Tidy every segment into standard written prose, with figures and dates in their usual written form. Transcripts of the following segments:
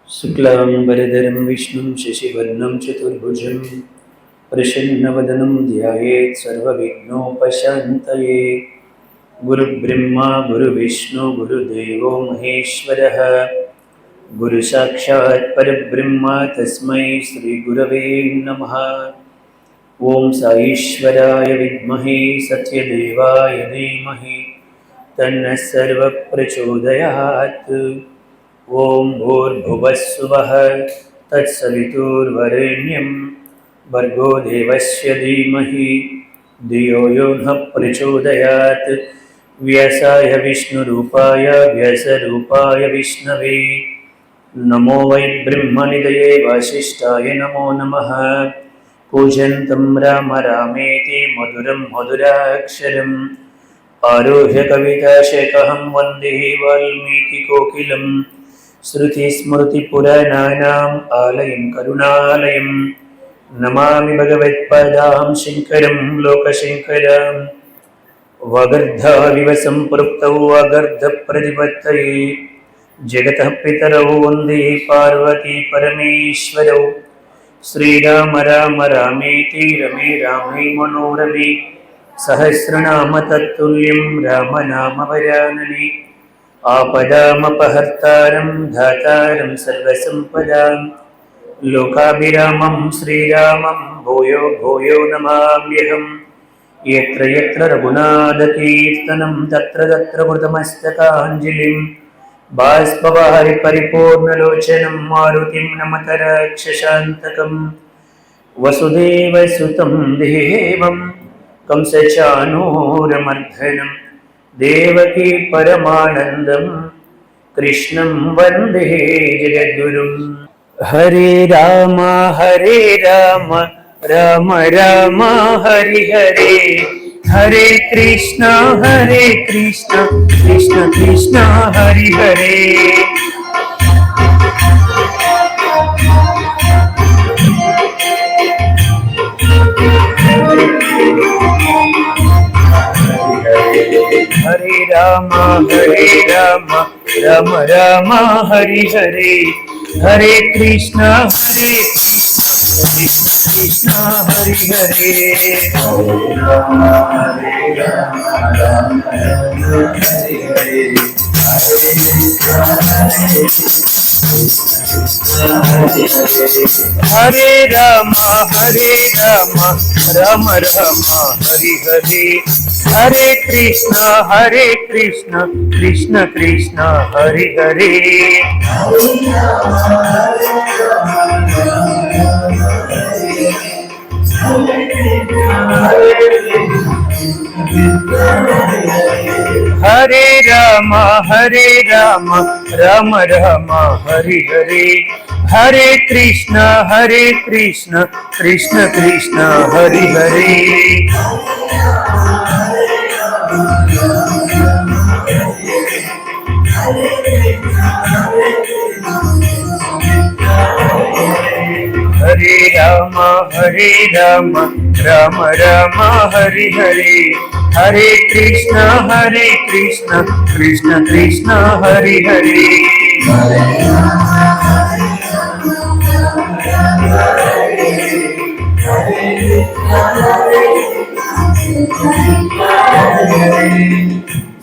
शुक्लांबरधरं विष्णुं शशिवर्णं चतुर्भुजं प्रसन्नवदनं ध्यायेत् सर्वविघ्नोपशान्तये। गुरुब्रह्मा गुरुविष्णु गुरुदेवो महेश्वरः, गुरुसाक्षात् परब्रह्म तस्मै श्रीगुरवे नमः। ओं साईश्वराय विद्महे सत्यदेवाय धीमहि तन्नः सर्वप्रचोदयात्। ओं भूर्भुवस्सुवः तत्सवितुर्वरेण्यं भर्गो देवस्य धीमहि धियो यो नः प्रचोदयात्। व्यासाय विष्णुरूपाय व्यासरूपाय विष्णवे नमो वै ब्रह्मनिधये वासिष्ठाय नमो नमः। कूजन्तं राम रामेति मधुरं मधुराक्षरम् आरुह्य कविताशेखहं वन्दे वाल्मीकिकोकिलम्। श्रुतिस्मृतिपुराणानाम् आलयं करुणालयं नमामि भगवत्पादां शङ्करं लोकशङ्करम्। वागर्धाविव सम्पृक्तौ वागर्धप्रतिपत्तये जगतः पितरौ वन्दे पार्वती परमेश्वरौ। श्रीराम राम रामेति रमे रामे मनोरमे सहस्रनाम तत्तुल्यं रामनाम वरानने। आपदामपहर्तारं धातारं सर्वसम्पदां लोकाभिरामं श्रीरामं भूयो भूयो नमाम्यहम्। यत्र यत्र रघुनाथकीर्तनं तत्र तत्र कृतमस्तकाञ्जलिं बाष्पवारि परिपूर्णलोचनं मारुतिं नमत राक्षसान्तकम्। वसुदेवसुतं देवं कंसचाणूरमर्दनं देवकी परमानन्दं कृष्णं वन्दे जगद्गुरुम्। हरे राम राम राम हरि हरे, हरे कृष्ण कृष्ण कृष्ण हरि हरे। हरे राम राम राम हरि हरे, हरे कृष्ण कृष्ण कृष्ण हरि हरे। हरे राम राम राम हरि हरे, हरे कृष्ण कृष्ण कृष्ण हरि हरे। हरे राम राम राम हरि हरे, हरे कृष्ण कृष्ण कृष्ण हरि हरे। हरे राम राम राम हरि हरे, हरे कृष्ण कृष्ण कृष्ण हरि हरे।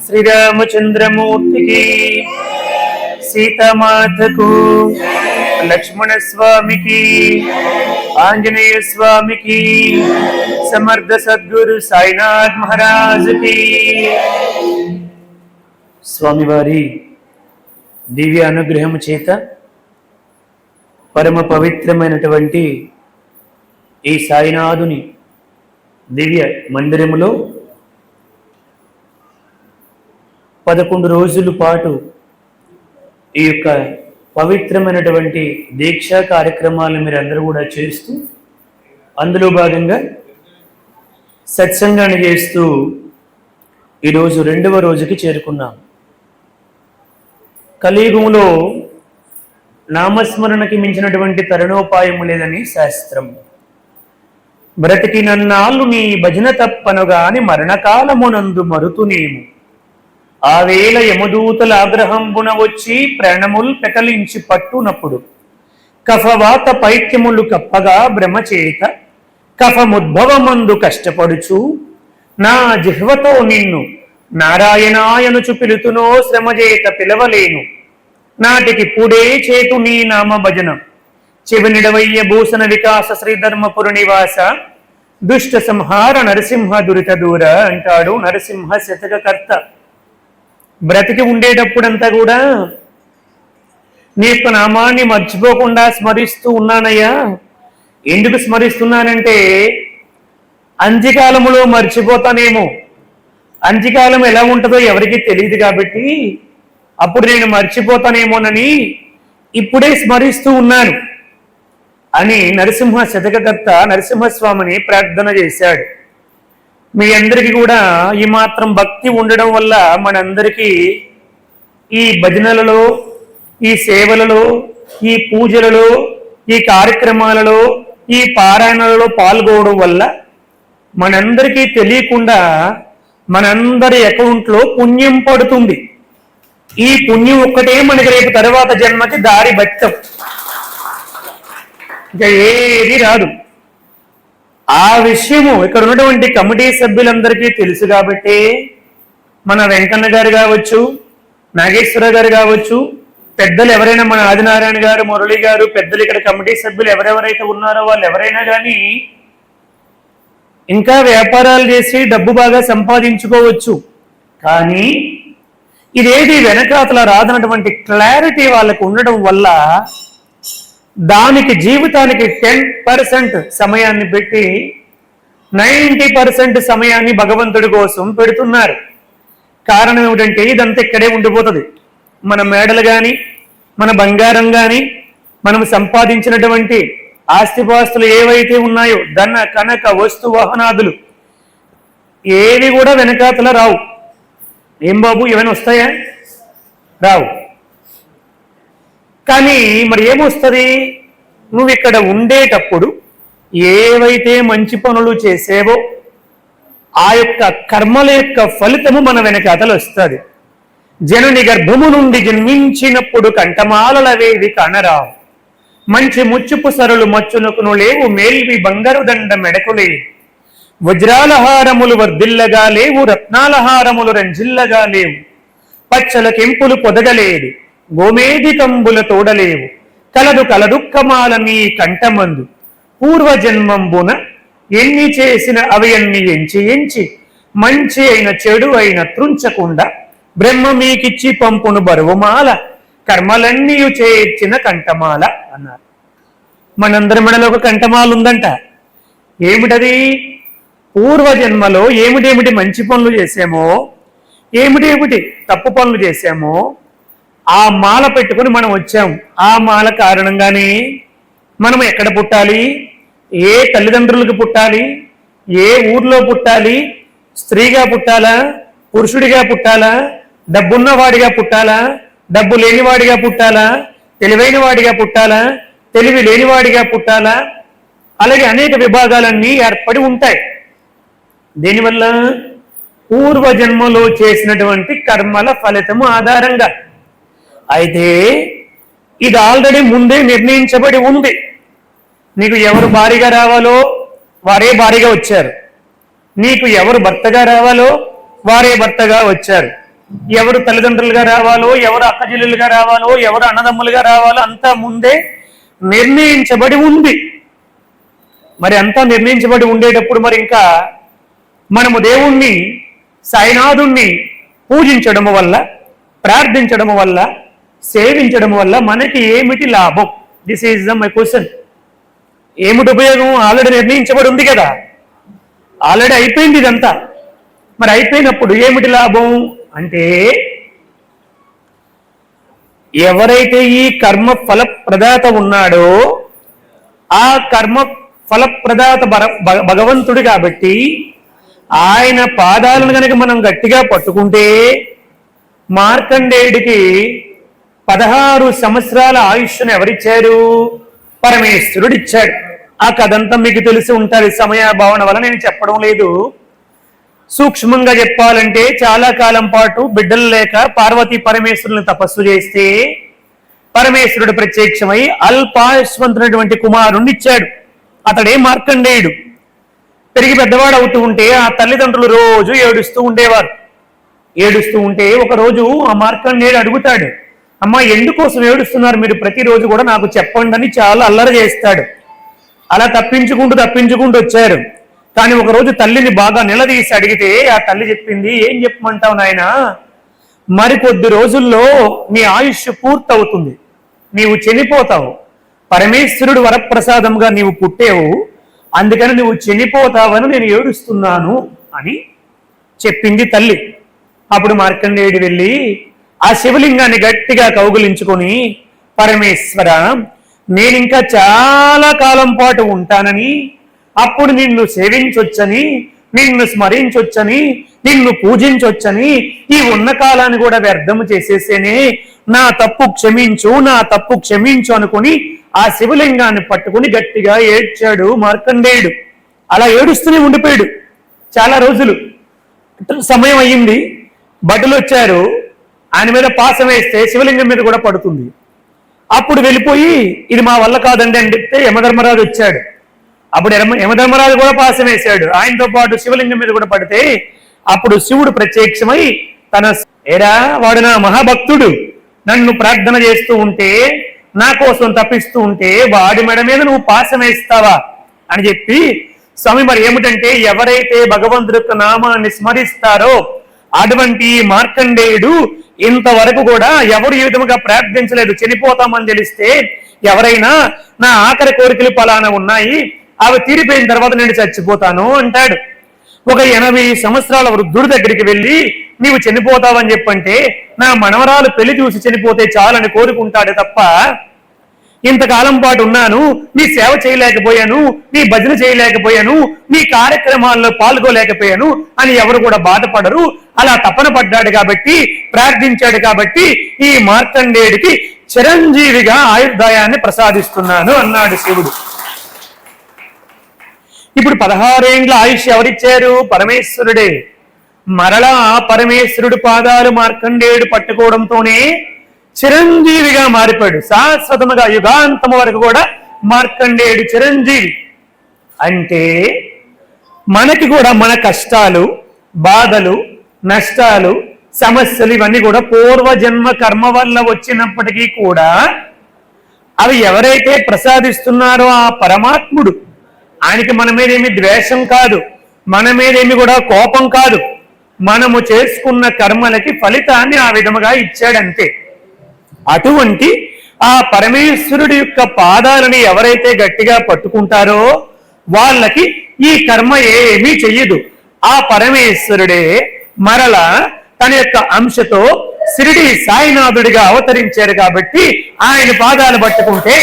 श्री रामचंद्रमूर्ति की, सीता माता को, लक्ष्मण स्वामी की, आंजनेय स्वामी की, समर्थ सद्गुरु साईनाथ महाराज की। స్వామివారి దివ్య అనుగ్రహము చేత పరమ పవిత్రమైనటువంటి ఈ సాయినాథుని దివ్య మందిరములో 11 రోజుల పాటు ఈ యొక్క పవిత్రమైనటువంటి దీక్షా కార్యక్రమాలను మీరు అందరూ కూడా చేస్తూ, అందులో భాగంగా సత్సంగాన్ని చేస్తూ ఈరోజు 2వ రోజుకి చేరుకున్నాం. కలియుగంలో నామస్మరణకి మించినటువంటి తరుణోపాయము లేదని శాస్త్రం. బ్రతికినన్నాళ్ళు నీ భజన తప్పనుగాని మరణకాలమునందు మరుతునేము, ఆ వేళ యమదూతల ఆగ్రహంబున వచ్చి ప్రాణముల్ పెకలించి పట్టునప్పుడు కఫవాత పైత్యములు కప్పగా బ్రహ్మచేత కఫముద్భవమందు కష్టపడుచు నా జిహ్వతో నిన్ను నారాయణాయనుచు పిలుతునో శ్రమజేత పిలవలేను. నాటికి పూడే చేతు నీ నామ భజన చెవినిడవయ్య భూషణ వికాస శ్రీధర్మపుర నివాస దుష్ట సంహార నరసింహ దురిత దూర అంటాడు నరసింహ శతకకర్త. బ్రతికి ఉండేటప్పుడంతా కూడా నీ యొక్క నామాన్ని మర్చిపోకుండా స్మరిస్తూ ఉన్నానయ్యా. ఎందుకు స్మరిస్తున్నానంటే అంత్యకాలములో మర్చిపోతానేమో, అంత్యకాలం ఎలా ఉంటుందో ఎవరికి తెలియదు కాబట్టి అప్పుడు నేను మర్చిపోతానేమోనని ఇప్పుడే స్మరిస్తూ ఉన్నాను అని నరసింహ శతకకర్త నరసింహస్వామిని ప్రార్థన చేశాడు. మీ అందరికీ కూడా ఈ మాత్రం భక్తి ఉండడం వల్ల మనందరికీ ఈ భజనలలో, ఈ సేవలలో, ఈ పూజలలో, ఈ కార్యక్రమాలలో, ఈ పారాయణలలో పాల్గొనడం వల్ల మనందరికీ తెలియకుండా మనందరి అకౌంట్లో పుణ్యం పడుతుంది. ఈ పుణ్యం ఒక్కటే మనకి రేపు తర్వాత జన్మకి దారి బచ్చం, ఇంకా ఏది రాదు. ఆ విషయము ఇక్కడ ఉన్నటువంటి కమిటీ సభ్యులందరికీ తెలుసు కాబట్టి మన వెంకన్న గారు కావచ్చు, నాగేశ్వర గారు కావచ్చు, పెద్దలు ఎవరైనా మన ఆదినారాయణ గారు, మురళి గారు, పెద్దలు ఇక్కడ కమిటీ సభ్యులు ఎవరెవరైతే ఉన్నారో వాళ్ళు ఎవరైనా కానీ ఇంకా వ్యాపారాలు చేసి డబ్బు బాగా సంపాదించుకోవచ్చు. కానీ ఇదేది వెనకాతల రాదన్నటువంటి క్లారిటీ వాళ్ళకు ఉండడం వల్ల దానికి జీవితానికి 10% సమయాన్ని పెట్టి 90% సమయాన్ని భగవంతుడి కోసం పెడుతున్నారు. కారణం ఏమిటంటే ఇదంతా ఇక్కడే ఉండిపోతుంది. మన మేడలు కానీ, మన బంగారం కానీ, మనం సంపాదించినటువంటి ఆస్తిపాస్తులు ఏవైతే ఉన్నాయో ధన కనక వస్తు వాహనాదులు ఏవి కూడా వెనకాతల రావు. ఏం బాబు ఏమైనా వస్తాయా? రావు. కానీ మరి ఏమొస్తుంది? నువ్వు ఇక్కడ ఉండేటప్పుడు ఏవైతే మంచి పనులు చేసేవో ఆ యొక్క కర్మల యొక్క ఫలితము మన వెనకాతలు వస్తుంది. జనుని గర్భము నుండి జన్మించినప్పుడు కంఠమాలవేవి కానరావు, మంచి ముచ్చుపు సరులు మచ్చునకును లేవు, మేల్వి బంగారు దండ మెడకులేవు, వజ్రాలహారములు వర్ధిల్లగా లేవు, రత్నాలహారములు రంజిల్లగా లేవు, పచ్చల కెంపులు పొదగలేదు, గోమేధికంబుల తోడలేవు, కలదు కలదుక్కమాల నీ కంఠమందు, పూర్వజన్మంబున ఎన్ని చేసిన అవి అన్ని ఎంచి ఎంచి మంచి అయిన చెడు అయిన త్రుంచకుండా బ్రహ్మ మీకిచ్చి పంపును బరువుమాల, కర్మలన్నీ చేర్చిన కంఠమాల అన్నారు. మనందరి మెడలో ఒక కంఠమాల ఉందంట. ఏమిటది? పూర్వజన్మలో ఏమిటేమిటి మంచి పనులు చేసామో, ఏమిటేమిటి తప్పు పనులు చేశామో ఆ మాల పెట్టుకుని మనం వచ్చాం. ఆ మాల కారణంగానే మనం ఎక్కడ పుట్టాలి, ఏ తల్లిదండ్రులకు పుట్టాలి, ఏ ఊర్లో పుట్టాలి, స్త్రీగా పుట్టాలా, పురుషుడిగా పుట్టాలా, డబ్బున్నవాడిగా పుట్టాలా, డబ్బు లేనివాడిగా పుట్టాలా, తెలివైన వాడిగా పుట్టాలా, తెలివి లేనివాడిగా పుట్టాలా, అలాగే అనేక విభాగాలన్నీ ఏర్పడి ఉంటాయి. దీనివల్ల పూర్వజన్మలో చేసినటువంటి కర్మల ఫలితము ఆధారంగా. అయితే ఇది ఆల్రెడీ ముందే నిర్ణయించబడి ఉంది. నీకు ఎవరు భారీగా రావాలో వారే భారీగా వచ్చారు, నీకు ఎవరు భర్తగా రావాలో వారే భర్తగా వచ్చారు, ఎవరు తల్లిదండ్రులుగా రావాలో, ఎవరు అక్కచెల్లెలుగా రావాలో, ఎవరు అన్నదమ్ములుగా రావాలో అంతా ముందే నిర్ణయించబడి ఉంది. మరి అంతా నిర్ణయించబడి ఉండేటప్పుడు మరి ఇంకా మనము దేవుణ్ణి, సాయినాథుణ్ణి పూజించడము వల్ల, ప్రార్థించడము వల్ల, సేవించడం వల్ల మనకి ఏమిటి లాభం? This is my question. ఏమిటి ఉపయోగం? ఆల్రెడీ నిర్ణయించబడి ఉంది కదా, ఆల్రెడీ అయిపోయింది ఇదంతా. మరి అయిపోయినప్పుడు ఏమిటి లాభం అంటే, ఎవరైతే ఈ కర్మ ఫల ప్రదాత ఉన్నాడో ఆ కర్మ ఫల ప్రదాత భగవంతుడు కాబట్టి ఆయన పాదాలను కనుక మనం గట్టిగా పట్టుకుంటే మార్కండేయుడికి 16 సంవత్సరాల ఆయుష్ను ఎవరిచ్చారు? పరమేశ్వరుడు ఇచ్చాడు. ఆ కథంతా మీకు తెలిసి ఉంటుంది. సమయాభావన వల్ల నేను చెప్పడం లేదు. సూక్ష్మంగా చెప్పాలంటే చాలా కాలం పాటు బిడ్డలు లేక పార్వతీ పరమేశ్వరులను తపస్సు చేస్తే పరమేశ్వరుడు ప్రత్యక్షమై అల్పాయుష్మంతునటువంటి కుమారుణ్ణి ఇచ్చాడు. అతడే మార్కండేయుడు. పెరిగి పెద్దవాడు అవుతూ ఉంటే ఆ తల్లిదండ్రులు రోజు ఏడుస్తూ ఉండేవారు. ఏడుస్తూ ఉంటే ఒకరోజు ఆ మార్కండేయుడు అడుగుతాడు, అమ్మా ఎందుకోసం ఏడుస్తున్నారు మీరు, ప్రతిరోజు కూడా నాకు చెప్పండి అని చాలా అల్లరి చేస్తాడు. అలా తప్పించుకుంటూ వచ్చారు. కానీ ఒకరోజు తల్లిని బాగా నిలదీసి అడిగితే ఆ తల్లి చెప్పింది, ఏం చెప్పమంటావు నాయన, మరికొద్ది రోజుల్లో నీ ఆయుష్ పూర్తవుతుంది, నీవు చనిపోతావు, పరమేశ్వరుడు వరప్రసాదంగా నీవు పుట్టేవు, అందుకని నువ్వు చనిపోతావని నేను ఏడుస్తున్నాను అని చెప్పింది తల్లి. అప్పుడు మార్కండేయుడు వెళ్ళి ఆ శివలింగాన్ని గట్టిగా కౌగులించుకొని, పరమేశ్వర నేనింకా చాలా కాలం పాటు ఉంటానని, అప్పుడు నిన్ను సేవించొచ్చని, నిన్ను స్మరించొచ్చని, నిన్ను పూజించొచ్చని, ఈ ఉన్న కాలాన్ని కూడా వ్యర్థము చేసేసేనే, నా తప్పు క్షమించు అనుకుని ఆ శివలింగాన్ని పట్టుకుని గట్టిగా ఏడ్చాడు మార్కండేయుడు. అలా ఏడుస్తూనే ఉండిపోయాడు చాలా రోజులు. సమయం అయ్యింది, భటులు వచ్చారు, ఆయన మీద పాశం వేస్తే శివలింగం మీద కూడా పడుతుంది. అప్పుడు వెళ్ళిపోయి ఇది మా వల్ల కాదండి అని చెప్తే యమధర్మరాజు వచ్చాడు. అప్పుడు యమధర్మరాజు కూడా పాశం వేశాడు, ఆయనతో పాటు శివలింగం మీద కూడా పడితే అప్పుడు శివుడు ప్రత్యక్షమై ఏరా వాడు నా మహాభక్తుడు, నన్ను ప్రార్థన చేస్తూ ఉంటే, నా కోసం తప్పిస్తూ ఉంటే వాడి మెడ మీద నువ్వు పాశం వేస్తావా అని చెప్పి, స్వామి మరి ఏమిటంటే ఎవరైతే భగవంతుడి యొక్క నామాన్ని స్మరిస్తారో అటువంటి మార్కండేయుడు ఇంతవరకు కూడా ఎవరు ఈ విధముగా ప్రార్థించలేదు. చనిపోతామని తెలిస్తే ఎవరైనా నా ఆఖరి కోరికలు పలానా ఉన్నాయి, అవి తీరిపోయిన తర్వాత నేను చచ్చిపోతాను అంటాడు. ఒక 80 సంవత్సరాల వృద్ధుడి దగ్గరికి వెళ్ళి నీవు చనిపోతావని చెప్పంటే నా మనవరాలు పెళ్లి చూసి చనిపోతే చాలని కోరుకుంటాడు తప్ప, ఇంతకాలం పాటు ఉన్నాను, నీ సేవ చేయలేకపోయాను, నీ భజన చేయలేకపోయాను, నీ కార్యక్రమాల్లో పాల్గొలేకపోయాను అని ఎవరు కూడా బాధపడరు. అలా తపన పడ్డాడు కాబట్టి, ప్రార్థించాడు కాబట్టి ఈ మార్కండేయుడికి చిరంజీవిగా ఆయుర్దాయాన్ని ప్రసాదిస్తున్నాను అన్నాడు శివుడు. ఇప్పుడు 16 ఏండ్ల ఆయుష్ ఎవరిచ్చారు? పరమేశ్వరుడే. మరలా పరమేశ్వరుడు పాదాలు మార్కండేయుడు పట్టుకోవడంతోనే చిరంజీవిగా మారిపోయాడు. శాశ్వతముగా యుగాంతము వరకు కూడా మార్కండేయుడు చిరంజీవి. అంటే మనకి కూడా మన కష్టాలు, బాధలు, నష్టాలు, సమస్యలు ఇవన్నీ కూడా పూర్వజన్మ కర్మ వల్ల వచ్చినప్పటికీ కూడా అవి ఎవరైతే ప్రసాదిస్తున్నారో ఆ పరమాత్ముడు, ఆయనకి మన మీద ఏమి ద్వేషం కాదు, మన మీద ఏమి కూడా కోపం కాదు, మనము చేసుకున్న కర్మలకి ఫలితాన్ని ఆ విధముగా ఇచ్చాడంతే. అటువంటి ఆ పరమేశ్వరుడి యొక్క పాదాలని ఎవరైతే గట్టిగా పట్టుకుంటారో వాళ్ళకి ఈ కర్మ ఏమీ చెయ్యదు. ఆ పరమేశ్వరుడే మరల తన యొక్క అంశతో షిరిడి సాయినాథుడిగా అవతరించారు కాబట్టి ఆయన పాదాలు పట్టుకుంటే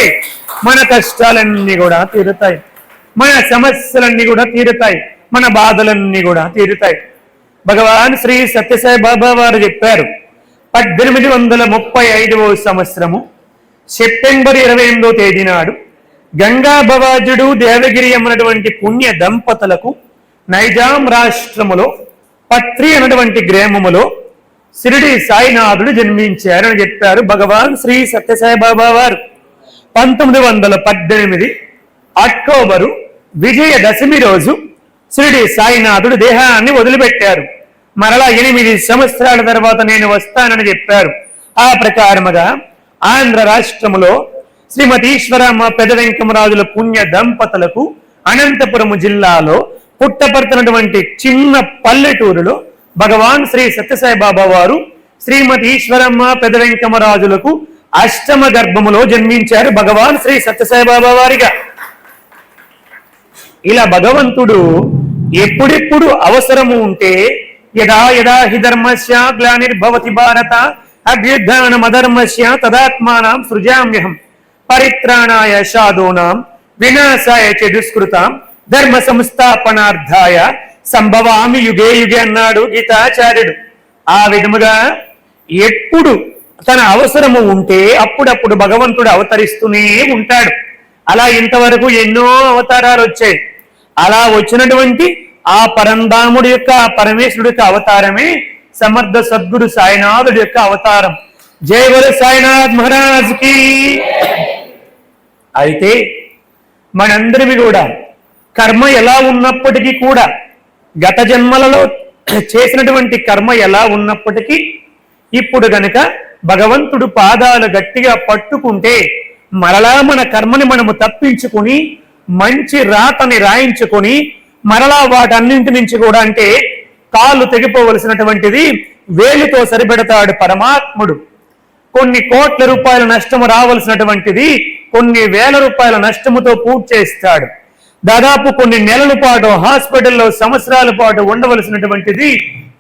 మన కష్టాలన్నీ కూడా తీరుతాయి, మన సమస్యలన్నీ కూడా తీరుతాయి, మన బాధలన్నీ కూడా తీరుతాయి. భగవాన్ శ్రీ సత్యసాయి బాబా వారు చెప్పారు, 1835వ సంవత్సరము సెప్టెంబర్ 28వ తేదీ నాడు గంగా భవాజుడు దేవగిరి అన్నటువంటి పుణ్య దంపతులకు నైజాం రాష్ట్రములో పత్రి అన్నటువంటి గ్రామములో షిరిడి సాయినాథుడు జన్మించారని చెప్పారు భగవాన్ శ్రీ సత్యసాయి బాబా వారు. 1918 అక్టోబరు విజయదశమి రోజు షిరిడి సాయినాథుడు దేహాన్ని వదిలిపెట్టారు. మరలా 8 సంవత్సరాల తర్వాత నేను వస్తానని చెప్పారు. ఆ ప్రకారముగా ఆంధ్ర రాష్ట్రములో శ్రీమతి ఈశ్వరమ్మ పెద వెంకమరాజుల పుణ్య దంపతులకు అనంతపురము జిల్లాలో పుట్టపడుతున్నటువంటి చిన్న పల్లెటూరులో భగవాన్ శ్రీ సత్యసాయి బాబా వారు శ్రీమతి ఈశ్వరమ్మ పెద వెంకమరాజులకు అష్టమ గర్భములో జన్మించారు భగవాన్ శ్రీ సత్యసాయి బాబా వారిగా. ఇలా భగవంతుడు ఎప్పుడెప్పుడు అవసరము ఉంటే యదా యదా హి ధర్మస్య గ్లానిర్భవతి భారత అభ్యుత్థానమధర్మస్య తదాత్మానం సృజామ్యహం పరిత్రాణాయ సాధూనాం వినాశాయ చ దుష్కృతాం ధర్మ సంస్థాపనార్థాయ సంభవామి యుగే యుగే అన్నాడు గీతాచార్యుడు. ఆ విధముగా ఎప్పుడు తన అవసరము ఉంటే అప్పుడప్పుడు భగవంతుడు అవతరిస్తూనే ఉంటాడు. అలా ఇంతవరకు ఎన్నో అవతారాలు వచ్చాయి. అలా వచ్చినటువంటి ఆ పరంధాముడి యొక్క పరమేశ్వరుడి యొక్క అవతారమే సమర్థ సద్గురు సాయినాథుడి యొక్క అవతారం. జై బోలో సాయినాథ్ మహారాజ్ కి. అయితే మనందరివి కూడా కర్మ ఎలా ఉన్నప్పటికీ కూడా, గత జన్మలలో చేసినటువంటి కర్మ ఎలా ఉన్నప్పటికీ, ఇప్పుడు గనక భగవంతుడు పాదాలు గట్టిగా పట్టుకుంటే మరలా మన కర్మని మనము తప్పించుకుని మంచి రాతని రాయించుకొని మరలా వాటన్నింటి నుంచి కూడా, అంటే కాళ్ళు తెగిపోవలసినటువంటిది వేలితో సరిపెడతాడు పరమాత్ముడు. కొన్ని కోట్ల రూపాయల నష్టము రావలసినటువంటిది కొన్ని వేల రూపాయల నష్టముతో పూర్తి చేస్తాడు. దాదాపు కొన్ని నెలల పాటు హాస్పిటల్లో సంవత్సరాల పాటు ఉండవలసినటువంటిది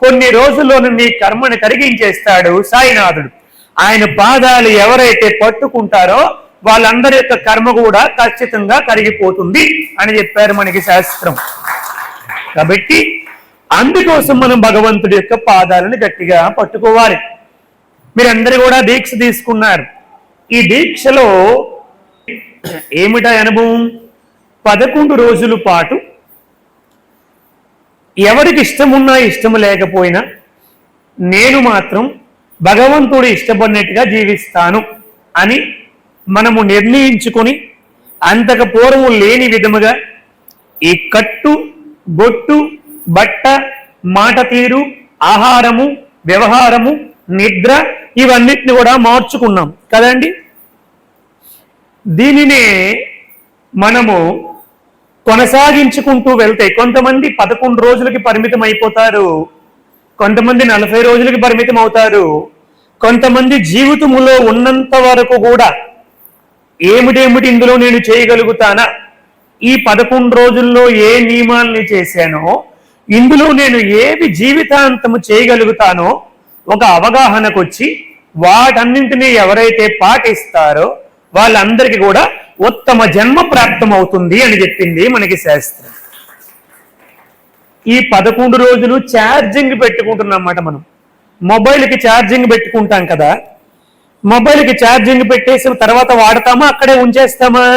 కొన్ని రోజుల్లో నీ కర్మని కరిగించేస్తాడు సాయినాథుడు. ఆయన పాదాలు ఎవరైతే పట్టుకుంటారో వాళ్ళందరి యొక్క కర్మ కూడా ఖచ్చితంగా కరిగిపోతుంది అని చెప్పారు మనకి శాస్త్రం. కాబట్టి అందుకోసం మనం భగవంతుడి యొక్క పాదాలను గట్టిగా పట్టుకోవాలి. మీరందరూ కూడా దీక్ష తీసుకున్నారు. ఈ దీక్షలో ఏమిటా అనుభవం? 11 రోజుల పాటు ఎవరికి ఇష్టమున్నా ఇష్టము లేకపోయినా నేను మాత్రం భగవంతుడు ఇష్టపడినట్టుగా జీవిస్తాను అని మనము నిర్ణయించుకొని, అంతకు పూర్వం లేని విధముగా ఈ కట్టు, బొట్టు, బట్ట, మాట తీరు, ఆహారము, వ్యవహారము, నిద్ర ఇవన్నిటిని కూడా మార్చుకున్నాం కదండి. దీనినే మనము కొనసాగించుకుంటూ వెళ్తే కొంతమంది 11 రోజులకి పరిమితం అయిపోతారు, కొంతమంది 40 రోజులకి పరిమితం అవుతారు, కొంతమంది జీవితములో ఉన్నంత వరకు కూడా ఏమిటేమిటి ఇందులో నేను చేయగలుగుతానా, ఈ 11 రోజుల్లో ఏ నియమాల్ని చేశానో ఇందులో నేను ఏవి జీవితాంతము చేయగలుగుతానో ఒక అవగాహనకు వచ్చి వాటన్నింటినీ ఎవరైతే పాటిస్తారో వాళ్ళందరికీ కూడా ఉత్తమ జన్మ ప్రాప్తమవుతుంది అని చెప్పింది మనకి శాస్త్రం. ఈ 11 రోజులు ఛార్జింగ్ పెట్టుకుంటున్నమాట. మనం మొబైల్కి ఛార్జింగ్ పెట్టుకుంటాం కదా, మొబైల్కి ఛార్జింగ్ పెట్టేసిన తర్వాత వాడతామా, అక్కడే ఉంచేస్తామా?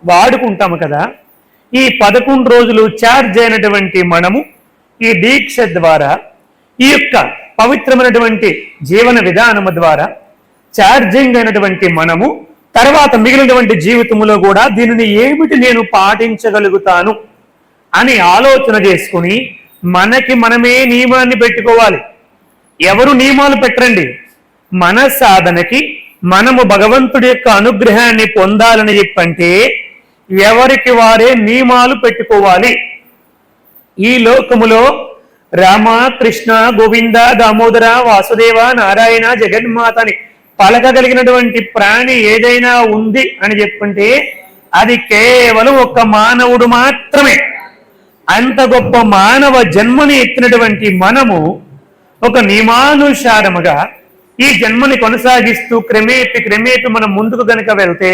వాడుకుంటాము కదా. ఈ 11 రోజులు ఛార్జ్ అయినటువంటి మనము ఈ దీక్ష ద్వారా, ఈ యొక్క పవిత్రమైనటువంటి జీవన విధానము ద్వారా ఛార్జింగ్ అయినటువంటి మనము తర్వాత మిగిలినటువంటి జీవితంలో కూడా దీనిని ఏమిటి నేను పాటించగలుగుతాను అని ఆలోచన చేసుకుని మనకి మనమే నియమాన్ని పెట్టుకోవాలి. ఎవరు నియమాలు పెట్టరండి. మన సాధనకి మనము భగవంతుడి యొక్క అనుగ్రహాన్ని పొందాలని చెప్పంటే ఎవరికి వారే నియమాలు పెట్టుకోవాలి. ఈ లోకములో రామ, కృష్ణ, గోవింద, దామోదర, వాసుదేవ, నారాయణ, జగన్మాత అని పలకగలిగినటువంటి ప్రాణి ఏదైనా ఉంది అని చెప్పుంటే అది కేవలం ఒక్క మానవుడు మాత్రమే. అంత గొప్ప మానవ జన్మని ఎత్తినటువంటి మనము ఒక నియమానుసారముగా ఈ జన్మని కొనసాగిస్తూ క్రమేపి మనం ముందుకు గనక వెళ్తే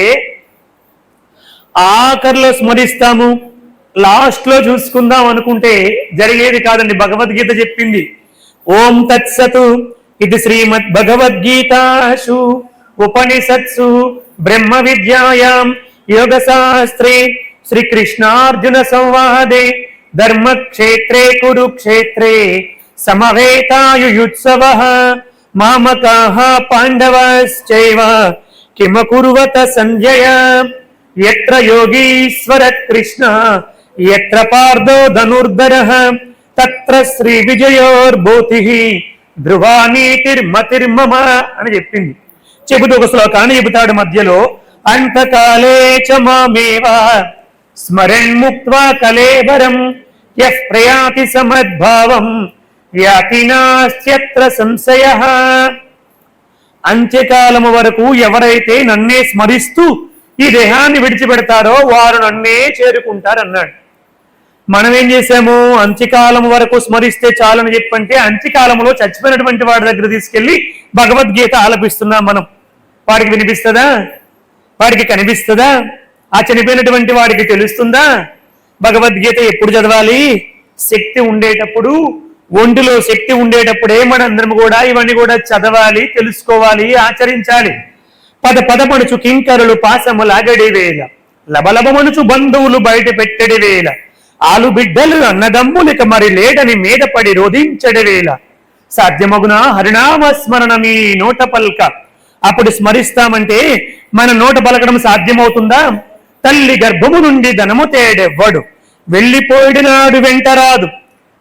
ఆఖరిలో స్మరిస్తాము, లాస్ట్ లో చూసుకుందాం అనుకుంటే జరిగేది కాదండి. భగవద్గీత చెప్పింది. ఓం తత్సతు ఇది శ్రీమద్ భగవద్గీతాసు ఉపనిషత్సు బ్రహ్మ విద్యాయాం యోగ శాస్త్రే శ్రీకృష్ణార్జున సంవాదే ధర్మక్షేత్రే కురుక్షేత్రే సమవేతాయుయుత్సవః మామకాః పాండవశ్చైవ కిమకుర్వత సంజయ యత్ర యోగీశ్వర కృష్ణ యత్ర పార్థో ధనుర్ధరః తత్ర శ్రీ విజయోర్భూతిః ధ్రువా నీతిర్మతిర్మమ అని చెప్పింది. చెబుతూ ఒక శ్లోకాన్ని చెబుతాడు మధ్యలో. అంతకాలే చ మామేవ స్మరణ్ ముక్త్వా కలేవరం యః ప్రయాతి సమద్భావం యాతి నాస్త్యత్ర సంశయః. అంత్యకాలము వరకు ఎవరైతే నన్నే స్మరిస్తూ ఈ దేహాన్ని విడిచిపెడతారో వారు నన్నే చేరుకుంటారన్నాడు. మనం ఏం చేశాము? అంత్యకాలం వరకు స్మరిస్తే చాలని చెప్పంటే అంత్యకాలంలో చచ్చిపోయినటువంటి వాడి దగ్గర తీసుకెళ్లి భగవద్గీత ఆలపిస్తున్నాం మనం. వాడికి వినిపిస్తుందా? వాడికి కనిపిస్తుందా? ఆ చనిపోయినటువంటి వాడికి తెలుస్తుందా? భగవద్గీత ఎప్పుడు చదవాలి? శక్తి ఉండేటప్పుడు, ఒంటిలో శక్తి ఉండేటప్పుడే మనందరం కూడా ఇవన్నీ కూడా చదవాలి, తెలుసుకోవాలి, ఆచరించాలి. పదమనుచు కింకరులు పాసము లాగడి వేళ, లబలబమనుచు బంధువులు బయట పెట్టడి వేళ, ఆలు బిడ్డలు అన్నదమ్ములిక మరి లేడని మీద పడి రోధించడి వేళ, సాధ్యమగునా హరినామ స్మరణ మీ నోట పల్క. అప్పుడు స్మరిస్తామంటే మన నోట పలకడం సాధ్యమవుతుందా? తల్లి గర్భము నుండి ధనము తేడెవ్వడు, వెళ్ళిపోయినాడు వెంటరాదు.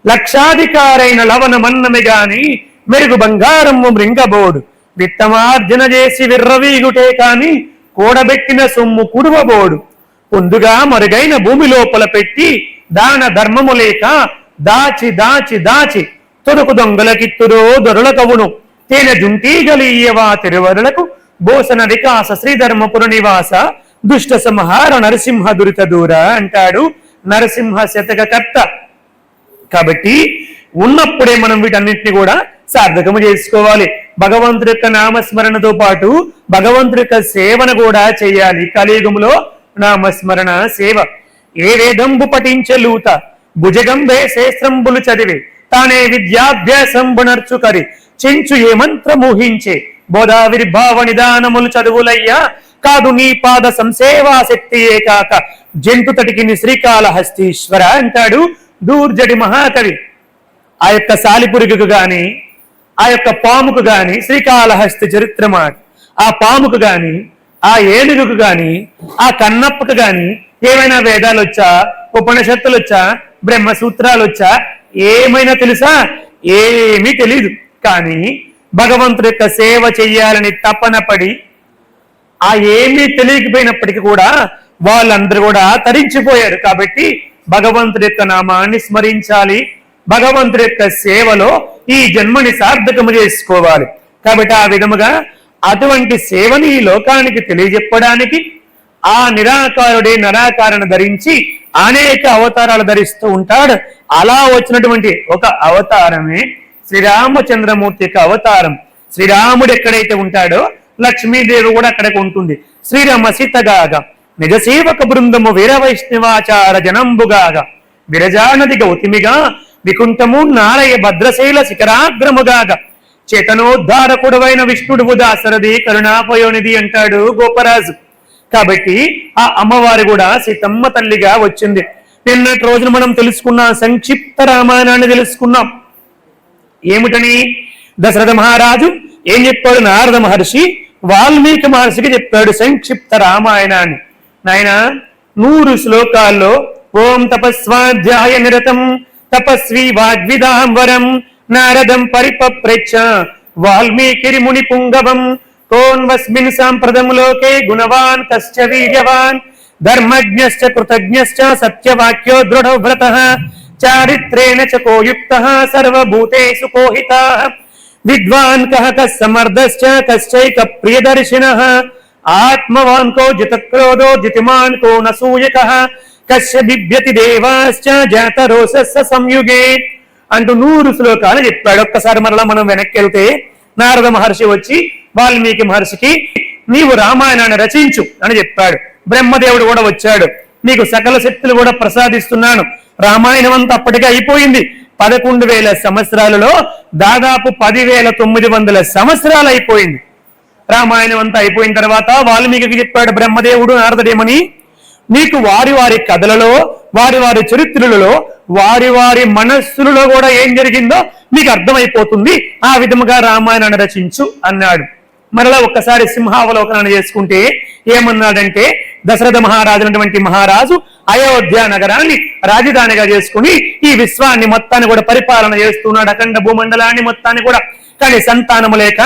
లక్షాధికారైన లవణమన్నమి గాని మెరుగు బంగారము మృంగబోడు. విత్తమార్జన చేసి విర్రవీగుటే కాని కూడబెట్టిన సొమ్ము కుడువబోడు. పొందుగా మరుగైన భూమి లోపల పెట్టి దాన ధర్మము లేక దాచి దాచి దాచి తొడుకు దొంగలకిత్తురో దొరల కవును. తేనె జుంటీగలియవా తిరువరులకు బోసన వికాస శ్రీధర్మపుర నివాస దుష్ట సంహార నరసింహ దురిత దూర అంటాడు నరసింహ శతకకర్త. కాబట్టి ఉన్నప్పుడే మనం వీటన్నిటిని కూడా సార్థకము చేసుకోవాలి. భగవంతుడి యొక్క నామస్మరణతో పాటు భగవంతుడి యొక్క సేవను కూడా చేయాలి. కలియుగంలో నామస్మరణ సేవ. ఏ వేదంబు పఠించలూత భుజగంబే శేస్త్రంబులు చదివే తానే విద్యాభ్యాసంబు నర్చుకరి చెంచు ఏ మంత్రమూహించే బోధావిర్భావ నిదానములు చదువులయ్యా కాదు నీ పాద సంసేవా శక్తియే కాక జంతు తటికిని శ్రీకాళహస్తీశ్వర అంటాడు దూర్జటి మహాకవి. ఆ యొక్క సాలిపురుగుకు గాని ఆ యొక్క పాముకు గాని శ్రీకాళహస్తి చరిత్ర మాట. ఆ పాముకు గాని ఆ ఏనుగుకు గాని ఆ కన్నప్పకు గాని ఏమైనా వేదాలు వచ్చా, ఉపనిషత్తులు వచ్చా, బ్రహ్మసూత్రాలు వచ్చా, ఏమైనా తెలుసా? ఏమీ తెలీదు. కానీ భగవంతుడి యొక్క సేవ చెయ్యాలని తపన పడి ఆ ఏమీ తెలియకపోయినప్పటికీ కూడా వాళ్ళందరూ కూడా తరించిపోయారు. కాబట్టి భగవంతుడి యొక్క నామాన్ని స్మరించాలి. భగవంతుడి యొక్క సేవలో ఈ జన్మని సార్థకము చేసుకోవాలి. కాబట్టి ఆ విధముగా అటువంటి సేవని ఈ లోకానికి తెలియజెప్పడానికి ఆ నిరాకారుడే నరాకారణ ధరించి అనేక అవతారాలు ధరిస్తూ ఉంటాడు. అలా వచ్చినటువంటి ఒక అవతారమే శ్రీరామచంద్రమూర్తి యొక్క అవతారం. శ్రీరాముడు ఎక్కడైతే ఉంటాడో లక్ష్మీదేవి కూడా అక్కడికి ఉంటుంది. శ్రీరామ సీతగాగా నిజ సేవక బృందము వీర వైష్ణవాచార జనంబుగాగా విరజానది గౌతిమిగా వికుంఠము నారయ భద్రశైల శిఖరాగ్రముగాగా చేతనోద్ధారకుడవైన విష్ణుడు దాశరథి కరుణాపయోనిధి అంటాడు గోపరాజు. కాబట్టి ఆ అమ్మవారు కూడా సీతమ్మ తల్లిగా వచ్చింది. నిన్నటి రోజున మనం తెలుసుకున్న సంక్షిప్త రామాయణాన్ని తెలుసుకున్నాం. ఏమిటని? దశరథ మహారాజు ఏం చెప్పాడు? నారద మహర్షి వాల్మీకి మహర్షికి చెప్పాడు సంక్షిప్త రామాయణాన్ని. నాయన 100 శ్లోకాల్లో ఓం తపస్వాధ్యాయ నిరతం తపస్వి వాగ్విదాంబరం నారదం పరిపప్రేచ్ఛ వాల్మీకి ముని పుంగవం కోన్వస్మిన్ సాంప్రదం లోకే గుణవాన్ కశ్చ వీర్యవాన్ ధర్మజ్ఞశ్చ కృతజ్ఞశ్చ సత్యవాక్యో దృఢవ్రతః చారిత్రేణ చ కోయుక్తః సర్వభూతేషు కోహితః విద్వాన్ కః కస్సమర్ధశ్చ కశ్చైక ప్రియదర్శినః ఆత్మవాన్ కో జితక్రోధో జితిమాన్ కో నసూయకః కశ్య బిభ్యతి దేవాశ్చ జాతరోసస్స సంయుగే అంటూ 100 శ్లోకాలు చెప్పాడు. ఒక్కసారి మరలా మనం వెనక్కి వెళ్తే నారద మహర్షి వచ్చి వాల్మీకి మహర్షికి నీవు రామాయణాన్ని రచించు అని చెప్పాడు. బ్రహ్మదేవుడు కూడా వచ్చాడు. నీకు సకల శక్తులు కూడా ప్రసాదిస్తున్నాను. రామాయణం అంతా అప్పటికే అయిపోయింది. 11,000 సంవత్సరాలలో దాదాపు 10,900 సంవత్సరాలు అయిపోయింది. రామాయణం అంతా అయిపోయిన తర్వాత వాల్మీకి చెప్పాడు బ్రహ్మదేవుడు నారదుడేమని, నీకు వారి వారి కథలలో వారి వారి చరిత్రలలో వారి వారి మనస్సులలో కూడా ఏం జరిగిందో నీకు అర్థమైపోతుంది. ఆ విధముగా రామాయణాన్ని రచించు అన్నాడు. మరలా ఒక్కసారి సింహావలోకనాన్ని చేసుకుంటే ఏమన్నాడంటే దశరథ మహారాజు అటువంటి మహారాజు అయోధ్య నగరాన్ని రాజధానిగా చేసుకుని ఈ విశ్వాన్ని మొత్తాన్ని కూడా పరిపాలన చేస్తున్నాడు. అఖండ భూమండలాన్ని మొత్తాన్ని కూడా. కానీ సంతానము లేక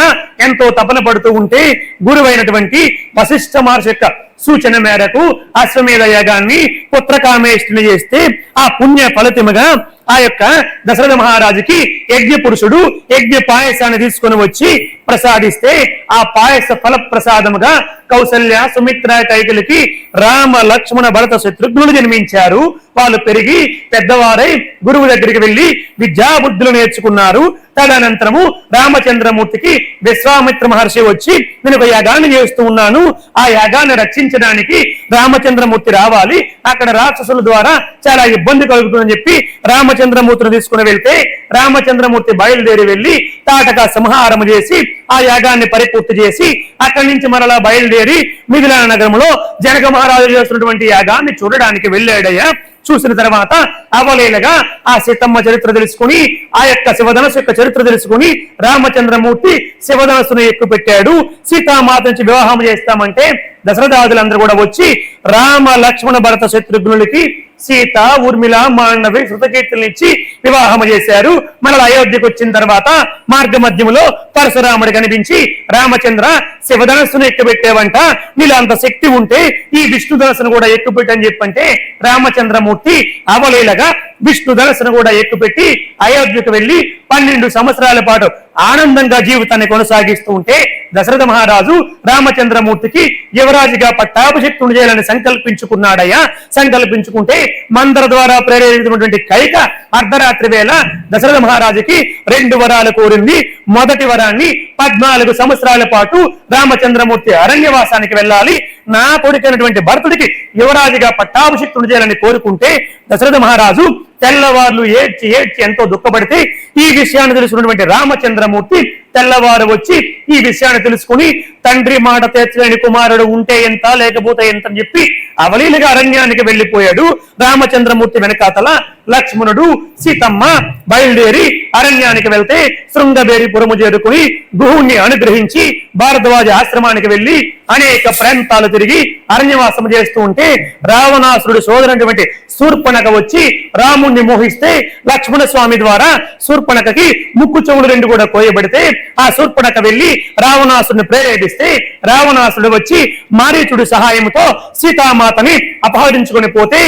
ఎంతో తపన పడుతూ ఉంటే గురువైనటువంటి వశిష్ఠ మహర్షి యొక్క సూచన మేరకు అశ్వమేధ యాగాన్ని పుత్రకామేష్టిని చేస్తే ఆ పుణ్య ఫలితముగా ఆ యొక్క దశరథ మహారాజుకి యజ్ఞ పురుషుడు యజ్ఞ పాయసాన్ని తీసుకుని వచ్చి ప్రసాదిస్తే ఆ పాయస ఫల ప్రసాదముగా కౌసల్య సుమిత్ర కైకలికి రామ లక్ష్మణ భరత శత్రుఘ్నులు జన్మించారు. వాళ్ళు పెరిగి పెద్దవారై గురువు దగ్గరికి వెళ్లి విద్యాబుద్ధులు నేర్చుకున్నారు. తదనంతరము రామచంద్రమూర్తికి విశ్వామిత్ర మహర్షి వచ్చి నేను ఒక యాగాన్ని చేస్తూ ఉన్నాను, ఆ యాగాన్ని రక్షించడానికి రామచంద్రమూర్తి రావాలి, అక్కడ రాక్షసుల ద్వారా చాలా ఇబ్బంది కలుగుతుందని చెప్పి రామచంద్రమూర్తిని తీసుకుని వెళ్తే రామచంద్రమూర్తి బయలుదేరి వెళ్లి తాటక సంహారం చేసి ఆ యాగాన్ని పరిపూర్తి చేసి అక్కడి నుంచి మరలా బయలుదేరి మిథిలా నగరంలో జనక మహారాజు చేస్తున్నటువంటి యాగాన్ని చూడడానికి వెళ్ళాడయ్యా. చూసిన తర్వాత అవలీలగా ఆ సీతమ్మ చరిత్ర తెలుసుకుని ఆ యొక్క శివధనస్సు యొక్క చరిత్ర తెలుసుకుని రామచంద్రమూర్తి శివధనస్సును ఎక్కుపెట్టాడు. సీతామాత నుంచి వివాహం చేస్తామంటే దశరథాదులందరూ కూడా వచ్చి రామ లక్ష్మణ భరత శత్రుఘ్నులకి సీత ఊర్మిళ మాండవి శృతకీర్తులనిచ్చి వివాహం చేశారు. మళ్ళీ అయోధ్యకు వచ్చిన తర్వాత మార్గ మధ్యములో పరశురాముడు కనిపించి రామచంద్ర శివధనస్సును ఎక్కుపెట్టేవంట, నీలో అంత శక్తి ఉంటే ఈ విష్ణు ధనస్సును కూడా ఎక్కుపెట్టని చెప్పంటే రామచంద్రమూర్తి అవలీలగా విష్ణు ధనస్సును కూడా ఎక్కుపెట్టి అయోధ్యకు వెళ్లి 12 సంవత్సరాల పాటు ఆనందంగా జీవితాన్ని కొనసాగిస్తూ ఉంటే దశరథ మహారాజు రామచంద్రమూర్తికి యువరాజుగా పట్టాభిషిక్తుడు చేయాలని సంకల్పించుకున్నాడయ్యా. సంకల్పించుకుంటే మందర ద్వారా ప్రేరేపితమైనటువంటి కైక అర్ధరాత్రి వేళ దశరథ మహారాజుకి 2 వరాలు కోరింది. మొదటి వరాన్ని 14 సంవత్సరాల పాటు రామచంద్రమూర్తి అరణ్యవాసానికి వెళ్ళాలి, నా కొడుకైనటువంటి భరతుడికి యువరాజుగా పట్టాభిషిక్తుడు చేయాలని కోరుకుంటే దశరథ మహారాజు తెల్లవార్లు ఏడ్చి ఎంతో దుఃఖపడితే ఈ విషయాన్ని తెలుసుకున్నటువంటి రామచంద్రమూర్తి తెల్లవారు వచ్చి ఈ విషయాన్ని తెలుసుకుని తండ్రి మాట తీర్చలేని కుమారుడు ఉంటే ఎంత లేకపోతే ఎంత అని చెప్పి అవలీలగా అరణ్యానికి వెళ్లిపోయాడు. రామచంద్రమూర్తి వెనకాతల లక్ష్మణుడు సీతమ్మ బయలుదేరి అరణ్యానికి వెళ్తే శృంగబేరిపురము చేరుకుని గుహుణ్ణి అనుగ్రహించి భారద్వాజ ఆశ్రమానికి వెళ్లి అనేక ప్రాంతాలు తిరిగి అరణ్యవాసం చేస్తూ ఉంటే రావణాసురుడు సోదరైనటువంటి శూర్పణఖ వచ్చి రాముణ్ణి మోహిస్తే లక్ష్మణ స్వామి ద్వారా శూర్పణఖకి ముక్కు చెవులు 2 కూడా కోయబడితే ఆ శూర్పణఖ వెళ్లి రావణాసురుని ప్రేరేపిస్తే రావణాసురుడు వచ్చి మారీచుడి సహాయంతో సీతామాతని అపహరించుకొని పోతే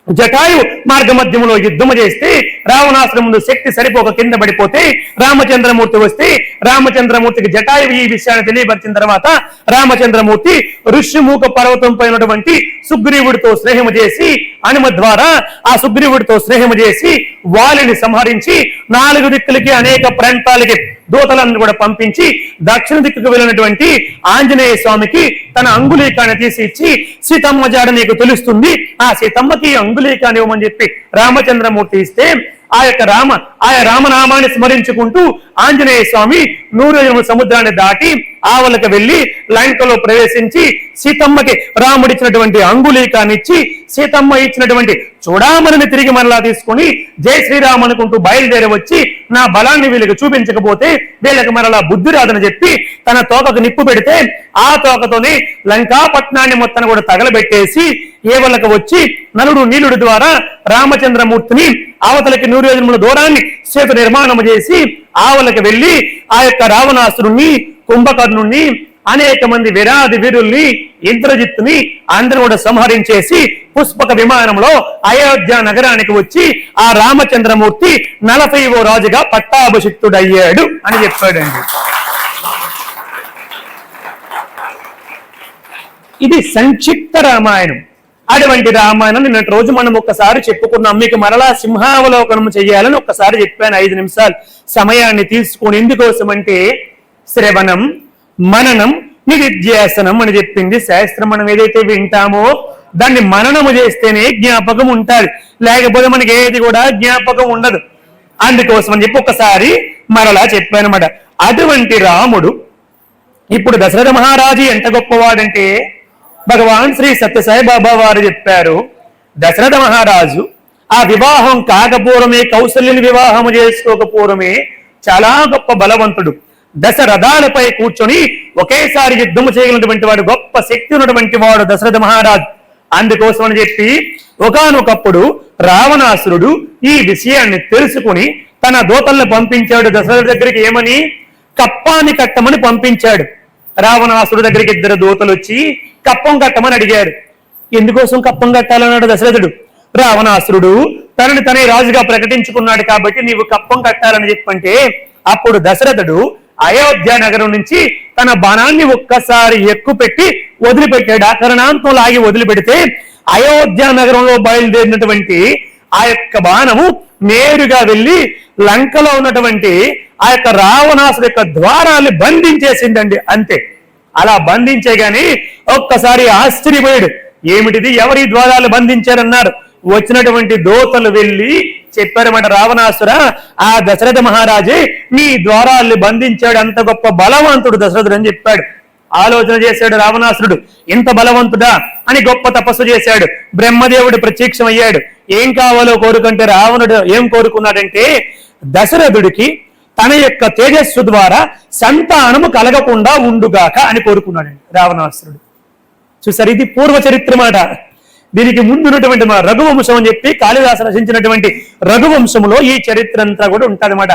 జటాయు మార్గ మధ్యములో యుద్ధము చేస్తే రావణాసురుడి ముందు శక్తి సరిపోక కింద పడిపోతే రామచంద్రమూర్తి వస్తే రామచంద్రమూర్తికి జటాయు ఈ విషయాన్ని తెలియపరిచిన తర్వాత రామచంద్రమూర్తి ఋష్యమూక పర్వతం పైనటువంటి సుగ్రీవుడితో స్నేహము చేసి హనుమ ద్వారా ఆ సుగ్రీవుడితో స్నేహము చేసి వాలిని సంహరించి 4 దిక్కులకి అనేక ప్రాంతాలకి దూతలను కూడా పంపించి దక్షిణ దిక్కుకు వెళ్ళినటువంటి ఆంజనేయ స్వామికి తన అంగుళీకాన్ని తీసి ఇచ్చి సీతమ్మ జాడ నీకు తెలుస్తుంది, ఆ సీతమ్మకి అంగుళీకాన్ని ఇవ్వమని చెప్పి రామచంద్రమూర్తి ఇస్తే ఆయా రామనామాన్ని స్మరించుకుంటూ ఆంజనేయ స్వామి 100 సముద్రాన్ని దాటి ఆవలకు వెళ్లి లంకలో ప్రవేశించి సీతమ్మకి రాముడిచ్చినటువంటి అంగుళీకాన్ని ఇచ్చి సీతమ్మ ఇచ్చినటువంటి చూడామణిని తిరిగి మరలా తీసుకుని జై శ్రీరామ్ అనుకుంటూ బయలుదేరి వచ్చి నా బలాన్ని వీళ్ళకి చూపించకపోతే వీళ్ళకి మరలా బుద్ధి రాదని చెప్పి తన తోకకు నిప్పు పెడితే ఆ తోకతోనే లంకాపట్నాన్ని మొత్తాన్ని కూడా తగలబెట్టేసి ఏవలకు వచ్చి నలుడు నీలుడి ద్వారా రామచంద్రమూర్తిని ఆవతలకి 100 దూరాన్ని సేతు నిర్మాణం చేసి ఆవలకు వెళ్లి ఆ యొక్క రావణాసురుణ్ణి కుంభకర్ణుణ్ణి అనేక మంది వీరాది వీరుల్ని ఇంద్రజిత్తుని అందరూ కూడా సంహరించేసి పుష్పక విమానంలో అయోధ్య నగరానికి వచ్చి ఆ రామచంద్రమూర్తి 40వ రాజుగా పట్టాభిషిక్తుడయ్యాడు అని చెప్పాడండి. ఇది సంక్షిప్త రామాయణం. అటువంటి రామాయణం నిన్నటి రోజు మనం ఒక్కసారి చెప్పుకున్నాం. మీకు మరలా సింహావలోకనం చేయాలని ఒక్కసారి చెప్పాను. 5 నిమిషాలు సమయాన్ని తీసుకుని. ఎందుకోసం అంటే శ్రవణం మననం నిధిధ్యాసనం అని చెప్పింది శాస్త్రం. మనం ఏదైతే వింటామో దాన్ని మననము చేస్తేనే జ్ఞాపకం ఉంటుంది, లేకపోతే మనకి ఏది కూడా జ్ఞాపకం ఉండదు. అందుకోసం అని చెప్పి ఒక్కసారి మరలా చెప్పానమాట. అటువంటి రాముడు ఇప్పుడు దశరథ మహారాజు ఎంత గొప్పవాడంటే భగవాన్ శ్రీ సత్యసాయి బాబా వారు చెప్పారు, దశరథ మహారాజు ఆ వివాహం కాకపోవడమే, కౌశల్యని వివాహము చేసుకోకపోవడమే చాలా గొప్ప బలవంతుడు. దశరథాలపై కూర్చొని ఒకేసారి యుద్ధము చేయగలిగినటువంటి వాడు, గొప్ప శక్తి ఉన్నటువంటి వాడు దశరథ మహారాజు. అందుకోసం అని చెప్పి ఒకానొకప్పుడు రావణాసురుడు ఈ విషయాన్ని తెలుసుకుని తన దూతలను పంపించాడు దశరథ దగ్గరికి. ఏమని? కప్పాన్ని కట్టమని పంపించాడు. రావణాసురుడు దగ్గరికి 2 దూతలు వచ్చి కప్పం కట్టమని అడిగారు. ఎందుకోసం కప్పం కట్టాలన్నాడు దశరథుడు. రావణాసురుడు తనని తనే రాజుగా ప్రకటించుకున్నాడు కాబట్టి నీవు కప్పం కట్టాలని చెప్పంటే అప్పుడు దశరథుడు అయోధ్య నగరం నుంచి తన బాణాన్ని ఒక్కసారి ఎక్కుపెట్టి వదిలిపెట్టాడు. ఆకరణాంతం లాగి వదిలిపెడితే అయోధ్య నగరంలో బయలుదేరినటువంటి ఆ యొక్క బాణము నేరుగా వెళ్లి లంకలో ఉన్నటువంటి ఆ యొక్క రావణాసుడు యొక్క ద్వారాన్ని బంధించేసిందండి. అంతే. అలా బంధించే గాని ఒక్కసారి ఆశ్చర్యపోయాడు. ఏమిటిది, ఎవరి ద్వారాలు బంధించారన్నారు. వచ్చినటువంటి దూతలు వెళ్లి చెప్పారన్నమాట, రావణాసుర ఆ దశరథ మహారాజే నీ ద్వారాల్ని బంధించాడు, అంత గొప్ప బలవంతుడు దశరథుడు అని చెప్పాడు. ఆలోచన చేశాడు రావణాసురుడు. ఇంత బలవంతుడా అని గొప్ప తపస్సు చేశాడు. బ్రహ్మదేవుడు ప్రత్యక్షమయ్యాడు. ఏం కావాలో కోరుకుంటే రావణుడు ఏం కోరుకున్నాడంటే దశరథుడికి తన యొక్క తేజస్సు ద్వారా సంతానము కలగకుండా ఉండుగాక అని కోరుకున్నాడండి రావణాసురుడు. చూసారు, ఇది పూర్వ చరిత్ర మాట. దీనికి ముందున్నటువంటి మా రఘువంశం అని చెప్పి కాళిదాసు రచించినటువంటి రఘువంశంలో ఈ చరిత్ర అంతా కూడా ఉంటదన్నమాట.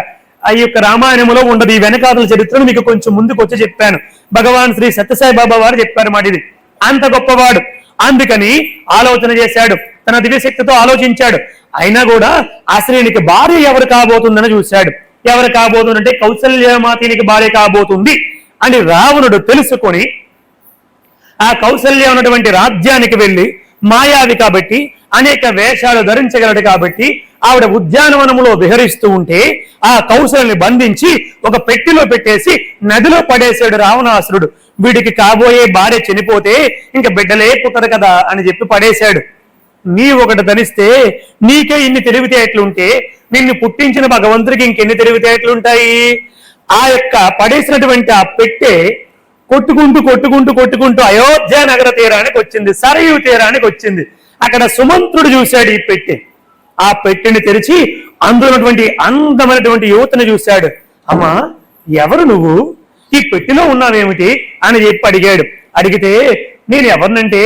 ఆ యొక్క రామాయణంలో ఉండదు. ఈ వెనకాతల చరిత్రను మీకు కొంచెం ముందుకు వచ్చి చెప్పాను. భగవాన్ శ్రీ సత్యసాయి బాబా వారు చెప్పారు మాట. ఇది అంత గొప్పవాడు. అందుకని ఆలోచన చేశాడు, తన దివ్యశక్తితో ఆలోచించాడు. అయినా కూడా అసలు భార్య ఎవరు కాబోతుందని చూశాడు. ఎవరు కాబోతుందంటే కౌసల్యమాతినికి భార్య కాబోతుంది అని రావణుడు తెలుసుకొని ఆ కౌసల్య ఉన్నటువంటి రాజ్యానికి వెళ్ళి, మాయావి కాబట్టి అనేక వేషాలు ధరించగలడు కాబట్టి ఆవిడ ఉద్యానవనములో విహరిస్తూ ఉంటే ఆ కౌసల్యని బంధించి ఒక పెట్టిలో పెట్టేసి నదిలో పడేశాడు రావణాసురుడు. వీడికి కాబోయే భార్య చనిపోతే ఇంకా బిడ్డలే పుట్టరు కదా అని చెప్పి పడేశాడు. నీ ఒకటి ధరిస్తే నీకే ఇన్ని తెలివితేటలుంటే నిన్ను పుట్టించిన భగవంతుడికి ఇంకెన్ని తెలివితేటలుంటాయి? ఆ యొక్క పడేసినటువంటి ఆ పెట్టె కొట్టుకుంటూ అయోధ్య నగర తీరానికి వచ్చింది, సరయూ తీరానికి వచ్చింది. అక్కడ సుమంత్రుడు చూశాడు ఈ పెట్టె. ఆ పెట్టెని తెరిచి అందులో ఉన్నటువంటి అందమైనటువంటి యువతను చూశాడు. అమ్మా, ఎవరు నువ్వు? ఈ పెట్టెలో ఉన్నావేమిటి అని చెప్పి అడిగాడు. అడిగితే నేను ఎవరినంటే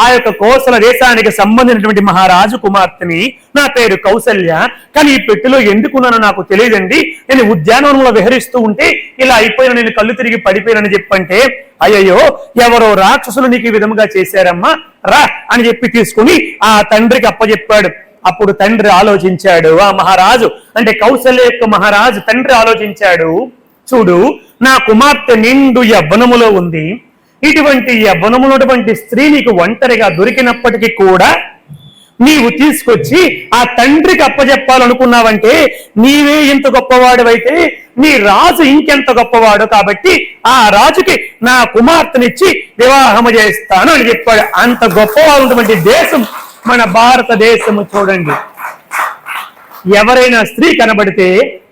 ఆ యొక్క కోసల దేశానికి సంబంధించినటువంటి మహారాజు కుమార్తెని, నా పేరు కౌసల్య, కానీ ఈ పెట్టెలో ఎందుకున్నానో నాకు తెలియదండి. నేను ఉద్యానవనంలో విహరిస్తూ ఉంటే ఇలా అయిపోయిన, నేను కళ్ళు తిరిగి పడిపోయానని చెప్పంటే, అయ్యయ్యో ఎవరో రాక్షసులు నీకు ఈ విధముగా చేశారమ్మా, రా అని చెప్పి తీసుకుని ఆ తండ్రికి అప్పచెప్పాడు. అప్పుడు తండ్రి ఆలోచించాడు. ఆ మహారాజు అంటే కౌసల్య యొక్క మహారాజు తండ్రి ఆలోచించాడు. చూడు, నా కుమార్తె నిండు యవ్వనములో ఉంది. ఇటువంటి యవ్వనమున్నటువంటి స్త్రీ నీకు ఒంటరిగా దొరికినప్పటికీ కూడా నీవు తీసుకొచ్చి ఆ తండ్రికి అప్పచెప్పాలనుకున్నావంటే నీవే ఇంత గొప్పవాడువైతే నీ రాజు ఇంకెంత గొప్పవాడు. కాబట్టి ఆ రాజుకి నా కుమార్తెనిచ్చి వివాహము చేస్తాను అని చెప్పాడు. అంత గొప్పవాడున్నటువంటి దేశం మన భారతదేశము. చూడండి, ఎవరైనా స్త్రీ కనబడితే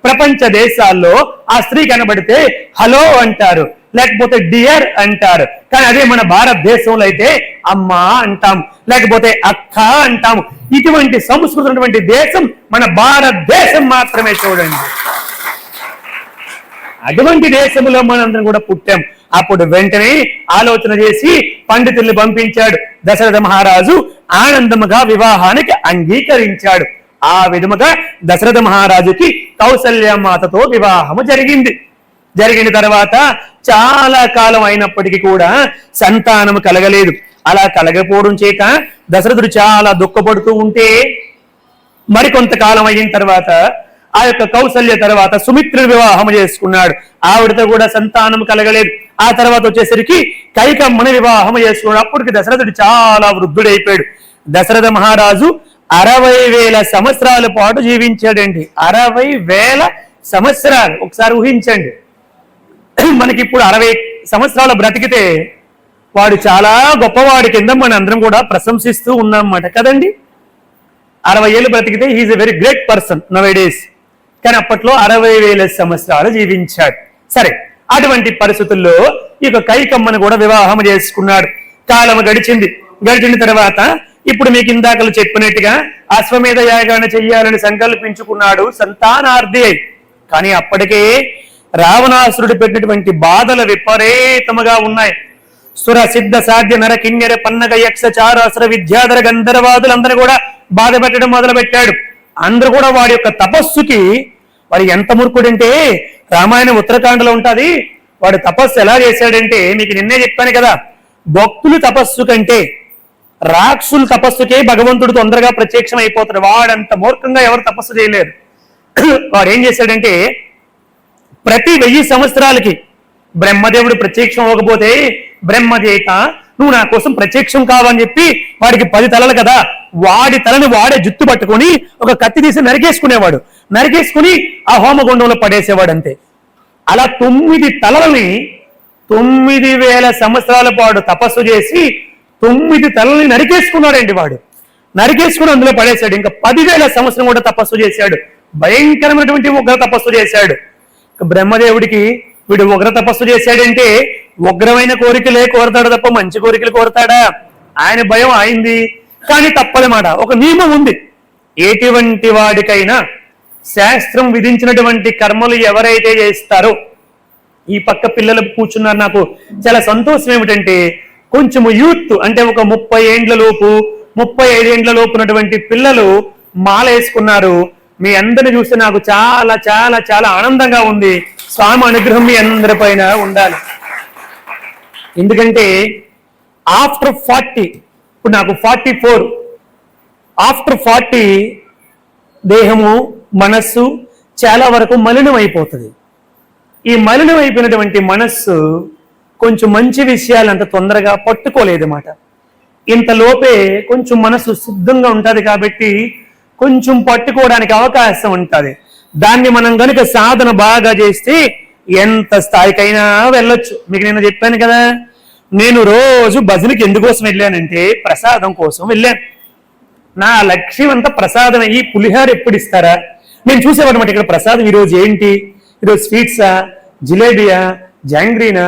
ప్రపంచ దేశాల్లో ఆ స్త్రీ కనబడితే హలో అంటారు, లేకపోతే డియర్ అంటారు. కానీ అదే మన భారతదేశంలో అయితే అమ్మా అంటాం, లేకపోతే అక్క అంటాము. ఇటువంటి సంస్కృతి ఉన్నటువంటి దేశం మన భారతదేశం మాత్రమే. చూడండి, అటువంటి దేశంలో మనందరం కూడా పుట్టాం. అప్పుడు వెంటనే ఆలోచన చేసి పండితుల్ని పంపించాడు. దశరథ మహారాజు ఆనందముగా వివాహానికి అంగీకరించాడు. ఆ విధముగా దశరథ మహారాజుకి కౌసల్యమాతతో వివాహము జరిగింది. జరిగిన తర్వాత చాలా కాలం అయినప్పటికీ కూడా సంతానము కలగలేదు. అలా కలగపోవడం చేత దశరథుడు చాలా దుఃఖపడుతూ ఉంటే మరికొంతకాలం అయిన తర్వాత ఆ యొక్క కౌసల్య తర్వాత సుమిత్రుని వివాహం చేసుకున్నాడు. ఆవిడతో కూడా సంతానం కలగలేదు. ఆ తర్వాత వచ్చేసరికి కైకమ్మని వివాహం చేసుకున్నాడు. అప్పటికి దశరథుడు చాలా వృద్ధుడైపోయాడు. దశరథ మహారాజు 60,000 సంవత్సరాల పాటు జీవించాడండి. 60,000 సంవత్సరాలు. ఒకసారి ఊహించండి, మనకిప్పుడు 60 సంవత్సరాలు బ్రతికితే వాడు చాలా గొప్పవాడి కింద మన అందరం కూడా ప్రశంసిస్తూ ఉన్నామన్నమాట కదండి. 60 ఏళ్ళు బ్రతికితే he is a very great person nowadays. కానీ అప్పట్లో 60,000 సంవత్సరాలు జీవించాడు. సరే, అటువంటి పరిస్థితుల్లో ఇక కైకమ్మను కూడా వివాహం చేసుకున్నాడు. కాలం గడిచింది. గడిచిన తర్వాత ఇప్పుడు మీకు ఇందాకలు చెప్పినట్టుగా అశ్వమేధ యాగాన్ని చెయ్యాలని సంకల్పించుకున్నాడు సంతానార్థి. కానీ అప్పటికే రావణాసురుడు పెట్టినటువంటి బాధలు విపరీతముగా ఉన్నాయి. సుర సిద్ధ సాధ్య నర కిన్నెర పన్నగ యక్ష చార అసుర విద్యాధర గంధర్వాదులందరూ కూడా బాధ పెట్టడం మొదలు పెట్టాడు. అందరూ కూడా వాడి యొక్క తపస్సుకి, వాడు ఎంత మూర్ఖుడంటే రామాయణం ఉత్తరాఖండలో ఉంటుంది. వాడు తపస్సు ఎలా చేశాడంటే మీకు నిన్నే చెప్పాను కదా, భక్తులు తపస్సు కంటే రాక్షసుల తపస్సుకే భగవంతుడు తొందరగా ప్రత్యక్షం అయిపోతాడు. వాడంత మూర్ఖంగా ఎవరు తపస్సు చేయలేరు. వాడు ఏం చేశాడంటే ప్రతి 1000 సంవత్సరాలకి బ్రహ్మదేవుడు ప్రత్యక్షం అవ్వకపోతే బ్రహ్మదేత నువ్వు నా కోసం ప్రత్యక్షం కావని చెప్పి వాడికి 10 తలలు కదా, వాడి తలని వాడే జుత్తు పట్టుకొని ఒక కత్తి తీసి నరికేసుకునేవాడు. నరికేసుకుని ఆ హోమగుండంలో పడేసేవాడు అంతే. అలా 9 తలలని 9,000 సంవత్సరాల పాటు తపస్సు చేసి 9 తలల్ని నరికేసుకున్నాడండి వాడు. నరికేసుకుని అందులో పడేశాడు. ఇంకా 10,000 సంవత్సరం కూడా తపస్సు చేశాడు. భయంకరమైనటువంటి ఉగ్ర తపస్సు చేశాడు. బ్రహ్మదేవుడికి వీడు ఉగ్ర తపస్సు చేశాడంటే ఉగ్రమైన కోరికలే కోరతాడు తప్ప మంచి కోరికలు కోరతాడా? ఆయన భయం అయింది. కానీ తప్పదన్నమాట, ఒక నియమం ఉంది. ఎటువంటి వాడికైనా శాస్త్రం విధించినటువంటి కర్మలు ఎవరైతే చేస్తారో, ఈ పక్క పిల్లలు కూర్చున్నారు, నాకు చాలా సంతోషం ఏమిటంటే కొంచెము యూత్ అంటే ఒక 30 ఏండ్ల లోపు 35 ఏండ్ల లోపు ఉన్నటువంటి పిల్లలు మాల వేసుకున్నారు. మీ అందరిని చూస్తే నాకు చాలా చాలా చాలా ఆనందంగా ఉంది. స్వామి అనుగ్రహం మీ అందరి పైన ఉండాలి. ఎందుకంటే ఆఫ్టర్ 40, ఇప్పుడు నాకు 44, ఆఫ్టర్ 40 దేహము మనస్సు చాలా వరకు మలినం అయిపోతుంది. ఈ మలినం అయిపోయినటువంటి మనస్సు కొంచెం మంచి విషయాలు అంత తొందరగా పట్టుకోలేదన్నమాట. ఇంతలోపే కొంచెం మనసు శుద్ధంగా ఉంటుంది కాబట్టి కొంచెం పట్టుకోవడానికి అవకాశం ఉంటుంది. దాన్ని మనం కనుక సాధన బాగా చేస్తే ఎంత స్థాయికైనా వెళ్ళొచ్చు. మీకు నేను చెప్పాను కదా, నేను రోజు భజనకి ఎందుకోసం వెళ్ళానంటే ప్రసాదం కోసం వెళ్ళాను. నా లక్ష్యం అంతా ప్రసాదం. ఈ పులిహార ఎప్పుడు ఇస్తారా నేను చూసేవాడనమాట. ఇక్కడ ప్రసాదం ఈరోజు ఏంటి, ఈరోజు స్వీట్సా, జిలేబియా, జాంగ్రీనా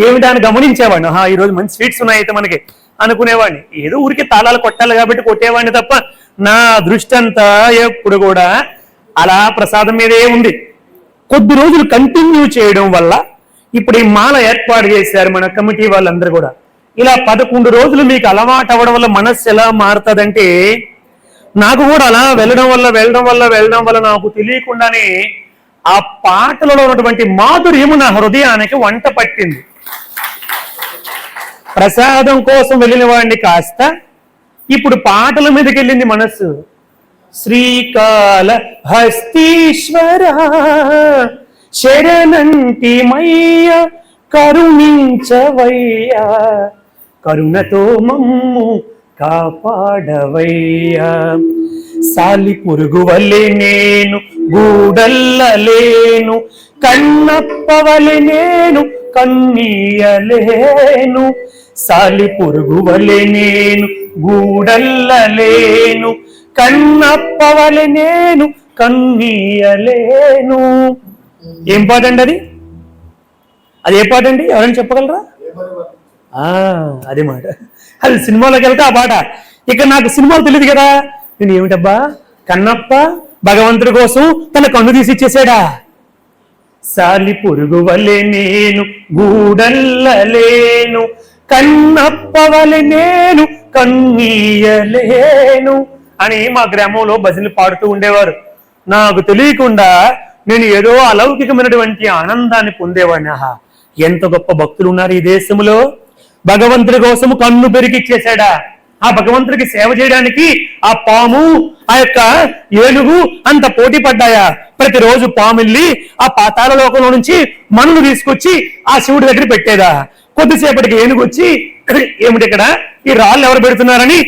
ఏమిటా అని గమనించేవాడిని. ఈరోజు మంచి స్వీట్స్ ఉన్నాయితే మనకి అనుకునేవాడిని. ఏదో ఊరికి తాళాలు కొట్టాలి కాబట్టి కొట్టేవాడిని తప్ప నా దృష్టి అంతా ఎప్పుడు కూడా అలా ప్రసాదం మీదే ఉంది. కొద్ది రోజులు కంటిన్యూ చేయడం వల్ల ఇప్పుడు ఈ మాల ఏర్పాటు చేశారు మన కమిటీ వాళ్ళందరూ కూడా. ఇలా 11 రోజులు మీకు అలవాటు అవ్వడం వల్ల మనస్సు ఎలా మారుతుందంటే, నాకు కూడా అలా వెళ్ళడం వల్ల నాకు తెలియకుండానే ఆ పాటలలో ఉన్నటువంటి మాధుర్యము నా హృదయానికి వంట పట్టింది. ప్రసాదం కోసం వెళ్ళిన వాడిని కాస్త ఇప్పుడు పాటల మీదకి వెళ్ళింది మనస్సు. శ్రీకాళ హస్తీశ్వర శరణంటి మయ్య కరుణించవయ్యా, కరుణతో మమ్ము కాపాడవయ్యా. సాలి పురుగు వల్లే నేను గూడల్లలేను, కన్నప్ప వలె నేను కన్నీయలేను. సాలి పురుగు వలె నేను గూడల్లలేను, కన్నప్ప వలె నేను కన్నీయలేను. ఏం పాట అండి అది? అది ఏ పాట అండి? ఎవరైనా చెప్పగలరా? అదే మాట. అది సినిమాలోకి వెళ్తే ఆ పాట. ఇక నాకు సినిమాలు తెలియదు కదా. నేను ఏమిటబ్బా, కన్నప్ప భగవంతుడి కోసం తన కన్ను తీసి ఇచ్చేసాడా? సాలి పురుగు వలె నేను గూడల్లలేను, కన్నప్ప వలె నేను కన్నీయలేను అని మా గ్రామంలో భజనలు పాడుతూ ఉండేవారు. నాకు తెలియకుండా నేను ఏదో అలౌకికమైనటువంటి ఆనందాన్ని పొందేవాడిని. ఎంత గొప్ప భక్తులు ఉన్నారు ఈ దేశంలో. భగవంతుడి కోసం కన్ను పెరిగిచ్చేశాడా? ఆ భగవంతుడికి సేవ చేయడానికి ఆ పాము, ఆ యొక్క ఏనుగు అంత పోటీ పడ్డాయా? ప్రతిరోజు పాము వెళ్ళి ఆ పాతాళ లోకంలో నుంచి మన్ను తీసుకొచ్చి ఆ శివుడి దగ్గర పెట్టేదా? కొద్దిసేపటికి ఏనుగు వచ్చి ఏమిటి ఇక్కడ ఈ రాళ్ళు ఎవరు పెడుతున్నారని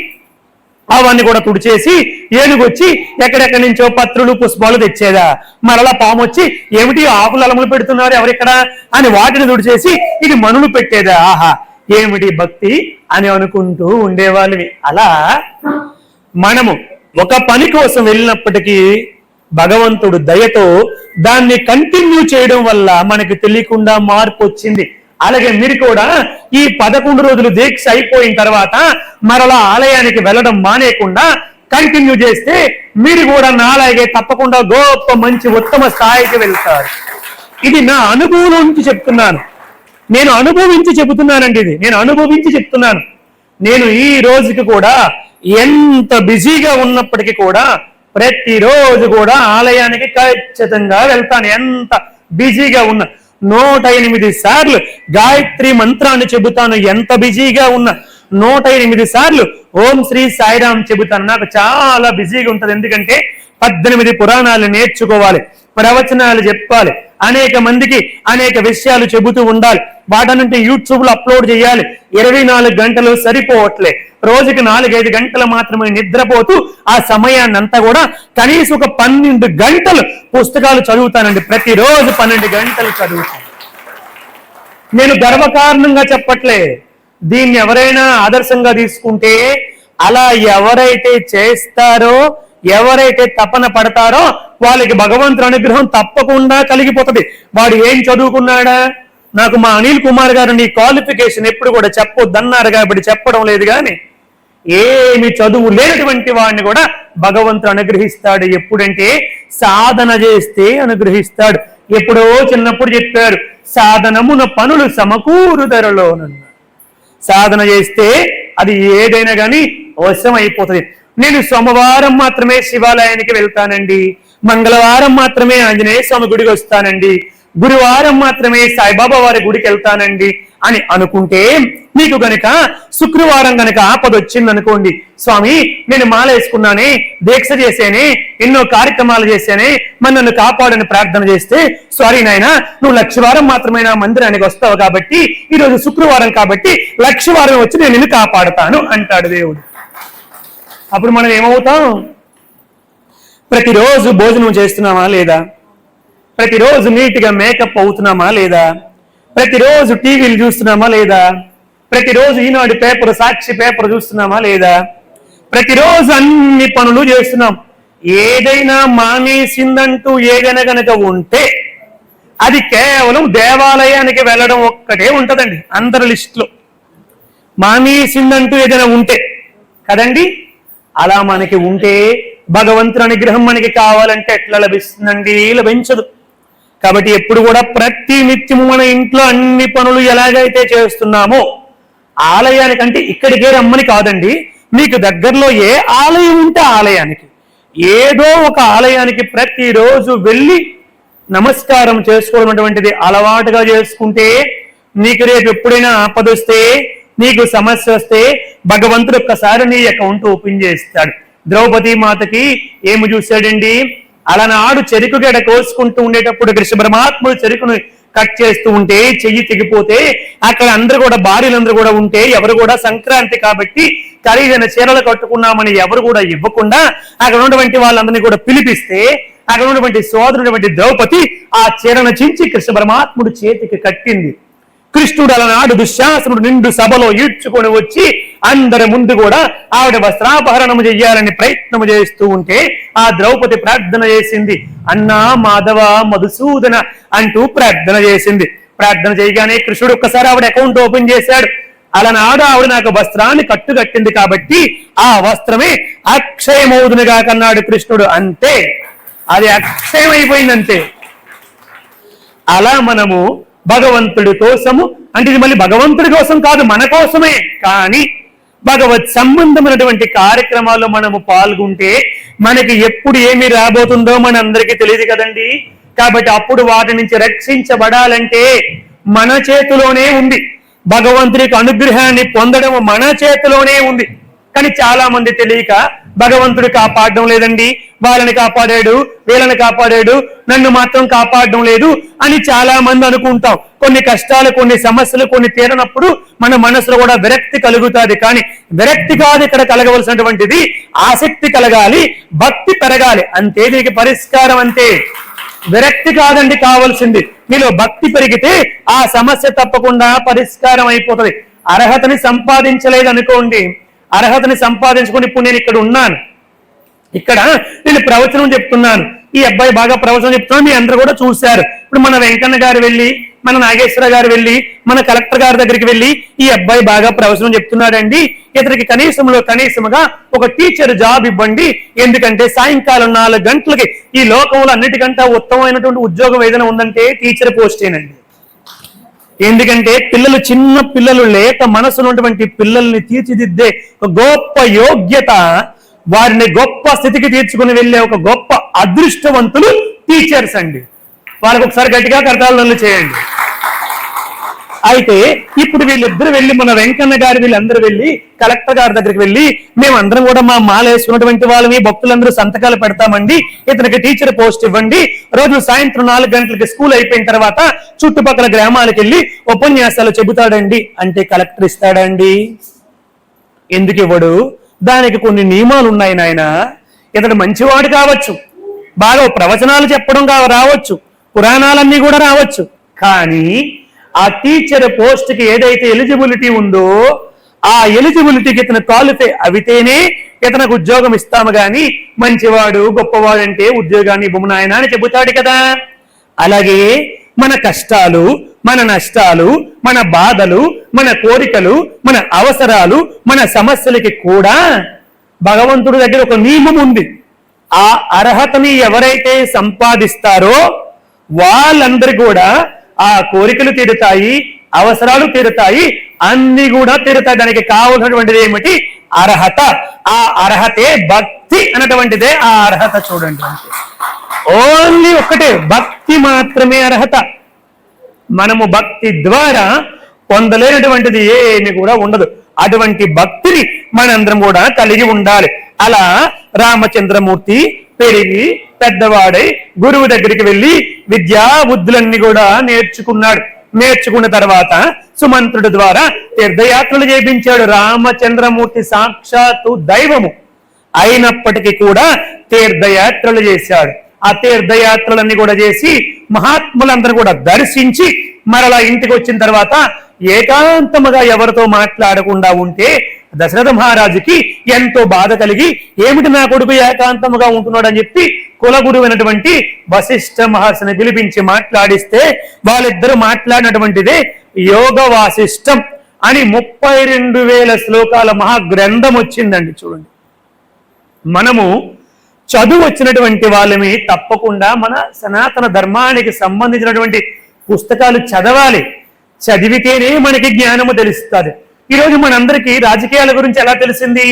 అవన్నీ కూడా తుడిచేసి ఏనుగు వచ్చి ఎక్కడెక్కడి నుంచో పత్రులు పుష్పాలు తెచ్చేదా? మరలా పాము వచ్చి ఏమిటి ఆకులు అలములు పెడుతున్నారు ఎవరిక్కడ అని వాటిని తుడిచేసి ఇది మనులు పెట్టేదా? ఏమిటి భక్తి అని అనుకుంటూ ఉండేవాళ్ళని. అలా మనము ఒక పని కోసం వెళ్ళినప్పటికీ భగవంతుడు దయతో దాన్ని కంటిన్యూ చేయడం వల్ల మనకి తెలియకుండా మార్పు వచ్చింది. అలాగే మీరు కూడా ఈ 11 రోజులు దీక్ష అయిపోయిన తర్వాత మరలా ఆలయానికి వెళ్ళడం మానేయకుండా కంటిన్యూ చేస్తే మీరు కూడా నాలాగే తప్పకుండా గొప్ప మంచి ఉత్తమ స్థాయికి వెళ్తారు. ఇది నా అనుభవం నుంచి చెప్తున్నాను. నేను అనుభవించి చెబుతున్నానండి. ఇది నేను అనుభవించి చెప్తున్నాను. నేను ఈ రోజుకి కూడా ఎంత బిజీగా ఉన్నప్పటికీ కూడా ప్రతిరోజు కూడా ఆలయానికి ఖచ్చితంగా వెళ్తాను. ఎంత బిజీగా ఉన్నా 108 సార్లు గాయత్రి మంత్రాన్ని చెబుతాను. ఎంత బిజీగా ఉన్నా 108 సార్లు ఓం శ్రీ సాయిరామ్ చెబుతాను. నాకు చాలా బిజీగా ఉంటుంది. ఎందుకంటే 18 పురాణాలు నేర్చుకోవాలి, ప్రవచనాలు చెప్పాలి, అనేక మందికి అనేక విషయాలు చెబుతూ ఉండాలి. వాటనంటే యూట్యూబ్ లో అప్లోడ్ చేయాలి. 24 గంటలు సరిపోవట్లే. రోజుకి 4-5 గంటలు మాత్రమే నిద్రపోతూ ఆ సమయాన్ని అంతా కూడా కనీసం ఒక 12 గంటలు పుస్తకాలు చదువుతానండి. ప్రతిరోజు 12 గంటలు చదువుతాను. నేను గర్వకారణంగా చెప్పట్లే. దీన్ని ఎవరైనా ఆదర్శంగా తీసుకుంటే అలా ఎవరైతే చేస్తారో ఎవరైతే తపన పడతారో వాళ్ళకి భగవంతుని అనుగ్రహం తప్పకుండా కలిగిపోతుంది. వాడు ఏం చదువుకున్నాడా? నాకు మా అనిల్ కుమార్ గారు నీ క్వాలిఫికేషన్ ఎప్పుడు కూడా చెప్పొద్దన్నారు కాబట్టి చెప్పడం లేదు, కానీ ఏమి చదువు లేనటువంటి వాడిని కూడా భగవంతుడు అనుగ్రహిస్తాడు. ఎప్పుడంటే సాధన చేస్తే అనుగ్రహిస్తాడు. ఎప్పుడో చిన్నప్పుడు చెప్పారు, సాధనమున పనులు సమకూరుదరలోనన్న. సాధన చేస్తే అది ఏదైనా కానీ వశం అయిపోతుంది. నేను సోమవారం మాత్రమే శివాలయానికి వెళ్తానండి, మంగళవారం మాత్రమే ఆంజనేయ స్వామి గుడికి వస్తానండి, గురువారం మాత్రమే సాయిబాబా వారి గుడికి వెళ్తానండి అని అనుకుంటే, మీకు గనక శుక్రవారం గనక ఆపద వచ్చిందనుకోండి, స్వామి నేను మాల వేసుకున్నానే, దీక్ష చేసేనే, ఎన్నో కార్యక్రమాలు చేసేనే, మరి నన్ను కాపాడని ప్రార్థన చేస్తే, సారీ నాయన నువ్వు లక్షవారం మాత్రమే నా మందిరానికి వస్తావు కాబట్టి ఈరోజు శుక్రవారం కాబట్టి లక్షవారం వచ్చి నేను నిన్ను కాపాడుతాను అంటాడు దేవుడు. అప్పుడు మనం ఏమవుతాం? ప్రతిరోజు భోజనం చేస్తున్నామా లేదా? ప్రతిరోజు నీట్గా మేకప్ అవుతున్నామా లేదా? ప్రతిరోజు టీవీలు చూస్తున్నామా లేదా? ప్రతిరోజు ఈనాడు పేపర్, సాక్షి పేపర్ చూస్తున్నామా లేదా? ప్రతిరోజు అన్ని పనులు చేస్తున్నాం. ఏదైనా మానేసిందంటూ ఏదైనా గనక ఉంటే అది కేవలం దేవాలయానికి వెళ్ళడం ఒక్కటే ఉంటదండి అందరి లిస్టులో. మానేసిందంటూ ఏదైనా ఉంటే కదండి. అలా మనకి ఉంటే భగవంతుని అనుగ్రహం మనకి కావాలంటే ఎట్లా లభిస్తుందండి? లభించదు. కాబట్టి ఎప్పుడు కూడా ప్రతి నిత్యము మన ఇంట్లో అన్ని పనులు ఎలాగైతే చేస్తున్నామో, ఆలయానికంటే ఇక్కడికే రమ్మని కాదండి, మీకు దగ్గరలో ఏ ఆలయం ఉంటే ఆలయానికి, ఏదో ఒక ఆలయానికి ప్రతిరోజు వెళ్ళి నమస్కారం చేసుకోవడం అటువంటిది అలవాటుగా చేసుకుంటే, నీకు రేపు ఎప్పుడైనా ఆపదొస్తే, నీకు సమస్య వస్తే భగవంతుడు ఒక్కసారి నీ అకౌంట్ ఓపెన్ చేస్తాడు. ద్రౌపది మాతకి ఏమి చూశాడండి? అలనాడు చెరుకు గడ కోసుకుంటూ ఉండేటప్పుడు కృష్ణ పరమాత్ముడు చెరుకును కట్ చేస్తూ ఉంటే చెయ్యి తెగిపోతే అక్కడ అందరూ కూడా భార్యలందరూ కూడా ఉంటే ఎవరు కూడా సంక్రాంతి కాబట్టి ఖరీదైన చీరలు కట్టుకున్నామని ఎవరు కూడా ఇవ్వకుండా అక్కడ ఉన్నటువంటి వాళ్ళందరినీ కూడా పిలిపిస్తే అక్కడ ఉన్నటువంటి సోదరుడు ద్రౌపది ఆ చీరను చించి కృష్ణ పరమాత్ముడు చేతికి కట్టింది. కృష్ణుడు అలనాడు దుశ్శాసనుడు నిండు సభలో ఈడ్చుకొని వచ్చి అందరి ముందు కూడా ఆవిడ వస్త్రాపహరణము చెయ్యాలని ప్రయత్నం చేస్తూ ఉంటే ఆ ద్రౌపది ప్రార్థన చేసింది, అన్నా మాధవ మధుసూదన అంటూ ప్రార్థన చేసింది. ప్రార్థన చేయగానే కృష్ణుడు ఒక్కసారి ఆవిడ అకౌంట్ ఓపెన్ చేశాడు. అలనాడు ఆవిడ నాకు వస్త్రాన్ని కట్టుకట్టింది కాబట్టి ఆ వస్త్రమే అక్షయమవుదునుగా కన్నాడు కృష్ణుడు. అంతే, అది అక్షయమైపోయిందంతే. అలా మనము భగవంతుడి కోసము, అంటే ఇది మళ్ళీ భగవంతుడి కోసం కాదు, మన కోసమే, కానీ భగవత్ సంబంధమైనటువంటి కార్యక్రమాల్లో మనము పాల్గొంటే మనకి ఎప్పుడు ఏమి రాబోతుందో మన అందరికీ తెలియదు కదండి. కాబట్టి అప్పుడు వాటి నుంచి రక్షించబడాలంటే మన చేతిలోనే ఉంది. భగవంతుడికి అనుగ్రహాన్ని పొందడం మన చేతిలోనే ఉంది. కానీ చాలా మంది తెలియక భగవంతుడు కాపాడడం లేదండి, వాళ్ళని కాపాడాడు, వీళ్ళని కాపాడాడు, నన్ను మాత్రం కాపాడడం లేదు అని చాలా మంది అనుకుంటాం. కొన్ని కష్టాలు, కొన్ని సమస్యలు, కొన్ని తీరనప్పుడు మన మనసులో కూడా విరక్తి కలుగుతుంది. కానీ విరక్తి కాదు ఇక్కడ కలగవలసినటువంటిది, ఆసక్తి కలగాలి, భక్తి పెరగాలి, అంతే దీనికి పరిష్కారం. అంతే, విరక్తి కాదండి కావాల్సింది. మీలో భక్తి పెరిగితే ఆ సమస్య తప్పకుండా పరిష్కారం అయిపోతుంది. అర్హతని సంపాదించలేదు అనుకోండి, అర్హతని సంపాదించుకొని ఇప్పుడు నేను ఇక్కడ ఉన్నాను, ఇక్కడ నేను ప్రవచనం చెప్తున్నాను, ఈ అబ్బాయి బాగా ప్రవచనం చెప్తున్నాను, మీ అందరూ కూడా చూశారు. ఇప్పుడు మన వెంకన్న గారు వెళ్ళి, మన నాగేశ్వర గారు వెళ్ళి, మన కలెక్టర్ గారి దగ్గరికి వెళ్ళి ఈ అబ్బాయి బాగా ప్రవచనం చెప్తున్నాడండి, ఇతనికి కనీసముగా ఒక టీచర్ జాబ్ ఇవ్వండి, ఎందుకంటే సాయంకాలం 4 గంటలకి ఈ లోకంలో అన్నిటికంటే ఉత్తమమైనటువంటి ఉద్యోగం ఏదైనా ఉందంటే టీచర్ పోస్టేనండి. ఎందుకంటే పిల్లలు, చిన్న పిల్లలు, లేక మనసు ఉన్నటువంటి పిల్లల్ని తీర్చిదిద్దే ఒక గొప్ప యోగ్యత, వారిని గొప్ప స్థితికి తీర్చుకుని వెళ్ళే ఒక గొప్ప అదృష్టవంతులు టీచర్స్ అండి. వాళ్ళకి ఒకసారి గట్టిగా కరతాళనలు చేయండి. అయితే ఇప్పుడు వీళ్ళిద్దరు వెళ్ళి, మన వెంకన్న గారు వీళ్ళందరూ వెళ్ళి కలెక్టర్ గారి దగ్గరికి వెళ్ళి, మేమందరం కూడా మా మాల వేసుకున్నటువంటి వాళ్ళని, భక్తులందరూ సంతకాలు పెడతామండి, ఇతనికి టీచర్ పోస్ట్ ఇవ్వండి, రోజు సాయంత్రం 4 గంటలకి స్కూల్ అయిపోయిన తర్వాత చుట్టుపక్కల గ్రామాలకు వెళ్ళి ఉపన్యాసాలు చెబుతాడండి అంటే కలెక్టర్ ఇస్తాడండి? ఎందుకు ఇవ్వడు? దానికి కొన్ని నియమాలు ఉన్నాయి నాయన. ఇతడు మంచివాడు కావచ్చు, బాగా ప్రవచనాలు చెప్పడం రావచ్చు, పురాణాలన్నీ కూడా రావచ్చు, కానీ ఆ టీచర్ పోస్ట్ కి ఏదైతే ఎలిజిబిలిటీ ఉందో ఆ ఎలిజిబిలిటీకి ఇతను క్వాలిఫై అవితేనే ఇతనికి ఉద్యోగం ఇస్తాము గాని మంచివాడు గొప్పవాడంటే ఉద్యోగాన్ని ఇవ్వము నాయన అని చెబుతాడు కదా. అలాగే మన కష్టాలు, మన నష్టాలు, మన బాధలు, మన కోరికలు, మన అవసరాలు, మన సమస్యలకి కూడా భగవంతుడి దగ్గర ఒక నియమం ఉంది. ఆ అర్హతని ఎవరైతే సంపాదిస్తారో వాళ్ళందరూ కూడా ఆ కోరికలు తీరుతాయి, అవసరాలు తీరుతాయి, అన్ని కూడా తీరుతాయి. దానికి కావలసినటువంటిది ఏమిటి? అర్హత. ఆ అర్హతే భక్తి అన్నటువంటిదే ఆ అర్హత. చూడండి, ఓన్లీ ఒక్కటే, భక్తి మాత్రమే అర్హత. మనము భక్తి ద్వారా పొందలేనటువంటిది ఏమి కూడా ఉండదు. అటువంటి భక్తిని మనందరం కూడా కలిగి ఉండాలి. అలా రామచంద్రమూర్తి పెరిగి పెద్దవాడై గురువు దగ్గరికి వెళ్ళి విద్యా బుద్ధులన్నీ కూడా నేర్చుకున్నాడు. నేర్చుకున్న తర్వాత సుమంత్రుడి ద్వారా తీర్థయాత్రలు చేయించాడు. రామచంద్రమూర్తి సాక్షాత్తు దైవము అయినప్పటికీ కూడా తీర్థయాత్రలు చేశాడు. ఆ తీర్థయాత్రలన్నీ కూడా చేసి మహాత్ములందరూ కూడా దర్శించి మరలా ఇంటికి వచ్చిన తర్వాత ఏకాంతముగా ఎవరితో మాట్లాడకుండా ఉంటే దశరథ మహారాజుకి ఎంతో బాధ కలిగి, ఏమిటి నా కొడుకు ఏకాంతముగా ఉంటున్నాడు అని చెప్పి కులగురువైనటువంటి వశిష్ఠ మహర్షిని పిలిపించి మాట్లాడిస్తే వాళ్ళిద్దరూ మాట్లాడినటువంటిదే యోగ వాసిష్టం అని 32,000 శ్లోకాల మహాగ్రంథం వచ్చిందండి. చూడండి, మనము చదువు వచ్చినటువంటి వాళ్ళని తప్పకుండా మన సనాతన ధర్మానికి సంబంధించినటువంటి పుస్తకాలు చదవాలి. చదివితేనే మనకి జ్ఞానము తెలుస్తుంది. ఈరోజు మనందరికీ రాజకీయాల గురించి ఎలా తెలిసింది?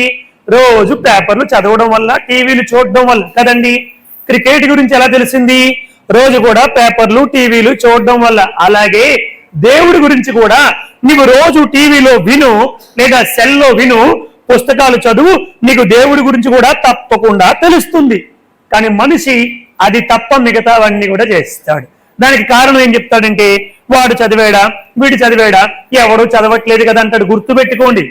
రోజు పేపర్లు చదవడం వల్ల, టీవీలు చూడడం వల్ల కదండి. క్రికెట్ గురించి ఎలా తెలిసింది? రోజు కూడా పేపర్లు టీవీలు చూడడం వల్ల. అలాగే దేవుడి గురించి కూడా నీవు రోజు టీవీలో విను, లేదా సెల్లో విను, పుస్తకాలు చదువు, నీకు దేవుడి గురించి కూడా తప్పకుండా తెలుస్తుంది. కానీ మనిషి అది తప్ప మిగతావన్నీ కూడా చేస్తాడు. దానికి కారణం ఏం చెప్తాడంటే, వాడు చదివాడా, వీడు చదివాడా, ఎవరు చదవట్లేదు కదా అంటాడు. గుర్తుపెట్టుకోండి,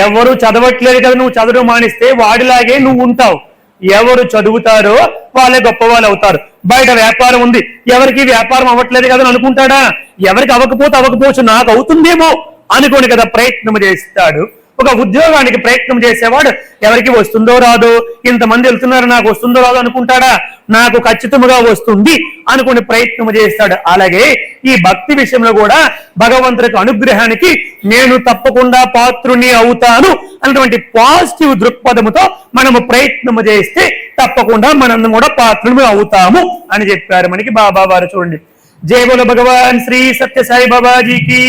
ఎవరు చదవట్లేదు కదా నువ్వు చదవడం మానిస్తే వాడిలాగే నువ్వు ఉంటావు. ఎవరు చదువుతారో వాళ్ళే గొప్ప వాళ్ళు అవుతారు. బయట వ్యాపారం ఉంది, ఎవరికి వ్యాపారం అవ్వట్లేదు కదా అని అనుకుంటాడా? ఎవరికి అవ్వకపోవచ్చు, నాకు అవుతుందేమో అనుకోని కదా ప్రయత్నం చేస్తాడు. ఒక ఉద్యోగానికి ప్రయత్నం చేసేవాడు ఎవరికి వస్తుందో రాదో, ఇంతమంది వెళ్తున్నారు నాకు వస్తుందో రాదో అనుకుంటాడా? నాకు ఖచ్చితంగా వస్తుంది అనుకుని ప్రయత్నం చేస్తాడు. అలాగే ఈ భక్తి విషయంలో కూడా భగవంతుడికి అనుగ్రహానికి నేను తప్పకుండా పాత్రుని అవుతాను అన్నటువంటి పాజిటివ్ దృక్పథముతో మనము ప్రయత్నం చేస్తే తప్పకుండా మనందరం కూడా పాత్రుని అవుతాము అని చెప్పారు మనకి బాబా వారు. చూడండి, జై బోలో భగవాన్ శ్రీ సత్య సాయి బాబాజీకి.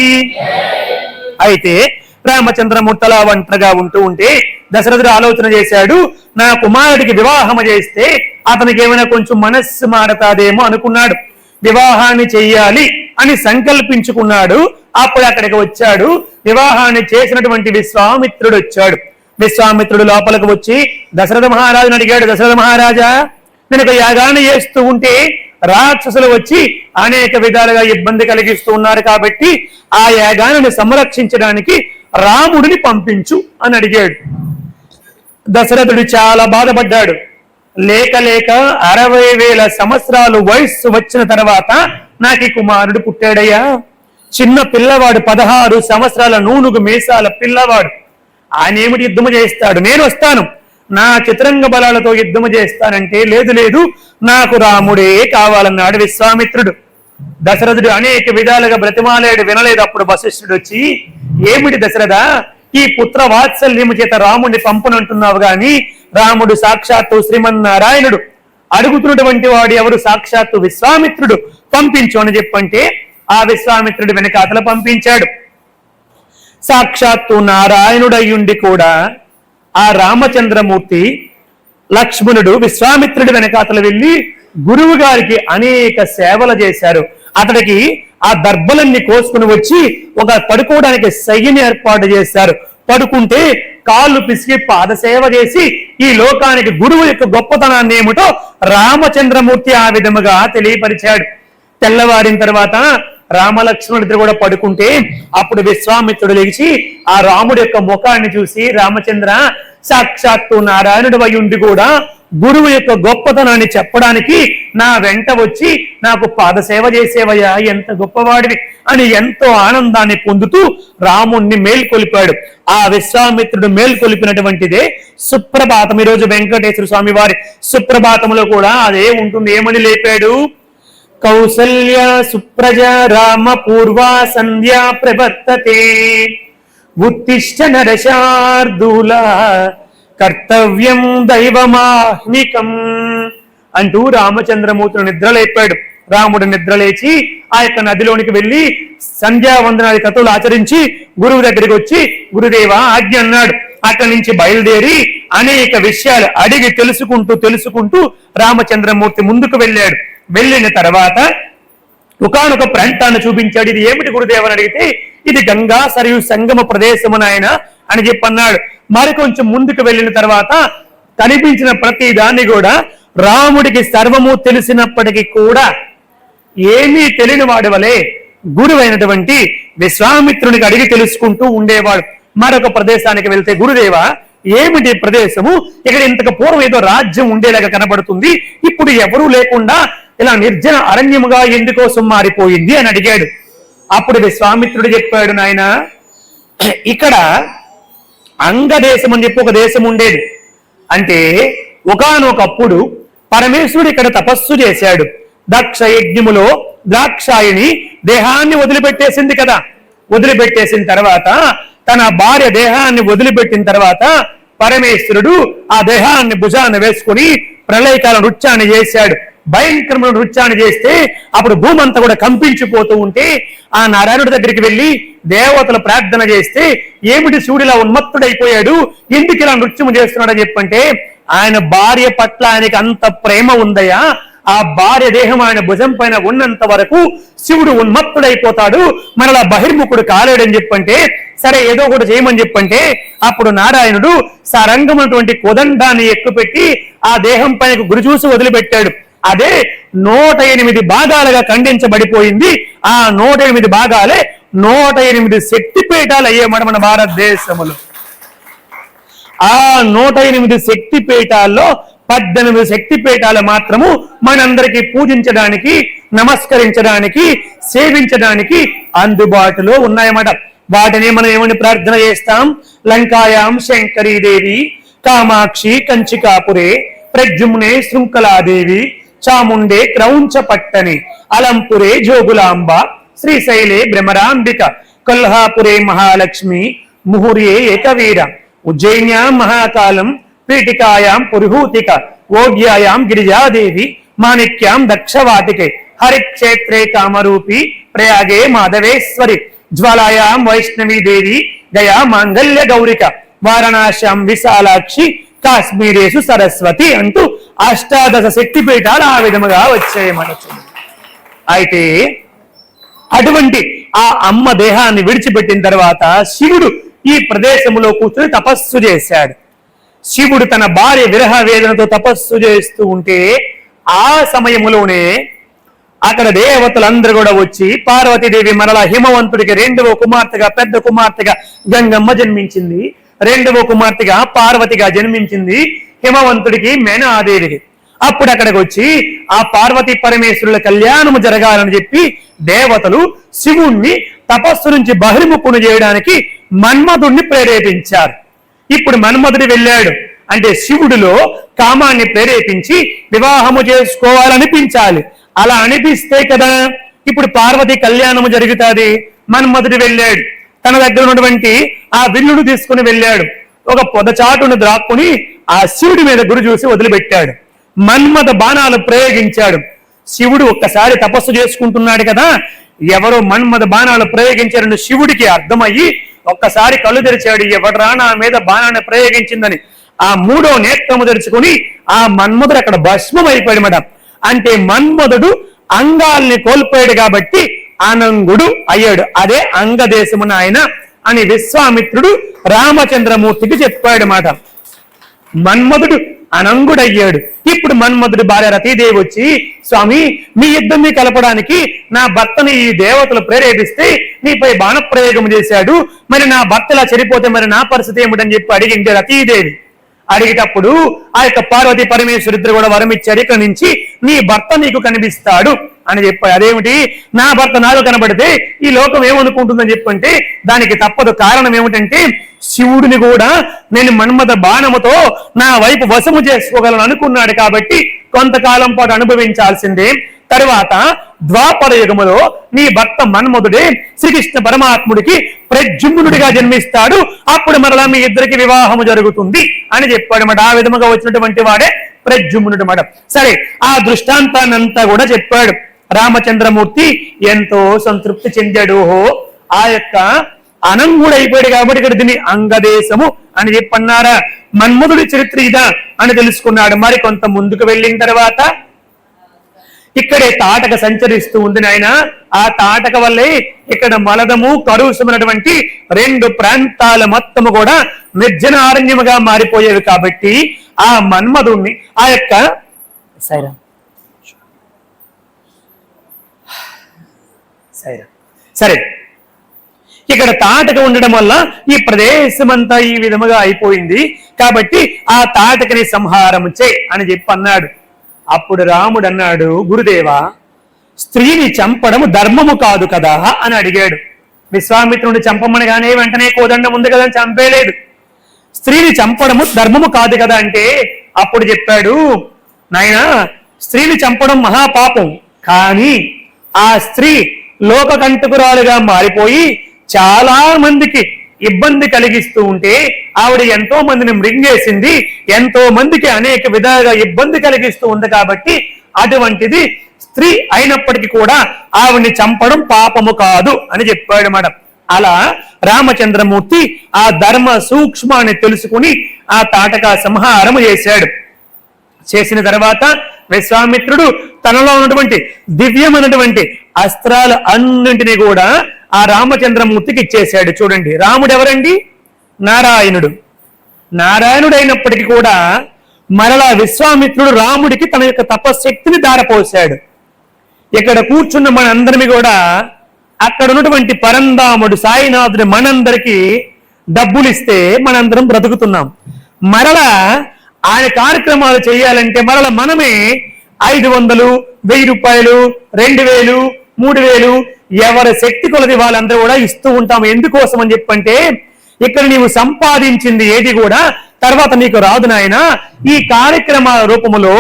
అయితే రామచంద్రమూర్తి అలా ఒంటరిగా ఉంటే దశరథుడు ఆలోచన చేశాడు, నా కుమారుడికి వివాహం చేస్తే అతనికి ఏమైనా కొంచెం మనస్సు మారతాదేమో అనుకున్నాడు. వివాహాన్ని చెయ్యాలి అని సంకల్పించుకున్నాడు. అప్పుడు అక్కడికి వచ్చాడు. వివాహాన్ని చేసినటువంటి విశ్వామిత్రుడు వచ్చాడు. విశ్వామిత్రుడు లోపలికి వచ్చి దశరథ మహారాజుని అడిగాడు, దశరథ మహారాజా, నేను ఒక యాగాన్ని చేస్తూ ఉంటే రాక్షసులు వచ్చి అనేక విధాలుగా ఇబ్బంది కలిగిస్తూ ఉన్నారు, కాబట్టి ఆ యాగాన్ని సంరక్షించడానికి రాముడిని పంపించు అని అడిగాడు. దశరథుడు చాలా బాధపడ్డాడు. లేక 60,000 సంవత్సరాలు వయస్సు వచ్చిన తర్వాత నాకు ఈ కుమారుడు పుట్టాడయ్యా. చిన్న పిల్లవాడు, 16 సంవత్సరాల నూనుగు మీసాల పిల్లవాడు. ఆయన ఏమిటి యుద్ధము చేస్తాడు? నేను వస్తాను, నా చిత్రంగ బలాలతో యుద్ధము చేస్తానంటే లేదు నాకు రాముడే కావాలన్నాడు విశ్వామిత్రుడు. దశరథుడు అనేక విధాలుగా బ్రతిమాలేడు, వినలేదు. అప్పుడు వశిష్ఠుడు వచ్చి, ఏమిటి దశరథ, ఈ పుత్ర వాత్సల్యము చేత రాముడిని పంపునంటున్నావు గాని రాముడు సాక్షాత్తు శ్రీమన్నారాయణుడు, అడుగుతున్నటువంటి వాడు ఎవరు? సాక్షాత్తు విశ్వామిత్రుడు, పంపించు అని చెప్పంటే ఆ విశ్వామిత్రుడు వెనకాతల పంపించాడు. సాక్షాత్తు నారాయణుడయ్యుండి కూడా ఆ రామచంద్రమూర్తి లక్ష్మణుడు విశ్వామిత్రుడి వెనకాతల వెళ్ళి గురువు గారికి అనేక సేవలు చేశారు. అతడికి ఆ దర్భలన్నీ కోసుకుని వచ్చి ఒక పడుకోవడానికి శయ్యని ఏర్పాటు చేశారు. పడుకుంటే కాళ్ళు పిసికి పాదసేవ చేసి ఈ లోకానికి గురువు యొక్క గొప్పతనాన్ని ఏమిటో రామచంద్రమూర్తి ఆ విధముగా తెలియపరిచాడు. తెల్లవారిన తర్వాత రామలక్ష్మణుడిద్దరు కూడా పడుకుంటే అప్పుడు విశ్వామిత్రుడు లేచి ఆ రాముడి యొక్క ముఖాన్ని చూసి, రామచంద్ర, సాక్షాత్తు నారాయణుడు అయ్యుండి కూడా గురువు యొక్క గొప్పతనాన్ని చెప్పడానికి నా వెంట వచ్చి నాకు పాదసేవ చేసేవయ్యా, ఎంత గొప్పవాడివి అని ఎంతో ఆనందాన్ని పొందుతూ రాముణ్ణి మేల్కొలిపాడు. ఆ విశ్వామిత్రుడు మేల్కొలిపినటువంటిదే సుప్రభాతం. ఈరోజు వెంకటేశ్వర స్వామి వారి సుప్రభాతంలో కూడా అదే ఉంటుంది. ఏమని లేపాడు? కౌసల్య సుప్రజ రామ పూర్వా సంధ్యా ప్రవర్తతే ఉత్తిష్ట నరశార్దూల కర్తవ్యం దైవమాహ్నికం అంటూ రామచంద్రమూర్తిని నిద్రలేపాడు. రాముడు నిద్రలేచి ఆ యొక్క నదిలోనికి వెళ్లి సంధ్యావందనాది కథలు ఆచరించి గురువు దగ్గరికి వచ్చి గురుదేవా ఆజ్ఞ అన్నాడు. అక్కడి నుంచి బయలుదేరి అనేక విషయాలు అడిగి తెలుసుకుంటూ రామచంద్రమూర్తి ముందుకు వెళ్ళాడు. వెళ్ళిన తర్వాత ఒకానొక ప్రాంతాన్ని చూపించాడు. ఇది ఏమిటి గురుదేవ అని అడిగితే ఇది గంగా సరయు సంగమ ప్రదేశము నాయన అని చెప్పన్నాడు. మరికొంచెం ముందుకు వెళ్ళిన తర్వాత కనిపించిన ప్రతి దాన్ని కూడా రాముడికి సర్వము తెలిసినప్పటికీ కూడా ఏమీ తెలియని వాడి వలె గురువైనటువంటి విశ్వామిత్రునికి అడిగి తెలుసుకుంటూ ఉండేవాడు. మరొక ప్రదేశానికి వెళ్తే గురుదేవ ఏమిటి ప్రదేశము, ఇక్కడ ఇంతకు పూర్వం ఏదో రాజ్యం ఉండేలాగా కనబడుతుంది, ఇప్పుడు ఎవరూ లేకుండా ఇలా నిర్జన అరణ్యముగా ఎందుకోసం మారిపోయింది అని అడిగాడు. అప్పుడు విశ్వామిత్రుడు చెప్పాడు, నాయన ఇక్కడ అంగదేశం అని చెప్పి ఒక దేశం ఉండేది. అంటే ఒకానొకప్పుడు పరమేశ్వరుడు ఇక్కడ తపస్సు చేశాడు. దక్ష యజ్ఞములో ద్రాక్షాయిని దేహాన్ని వదిలిపెట్టేసింది కదా. వదిలిపెట్టేసిన తర్వాత తన భార్య దేహాన్ని వదిలిపెట్టిన తర్వాత పరమేశ్వరుడు ఆ దేహాన్ని భుజాన్ని వేసుకుని ప్రళయకాల నృత్యాన్ని చేశాడు. భయంకరమైన నృత్యాన్ని చేస్తే అప్పుడు భూమంతా కూడా కంపించిపోతూ ఉంటే ఆ నారాయణుడి దగ్గరికి వెళ్లి దేవతలు ప్రార్థన చేస్తే ఏమిటి శివుడిలా ఉన్మత్తుడైపోయాడు, ఎందుకు ఇలా నృత్యం చేస్తున్నాడని చెప్పంటే ఆయన భార్య పట్ల ఆయనకి అంత ప్రేమ ఉందయా, ఆ భార్య దేహం ఆయన భుజం పైన ఉన్నంత వరకు శివుడు ఉన్మత్తుడైపోతాడు, మనలా బహిర్ముఖుడు కాలేడని చెప్పంటే సరే ఏదో ఒకటి చేయమని చెప్పంటే అప్పుడు నారాయణుడు సరంగమైనటువంటి కోదండాన్ని ఎక్కుపెట్టి ఆ దేహం పైన గురి చూసి వదిలిపెట్టాడు. అదే 108 భాగాలుగా ఖండించబడిపోయింది. ఆ 108 భాగాలే 108 శక్తిపీఠాలు అయ్యేమాట మన భారతదేశంలో. ఆ 108 శక్తిపీఠాల్లో 18 శక్తిపీఠాలు మాత్రము మనందరికీ పూజించడానికి, నమస్కరించడానికి, సేవించడానికి అందుబాటులో ఉన్నాయన్నమాట. వాటిని మనం ఏమని ప్రార్థన చేస్తాం? లంకాయాం శంకరీదేవి, కామాక్షి కంచికాపురే, ప్రద్యుమ్నే శృంఖలాదేవి, చాముండే క్రౌంచ పట్టని, అలంపురే జోగులాంబ, శ్రీశైలే భ్రమరాంబిక, కొల్హాపురే మహాలక్ష్మి, ముహుర్యే ఏకవీర, ఉజ్జయిన్యాం మహాకాలం, పీఠికాయాం పురుహూతిక, ఓడ్యాయాం గిరిజాదేవి, మాణిక్యాం దక్షవాటికే, హరిక్షేత్రే కామరూపి, ప్రయాగే మాధవేశ్వరి, జ్వాలాయాం వైష్ణవీ దేవి, గయా మాంగళ్య గౌరిక, వారణాశ్యాం విశాలాక్షి, కాశ్మీరేసు సరస్వతి అంటూ 18 శక్తిపీఠాలు ఆ విధముగా వచ్చాయి మనకు. అయితే అటువంటి ఆ అమ్మ దేహాన్ని విడిచిపెట్టిన తర్వాత శివుడు ఈ ప్రదేశంలో కూర్చొని తపస్సు చేశాడు. శివుడు తన భార్య విరహ వేదనతో తపస్సు చేస్తూ ఉంటే ఆ సమయంలోనే అక్కడ దేవతలందరూ కూడా వచ్చి పార్వతీదేవి మరలా హిమవంతుడికి 2వ కుమార్తెగా, పెద్ద కుమార్తెగా గంగమ్మ జన్మించింది. 2వ కుమార్తెగా పార్వతిగా జన్మించింది హిమవంతుడికి మేనదేవికి. అప్పుడు అక్కడికి వచ్చి ఆ పార్వతీ పరమేశ్వరుల కళ్యాణము జరగాలని చెప్పి దేవతలు శివుణ్ణి తపస్సు నుంచి బహిర్ముఖుని చేయడానికి మన్మధుడిని ప్రేరేపించారు. ఇప్పుడు మన్మధుడు వెళ్ళాడు అంటే శివుడిలో కామాన్ని ప్రేరేపించి వివాహము చేసుకోవాలనిపించాలి. అలా అనిపిస్తే కదా ఇప్పుడు పార్వతి కళ్యాణము జరుగుతుంది. మన్మధుడు వెళ్ళాడు, తన దగ్గర ఉన్నటువంటి ఆ విల్లును తీసుకుని వెళ్ళాడు. ఒక పొదచాటును ద్రాక్కుని ఆ శివుడి మీద గురి చూసి వదిలిపెట్టాడు. మన్మథ బాణాలు ప్రయోగించాడు. శివుడు ఒక్కసారి తపస్సు చేసుకుంటున్నాడు కదా, ఎవరో మన్మథ బాణాలు ప్రయోగించారని శివుడికి అర్థమయ్యి ఒక్కసారి కళ్ళు తెరిచాడు. ఎవడరా నా మీద బాణాన్ని ప్రయోగించిందని. ఆ 3వ నేత్రము తెరుచుకుని ఆ మన్మధుడు అక్కడ భస్మం అయిపోయాడు మాట. అంటే మన్మధుడు అంగాల్ని కోల్పోయాడు కాబట్టి అనంగుడు అయ్యాడు. అదే అంగదేశమున ఆయన అని విశ్వామిత్రుడు రామచంద్రమూర్తికి చెప్పాడు మాట. మన్మధుడు అనంగుడయ్యాడు. ఇప్పుడు మన్మధుడు భార్య రతీదేవి వచ్చి, స్వామి మీ యుద్ధం కలపడానికి నా భర్తని ఈ దేవతలు ప్రేరేపిస్తే నీపై బాణప్రయోగం చేశాడు, మరి నా భర్త ఇలా చనిపోతే మరి నా పరిస్థితి ఏమిటని చెప్పి అడిగింది రతీదేవి. అడిగేటప్పుడు ఆ యొక్క పార్వతీ పరమేశ్వరు ఇద్దరు కూడా వరం ఇచ్చారు, ఇక్కడ నుంచి నీ భర్త నీకు కనిపిస్తాడు అని చెప్పాడు. అదేమిటి, నా భర్త నాకు కనబడితే ఈ లోకం ఏమనుకుంటుందని చెప్పంటే దానికి తప్పదు. కారణం ఏమిటంటే శివుడిని కూడా నేను మన్మథ బాణముతో నా వైపు వశము చేసుకోగలను అనుకున్నాడు కాబట్టి కొంతకాలం పాటు అనుభవించాల్సిందే. తరువాత ద్వాపర యుగములో నీ భర్త మన్మధుడే శ్రీకృష్ణ పరమాత్ముడికి ప్రద్యుమ్నుడిగా జన్మిస్తాడు, అప్పుడు మరలా మీ ఇద్దరికి వివాహము జరుగుతుంది అని చెప్పాడు మాట. ఆ విధముగా వచ్చినటువంటి వాడే ప్రద్యుమ్నుడు మాట. సరే, ఆ దృష్టాంతాన్నంతా కూడా చెప్పాడు. రామచంద్రమూర్తి ఎంతో సంతృప్తి చెందాడు. ఆ యొక్క అనంగుడు అయిపోయాడు కాబట్టి ఇక్కడ దీన్ని అంగదేశము అని చెప్పన్నారా. మన్మధుడి చరిత్ర ఇదా అని తెలుసుకున్నాడు. మరి కొంత ముందుకు వెళ్ళిన తర్వాత ఇక్కడే తాటక సంచరిస్తూ ఉంది నాయన. ఆ తాటక వల్లే ఇక్కడ మలదము కరుసమైనటువంటి 2 ప్రాంతాల మొత్తము కూడా నిర్జనారణ్యముగా మారిపోయేవి. కాబట్టి ఆ మన్మధుణ్ణి ఆ యొక్క సరే ఇక్కడ తాటక ఉండడం వల్ల ఈ ప్రదేశం అంతా ఈ విధముగా అయిపోయింది కాబట్టి ఆ తాటకని సంహారం చే అని చెప్పి అన్నాడు. అప్పుడు రాముడు అన్నాడు, గురుదేవా, స్త్రీని చంపడము ధర్మము కాదు కదా అని అడిగాడు. విశ్వామిత్రుడిని చంపమనగానే వెంటనే కోదండం ఉంది కదా అని చంపేలేదు. స్త్రీని చంపడము ధర్మము కాదు కదా అంటే అప్పుడు చెప్పాడు, నాయనా, స్త్రీని చంపడం మహాపాపం, కానీ ఆ స్త్రీ లోకకంటకురాలుగా మారిపోయి చాలా మందికి ఇబ్బంది కలిగిస్తూ ఉంటే ఆవిడ ఎంతో మందిని మృంగేసింది, ఎంతో మందికి అనేక విధాలుగా ఇబ్బంది కలిగిస్తూ ఉంది కాబట్టి అటువంటిది స్త్రీ అయినప్పటికీ కూడా ఆవిడ్ని చంపడం పాపము కాదు అని చెప్పాడు మేడం. అలా రామచంద్రమూర్తి ఆ ధర్మ సూక్ష్మాన్ని తెలుసుకుని ఆ తాటక సంహారము చేశాడు. చేసిన తర్వాత విశ్వామిత్రుడు తనలో ఉన్నటువంటి దివ్యమైనటువంటి అస్త్రాలు అన్నింటినీ కూడా ఆ రామచంద్రమూర్తికి ఇచ్చేశాడు. చూడండి, రాముడు ఎవరండి? నారాయణుడు. నారాయణుడు అయినప్పటికీ కూడా మరలా విశ్వామిత్రుడు రాముడికి తన యొక్క తపశక్తిని ధారపోశాడు. ఇక్కడ కూర్చున్న మనందరినీ కూడా అక్కడ ఉన్నటువంటి పరంధాముడు సాయినాథుడు మనందరికీ డబ్బులు ఇస్తే మనందరం బ్రతుకుతున్నాం. మరలా ఆయన కార్యక్రమాలు చేయాలంటే మరలా మనమే 500, 1000 రూపాయలు, 2000, 3000 ఎవరి శక్తి కొలది వాళ్ళందరూ కూడా ఇస్తూ ఉంటాం. ఎందుకోసం అని చెప్పంటే ఇక్కడ నీవు సంపాదించింది ఏది కూడా తర్వాత నీకు రాదు నాయన. ఈ కార్యక్రమాల రూపములో,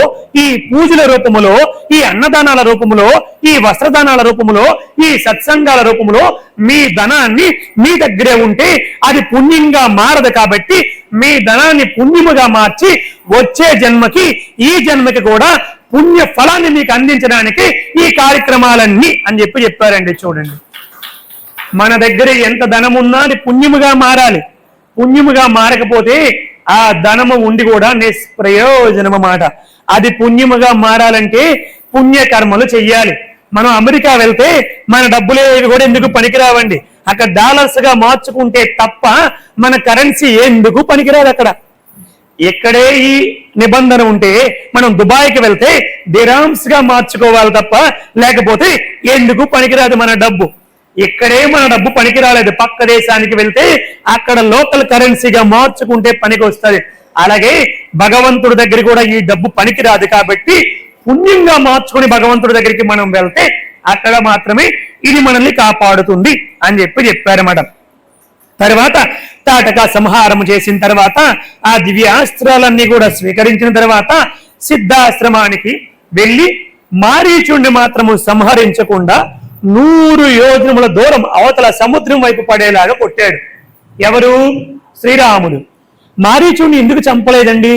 ఈ పూజల రూపములో, ఈ అన్నదానాల రూపములో, ఈ వస్త్రదానాల రూపములో, ఈ సత్సంగాల రూపములో మీ ధనాన్ని మీ దగ్గరే ఉంటే అది పుణ్యంగా మారదు. కాబట్టి మీ ధనాన్ని పుణ్యముగా మార్చి వచ్చే జన్మకి ఈ జన్మకి కూడా పుణ్య ఫలాన్ని మీకు అందించడానికి ఈ కార్యక్రమాలన్నీ అని చెప్పారండి. చూడండి, మన దగ్గర ఎంత ధనం ఉన్నా అది పుణ్యముగా మారాలి. పుణ్యముగా మారకపోతే ఆ ధనము ఉండి కూడా నిష్ప్రయోజనం అన్నమాట. అది పుణ్యముగా మారాలంటే పుణ్యకర్మలు చెయ్యాలి. మనం అమెరికా వెళ్తే మన డబ్బులేవి కూడా ఎందుకు పనికిరావండి. అక్కడ డాలర్స్ గా మార్చుకుంటే తప్ప మన కరెన్సీ ఎందుకు పనికిరాదు. అక్కడ ఎక్కడే ఈ నిబంధన ఉంటే మనం దుబాయ్కి వెళ్తే దిరామ్స్ గా మార్చుకోవాలి తప్ప లేకపోతే ఎందుకు పనికిరాదు మన డబ్బు. ఇక్కడే మన డబ్బు పనికి రాలేదు. పక్క దేశానికి వెళ్తే అక్కడ లోకల్ కరెన్సీగా మార్చుకుంటే పనికి వస్తుంది. అలాగే భగవంతుడి దగ్గర కూడా ఈ డబ్బు పనికి రాదు. కాబట్టి పుణ్యంగా మార్చుకుని భగవంతుడి దగ్గరికి మనం వెళ్తే అక్కడ మాత్రమే ఇది మనల్ని కాపాడుతుంది అని చెప్పారన్నమాట. తర్వాత తాటక సంహారం చేసిన తర్వాత ఆ దివ్యాస్త్రాలన్నీ కూడా స్వీకరించిన తర్వాత సిద్ధాశ్రమానికి వెళ్ళి మారీచుడిని మాత్రము సంహరించకుండా 100 యోజనముల దూరం అవతల సముద్రం వైపు పడేలాగా కొట్టాడు. ఎవరు? శ్రీరాముడు. మారీచుడిని ఎందుకు చంపలేదండి?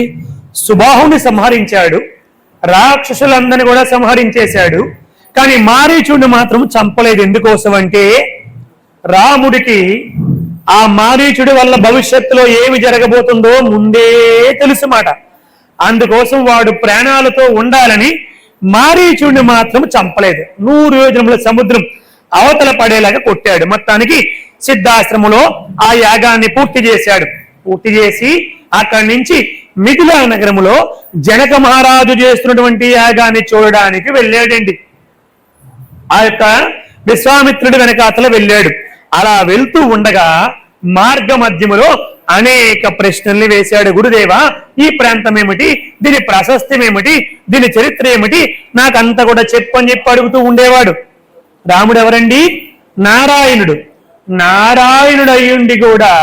సుబాహుని సంహరించాడు, రాక్షసులందరినీ కూడా సంహరించేశాడు. కానీ మారీచుడిని మాత్రం చంపలేదు. ఎందుకోసం అంటే రాముడికి ఆ మారీచుడి వల్ల భవిష్యత్తులో ఏమి జరగబోతుందో ముందే తెలుసు మాట. అందుకోసం వాడు ప్రాణాలతో ఉండాలని మారీచుడిని మాత్రం చంపలేదు. 100 యోజనముల సముద్రం అవతల పడేలాగా కొట్టాడు. మొత్తానికి సిద్ధాశ్రమంలో ఆ యాగాన్ని పూర్తి చేశాడు. పూర్తి చేసి అక్కడి నుంచి మిథిలా నగరములో జనక మహారాజు చేస్తున్నటువంటి యాగాన్ని చూడడానికి వెళ్ళాడండి. ఆ యొక్క విశ్వామిత్రుడి వెనకాతల వెళ్ళాడు. అలా వెళ్తూ ఉండగా మార్గ మధ్యములో అనేక ప్రశ్నల్ని వేశాడు. గురుదేవా, ఈ ప్రాంతం ఏమిటి, దీని ప్రాశస్త్యం ఏమిటి, దీని చరిత్ర ఏమిటి, నాకంతా కూడా చెప్పని చెప్పి అడుగుతూ ఉండేవాడు. రాముడు ఎవరండి? నారాయణుడు. నారాయణుడు అయ్యుండి కూడా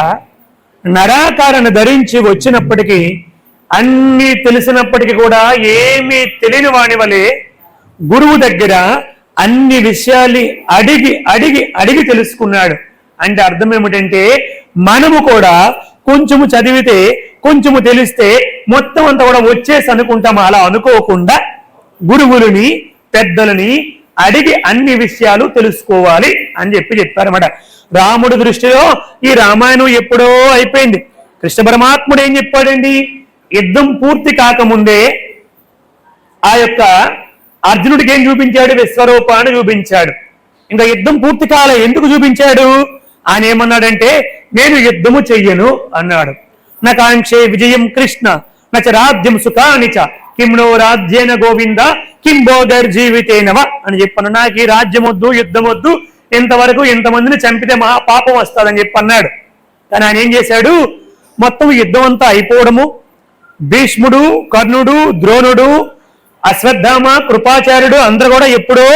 నరాకారాన్ని ధరించి వచ్చినప్పటికీ, అన్నీ తెలిసినప్పటికీ కూడా ఏమీ తెలియని వాని వలె గురువు దగ్గర అన్ని విషయాలు అడిగి అడిగి అడిగి తెలుసుకున్నాడు. అంటే అర్థం ఏమిటంటే, మనము కూడా కొంచెము చదివితే, కొంచెము తెలిస్తే మొత్తం అంతా కూడా వచ్చేసి అనుకుంటాం. అలా అనుకోకుండా గురువులని, పెద్దలని అడిగి అన్ని విషయాలు తెలుసుకోవాలి అని చెప్పారన్నమాట. రాముడి దృష్టిలో ఈ రామాయణం ఎప్పుడో అయిపోయింది. కృష్ణ పరమాత్ముడు ఏం చెప్పాడండి? యుద్ధం పూర్తి కాకముందే ఆ యొక్క అర్జునుడికి ఏం చూపించాడు? విశ్వరూపాన్ని చూపించాడు. ఇంకా యుద్ధం పూర్తి కాలే. ఎందుకు చూపించాడు? ఆయన ఏమన్నాడంటే, నేను యుద్ధము చెయ్యను అన్నాడు. నకాంక్షే విజయం కృష్ణ నచ రాజ్యం సుఖానిచ కిమ్నో రాజ్యేన గోవింద కిం బోధర్జీవితేనవ అని చెప్పాను. నాకు ఈ రాజ్యం వద్దు, యుద్ధం వద్దు, ఇంతవరకు ఇంతమందిని చంపితే మహా పాపం వస్తుందని చెప్పి అన్నాడు. కానీ ఆయన ఏం చేశాడు? మొత్తం యుద్ధం అంతా అయిపోవడము, భీష్ముడు, కర్ణుడు, ద్రోణుడు, అశ్వత్థామ, కృపాచార్యుడు అందరూ కూడా ఎప్పుడో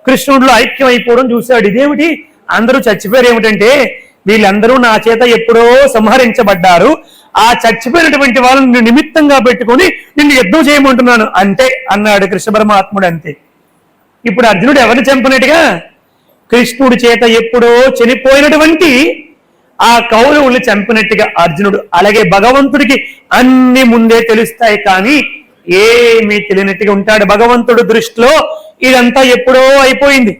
కృష్ణుడిలో ఐక్యం అయిపోవడం చూశాడు. ఇదేమిటి, అందరూ చచ్చిపోయారు ఏమిటంటే, వీళ్ళందరూ నా చేత ఎప్పుడో సంహరించబడ్డారు. ఆ చచ్చిపోయినటువంటి వాళ్ళని నిమిత్తంగా పెట్టుకొని నిన్ను యుద్ధం చేయమంటున్నాను అంతే అన్నాడు కృష్ణ పరమాత్ముడు. అంతే. ఇప్పుడు అర్జునుడు ఎవరిని చంపినట్టుగా? కృష్ణుడి చేత ఎప్పుడో చనిపోయినటువంటి ఆ కౌరవుల్ని చంపినట్టుగా అర్జునుడు. అలాగే భగవంతుడికి అన్ని ముందే తెలుస్తాయి, కానీ ఏమీ తెలియనట్టుగా ఉంటాడు. భగవంతుడు దృష్టిలో ఇదంతా ఎప్పుడో అయిపోయింది.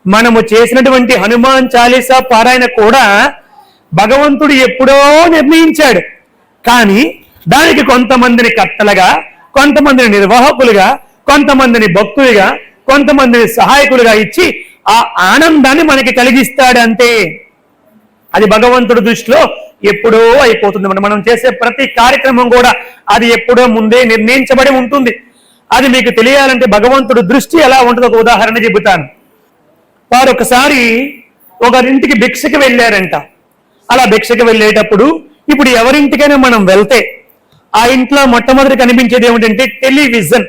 మనము చేసినటువంటి హనుమాన్ చాలీసా పారాయణ కూడా భగవంతుడు ఎప్పుడో నిర్ణయించాడు. కానీ దానికి కొంతమందిని కర్తలుగా, కొంతమందిని నిర్వాహకులుగా, కొంతమందిని భక్తులుగా, కొంతమందిని సహాయకులుగా ఇచ్చి ఆ ఆనందాన్ని మనకి కలిగిస్తాడు. అంతే. అది భగవంతుడి దృష్టిలో ఎప్పుడో అయిపోతుంది. మనం చేసే ప్రతి కార్యక్రమం కూడా అది ఎప్పుడో ముందే నిర్ణయించబడి ఉంటుంది. అది మీకు తెలియాలంటే భగవంతుడి దృష్టి ఎలా ఉంటుందో ఒక ఉదాహరణ చెబుతాను. వారు ఒకసారి ఒకరింటికి భిక్షకి వెళ్ళారంట. అలా భిక్షకి వెళ్ళేటప్పుడు, ఇప్పుడు ఎవరింటికైనా మనం వెళ్తే ఆ ఇంట్లో మొట్టమొదటి కనిపించేది ఏమిటంటే టెలివిజన్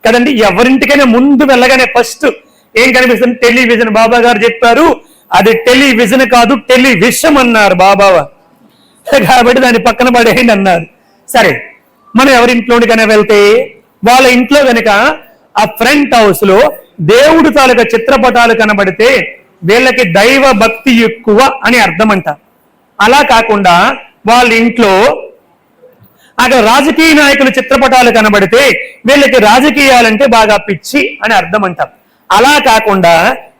కదండి. ఎవరింటికైనా ముందు వెళ్ళగానే ఫస్ట్ ఏం కనిపిస్తుంది? టెలివిజన్. బాబా గారు చెప్పారు, అది టెలివిజన్ కాదు, టెలివిషన్ అన్నారు బాబా. కాబట్టి దాన్ని పక్కన పడేయండి అన్నారు. సరే, మనం ఎవరింట్లోనికైనా వెళ్తే వాళ్ళ ఇంట్లో కనుక ఆ ఫ్రంట్ హౌస్ లో దేవుడు తాలూకా చిత్రపటాలు కనబడితే వీళ్ళకి దైవ భక్తి ఎక్కువ అని అర్థం అంట. అలా కాకుండా వాళ్ళ ఇంట్లో అక్కడ రాజకీయ నాయకుల చిత్రపటాలు కనబడితే వీళ్ళకి రాజకీయాలంటే బాగా పిచ్చి అని అర్థం అంట. అలా కాకుండా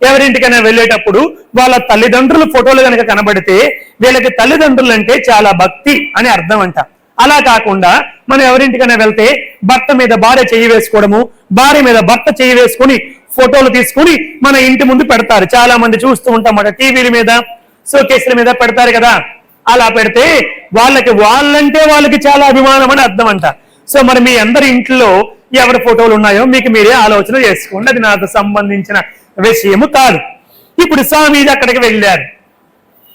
ఎవరింటికైనా వెళ్ళేటప్పుడు వాళ్ళ తల్లిదండ్రుల ఫోటోలు కనుక కనబడితే వీళ్ళకి తల్లిదండ్రులు అంటే చాలా భక్తి అని అర్థం అంట. అలా కాకుండా మనం ఎవరింటికైనా వెళ్తే భర్త మీద భార్య చేయి వేసుకోవడము, భార్య మీద భర్త చేయి వేసుకుని ఫోటోలు తీసుకుని మన ఇంటి ముందు పెడతారు. చాలా మంది చూస్తూ ఉంటాం, టీవీల మీద, షోకేసుల మీద పెడతారు కదా. అలా పెడితే వాళ్ళంటే వాళ్ళకి చాలా అభిమానం అని అర్థం అంట. సో మరి మీ అందరి ఇంట్లో ఎవరి ఫోటోలు ఉన్నాయో మీకు మీరే ఆలోచన చేసుకోండి. అది నాకు సంబంధించిన విషయము కాదు. ఇప్పుడు స్వామీజీ అక్కడికి వెళ్ళారు.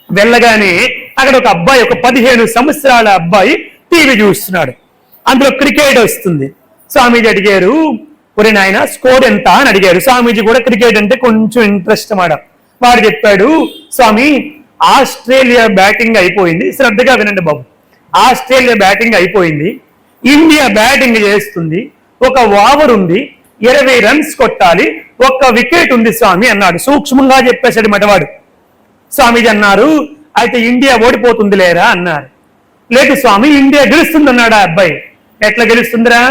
వెళ్ళగానే అక్కడ ఒక అబ్బాయి, ఒక 15 సంవత్సరాల అబ్బాయి టీవీ చూస్తున్నాడు. అందులో క్రికెట్ వస్తుంది. స్వామీజీ అడిగారు, ఒరే నాయన స్కోర్ ఎంత అని అడిగారు. స్వామీజీ కూడా క్రికెట్ అంటే కొంచెం ఇంట్రెస్ట్ మాట. వాడు చెప్పాడు, స్వామి ఆస్ట్రేలియా బ్యాటింగ్ అయిపోయింది. శ్రద్ధగా వినండి బాబు. ఆస్ట్రేలియా బ్యాటింగ్ అయిపోయింది, ఇండియా బ్యాటింగ్ చేస్తుంది, ఒక ఓవర్ ఉంది, 20 రన్స్ కొట్టాలి, ఒక్క వికెట్ ఉంది స్వామి అన్నాడు. సూక్ష్మంగా చెప్పేశాడు మటవాడు. స్వామీజీ అన్నారు, అయితే ఇండియా ఓడిపోతుంది లేరా అన్నారు. లేదు స్వామి, ఇండియా గెలుస్తుంది అన్నాడు ఆ అబ్బాయి. ఎట్లా గెలుస్తుందిరా?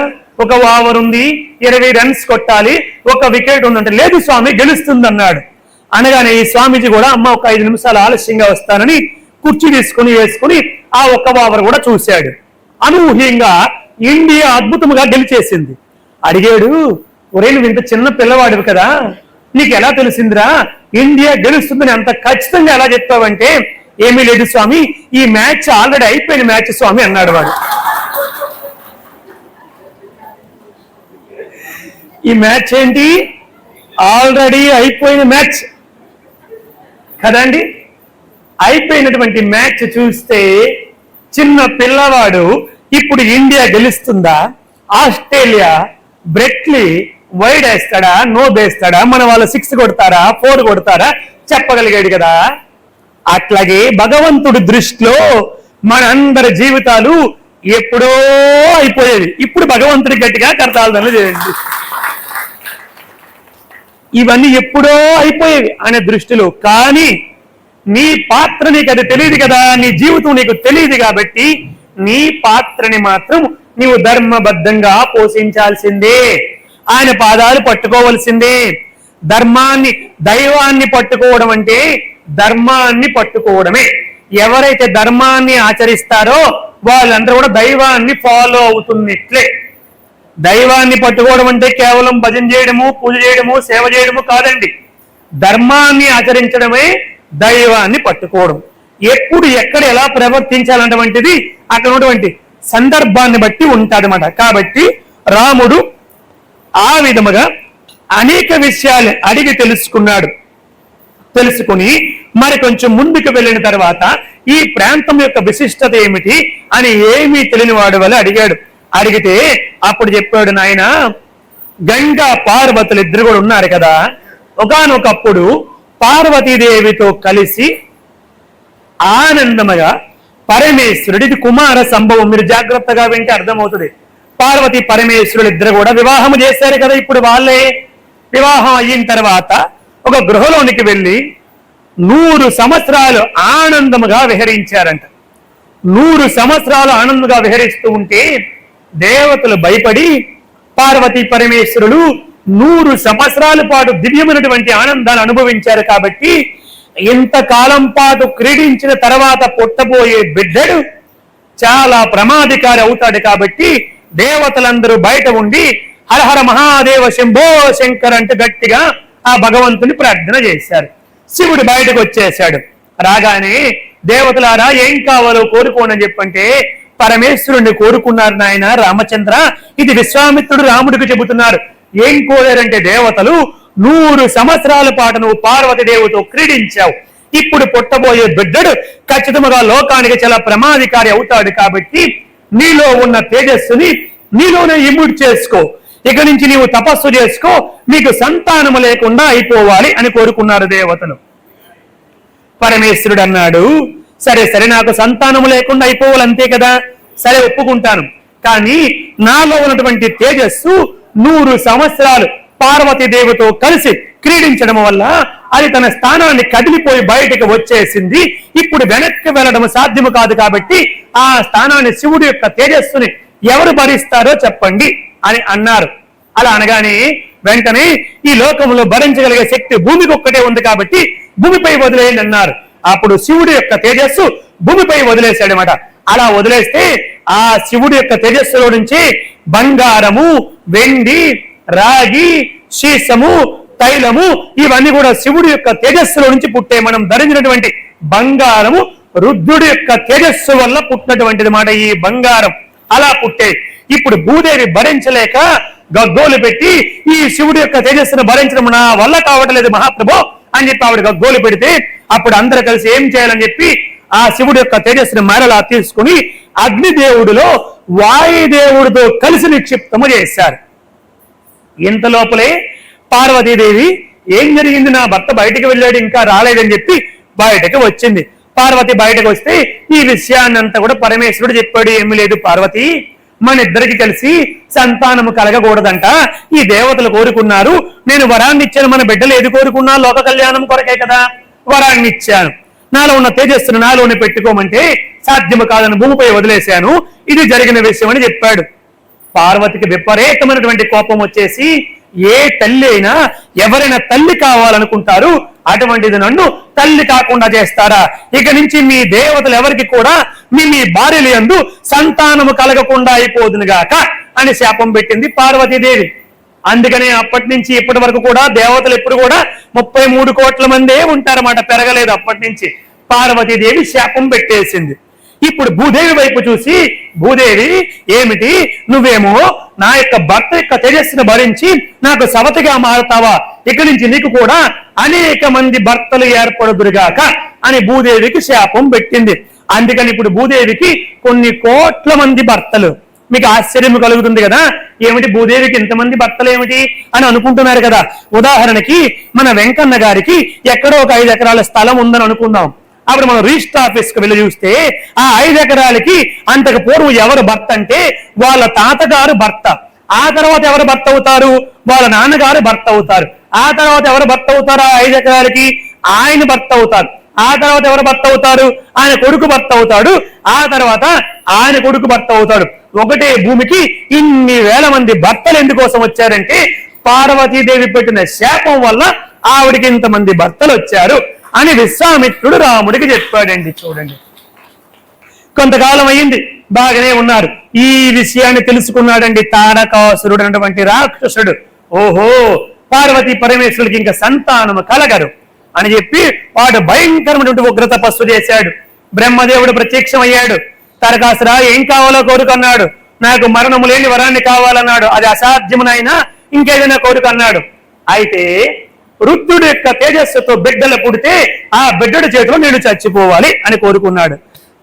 ఒక ఓవర్ ఉంది, 20 రన్స్ కొట్టాలి, ఒక వికెట్ ఉందంటే. లేదు స్వామి, గెలుస్తుంది అన్నాడు. అనగానే ఈ స్వామీజీ కూడా అమ్మ ఒక 5 నిమిషాలు ఆలస్యంగా వస్తానని కుర్చీ తీసుకుని వేసుకుని ఆ ఒక్క ఓవర్ కూడా చూశాడు. అనూహ్యంగా ఇండియా అద్భుతంగా గెలిచేసింది. అడిగాడు, ఒరే నువ్వు ఇంత చిన్న పిల్లవాడివి కదా, నీకు ఎలా తెలిసిందిరా ఇండియా గెలుస్తుందని అంత ఖచ్చితంగా ఎలా చెప్తావంటే, ఏమీ లేదు స్వామి, ఈ మ్యాచ్ ఆల్రెడీ అయిపోయిన మ్యాచ్ స్వామి అన్నాడు వాడు. ఈ మ్యాచ్ ఏంటి? ఆల్రెడీ అయిపోయిన మ్యాచ్ కదండి. అయిపోయినటువంటి మ్యాచ్ చూస్తే చిన్న పిల్లవాడు ఇప్పుడు ఇండియా గెలుస్తుందా, ఆస్ట్రేలియా బ్రెట్లీ వైడ్ వేస్తాడా, నో వేస్తాడా, మన వాళ్ళు 6 కొడతారా 4 కొడతారా చెప్పగలిగాడు కదా. అట్లాగే భగవంతుడి దృష్టిలో మనందరి జీవితాలు ఎప్పుడో అయిపోయేది. ఇప్పుడు భగవంతుడి గట్టిగా కర్తాలు చేయండి. ఇవన్నీ ఎప్పుడో అయిపోయేవి అనే దృష్టిలో. కానీ నీ పాత్ర నీకు అది తెలియదు కదా, నీ జీవితం నీకు తెలియదు కాబట్టి నీ పాత్రని మాత్రం నీవు ధర్మబద్ధంగా పోషించాల్సిందే. ఆయన పాదాలు పట్టుకోవలసిందే. ధర్మాన్ని, దైవాన్ని పట్టుకోవడం అంటే ధర్మాన్ని పట్టుకోవడమే. ఎవరైతే ధర్మాన్ని ఆచరిస్తారో వాళ్ళందరూ కూడా దైవాన్ని ఫాలో అవుతున్నట్లే. దైవాన్ని పట్టుకోవడం అంటే కేవలం భజన చేయడము, పూజ చేయడము, సేవ చేయడము కాదండి. ధర్మాన్ని ఆచరించడమే దైవాన్ని పట్టుకోవడం. ఎప్పుడు ఎక్కడ ఎలా ప్రవర్తించాలన్నటువంటిది అక్కడ ఉన్నటువంటి సందర్భాన్ని బట్టి ఉంటాదన్నమాట. కాబట్టి రాముడు ఆ విధముగా అనేక విషయాలు అడిగి తెలుసుకున్నాడు. తెలుసుకుని మరి కొంచెం ముందుకు వెళ్ళిన తర్వాత ఈ ప్రాంతం యొక్క విశిష్టత ఏమిటి అని ఏమీ తెలియని వాడు వల్ల అడిగాడు. అడిగితే అప్పుడు చెప్పాడు, నాయన గంగా పార్వతులు ఇద్దరు కూడా ఉన్నారు కదా, ఒకానొకప్పుడు పార్వతీదేవితో కలిసి ఆనందముగా పరమేశ్వరుడు, ఇది కుమార సంభవం, మీరు జాగ్రత్తగా వింటే అర్థమవుతుంది. పార్వతీ పరమేశ్వరుడు ఇద్దరు కూడా వివాహం చేశారు కదా. ఇప్పుడు వాళ్ళే వివాహం అయిన తర్వాత ఒక గృహలోనికి వెళ్ళి 100 సంవత్సరాలు ఆనందముగా విహరించారంట. 100 సంవత్సరాలు ఆనందంగా విహరిస్తూ ఉంటే దేవతలు భయపడి పార్వతీ పరమేశ్వరులు 100 సంవత్సరాల పాటు దివ్యమైనటువంటి ఆనందాన్ని అనుభవించారు. కాబట్టి ఇంతకాలం పాటు క్రీడించిన తర్వాత పుట్టబోయే బిడ్డడు చాలా ప్రమాదకారి అవుతాడు. కాబట్టి దేవతలందరూ బయట ఉండి హరహర మహాదేవ శంభో శంకర్ అంటూ గట్టిగా ఆ భగవంతుని ప్రార్థన చేశారు. శివుడు బయటకు వచ్చేశాడు. రాగానే దేవతలారా ఏం కావాలో కోరుకోండి అని చెప్పంటే పరమేశ్వరుణ్ణి కోరుకున్నారు. నాయన రామచంద్ర, ఇది విశ్వామిత్రుడు రాముడికి చెబుతున్నారు. ఏం కోరారంటే దేవతలు 100 సంవత్సరాల పాటు నువ్వు పార్వతీదేవితో క్రీడించావు. ఇప్పుడు పుట్టబోయే బిడ్డడు ఖచ్చితంగా లోకానికి చాలా ప్రమాదకారి అవుతాడు. కాబట్టి నీలో ఉన్న తేజస్సుని నీలోనే ఇమ్యూట్ చేసుకో, ఇక నుంచి నీవు తపస్సు చేసుకో, నీకు సంతానము లేకుండా అయిపోవాలి అని కోరుకున్నారు దేవతలు. పరమేశ్వరుడు అన్నాడు, సరే సరే నాకు సంతానము లేకుండా అయిపోవాలి అంతే కదా, సరే ఒప్పుకుంటాను. కానీ నాలో ఉన్నటువంటి తేజస్సు 100 సంవత్సరాలు పార్వతీదేవితో కలిసి క్రీడించడం వల్ల అది తన స్థానాన్ని కదిలిపోయి బయటకు వచ్చేసింది. ఇప్పుడు వెనక్కి వెళ్ళడం సాధ్యము కాదు. కాబట్టి ఆ స్థానాన్ని శివుడి యొక్క తేజస్సుని ఎవరు భరిస్తారో చెప్పండి అని అన్నారు. అలా అనగానే వెంటనే ఈ లోకంలో భరించగలిగే శక్తి భూమికి ఒక్కటే ఉంది కాబట్టి భూమిపై వదిలేయండి అన్నారు. అప్పుడు శివుడి యొక్క తేజస్సు భూమిపై వదిలేశాడనమాట. అలా వదిలేస్తే ఆ శివుడి యొక్క తేజస్సులో నుంచి బంగారము, వెండి, రాగి, శీసము, తైలము ఇవన్నీ కూడా శివుడి యొక్క తేజస్సులో నుంచి పుట్టే. మనం ధరించినటువంటి బంగారము రుద్రుడి యొక్క తేజస్సు వల్ల పుట్టినటువంటిది మాట ఈ బంగారం. అలా పుట్టే. ఇప్పుడు భూదేవి భరించలేక గగ్గోలు పెట్టి ఈ శివుడి యొక్క తేజస్సును భరించడం నా వల్ల కావట్లేదు మహాప్రభు అని చెప్పి ఆవిడ గగ్గోలు పెడితే అప్పుడు అందరూ కలిసి ఏం చేయాలని చెప్పి ఆ శివుడి యొక్క తేజస్సును మరలా తీసుకుని అగ్నిదేవుడిలో వాయుదేవుడితో కలిసి నిక్షిప్తము చేశారు. ఇంత లోపలే పార్వతీదేవి ఏం జరిగింది, నా భర్త బయటకు వెళ్ళాడు ఇంకా రాలేదని చెప్పి బయటకు వచ్చింది. పార్వతి బయటకు వస్తే ఈ విషయాన్నంతా కూడా పరమేశ్వరుడు చెప్పాడు. ఏమీ లేదు పార్వతి, మన ఇద్దరికి కలిసి సంతానము కలగకూడదంట. ఈ దేవతలు కోరుకున్నారు, నేను వరాన్ని ఇచ్చాను. మన బిడ్డలు ఏది కోరుకున్నా లోక కళ్యాణం కొరకే కదా, వరాన్ని ఇచ్చాను. నాలో ఉన్న తేజస్సును నాలోనే పెట్టుకోమంటే సాధ్యము కాదని భూమిపై వదిలేశాను. ఇది జరిగిన విషయం అని చెప్పాడు. పార్వతికి విపరీతమైనటువంటి కోపం వచ్చేసి, ఏ తల్లి అయినా ఎవరైనా తల్లి కావాలనుకుంటారు, అటువంటిది నన్ను తల్లి కాకుండా చేస్తారా? ఇక నుంచి మీ దేవతలు ఎవరికి కూడా మీ భార్యల యందు సంతానము కలగకుండా అయిపోదునుగాక అని శాపం పెట్టింది పార్వతీదేవి. అందుకనే అప్పటి నుంచి ఇప్పటి వరకు కూడా దేవతలు ఎప్పుడు కూడా 33 కోట్ల మందే ఉంటారన్నమాట, పెరగలేదు. అప్పటి నుంచి పార్వతీదేవి శాపం పెట్టేసింది. ఇప్పుడు భూదేవి వైపు చూసి, భూదేవి ఏమిటి, నువ్వేమో నా యొక్క భర్త యొక్క తేజస్సును భరించి నాకు సవతిగా మారుతావా? ఇక్కడి నుంచి నీకు కూడా అనేక మంది భర్తలు ఏర్పడుదురుగాక అని భూదేవికి శాపం పెట్టింది. అందుకని ఇప్పుడు భూదేవికి కొన్ని కోట్ల మంది భర్తలు. మీకు ఆశ్చర్యం కలుగుతుంది కదా, ఏమిటి భూదేవికి ఇంతమంది భర్తలు ఏమిటి అని అనుకుంటున్నారు కదా. ఉదాహరణకి మన వెంకన్న గారికి ఎక్కడో ఒక 5 ఎకరాల స్థలం ఉందని అనుకుందాం. అప్పుడు మనం రిజిస్టర్ ఆఫీస్ కు వెళ్ళి చూస్తే ఆ 5 ఎకరాలకి అంతకు పూర్వం ఎవరు భర్త అంటే వాళ్ళ తాతగారు భర్త, ఆ తర్వాత ఎవరు భర్త అవుతారు, వాళ్ళ నాన్నగారు భర్త అవుతారు, ఆ తర్వాత ఎవరు భర్త అవుతారు, ఆ 5 ఎకరాలకి ఆయన భర్త అవుతారు, ఆ తర్వాత ఎవరు భర్త అవుతారు, ఆయన కొడుకు భర్త అవుతాడు, ఆ తర్వాత ఆయన కొడుకు భర్త అవుతాడు. ఒకటే భూమికి ఇన్ని వేల మంది భర్తలు ఎందుకోసం వచ్చారంటే పార్వతీదేవి పెట్టిన శాపం వల్ల ఆవిడికి ఇంతమంది భర్తలు వచ్చారు అని విశ్వామిత్రుడు రాముడికి చెప్పాడండి. చూడండి, కొంతకాలం అయింది, బాగానే ఉన్నారు. ఈ విషయాన్ని తెలుసుకున్నాడండి తారకాసురుడు అన్నటువంటి రాక్షసుడు. ఓహో, పార్వతీ పరమేశ్వరుడికి ఇంకా సంతానము కలగరు అని చెప్పి వాడు భయంకరమైనటువంటి ఉగ్ర తపస్సు చేశాడు. బ్రహ్మదేవుడు ప్రత్యక్షమయ్యాడు. తారకాసురా, ఏం కావాలో కోరుకన్నాడు. నాకు మరణము లేని వరాన్ని కావాలన్నాడు. అది అసాధ్యమునైనా ఇంకేదైనా కోరుకన్నాడు. అయితే రుద్రుడి యొక్క తేజస్సుతో బిడ్డలు పుడితే ఆ బిడ్డడి చేతిలో నేను చచ్చిపోవాలి అని కోరుకున్నాడు.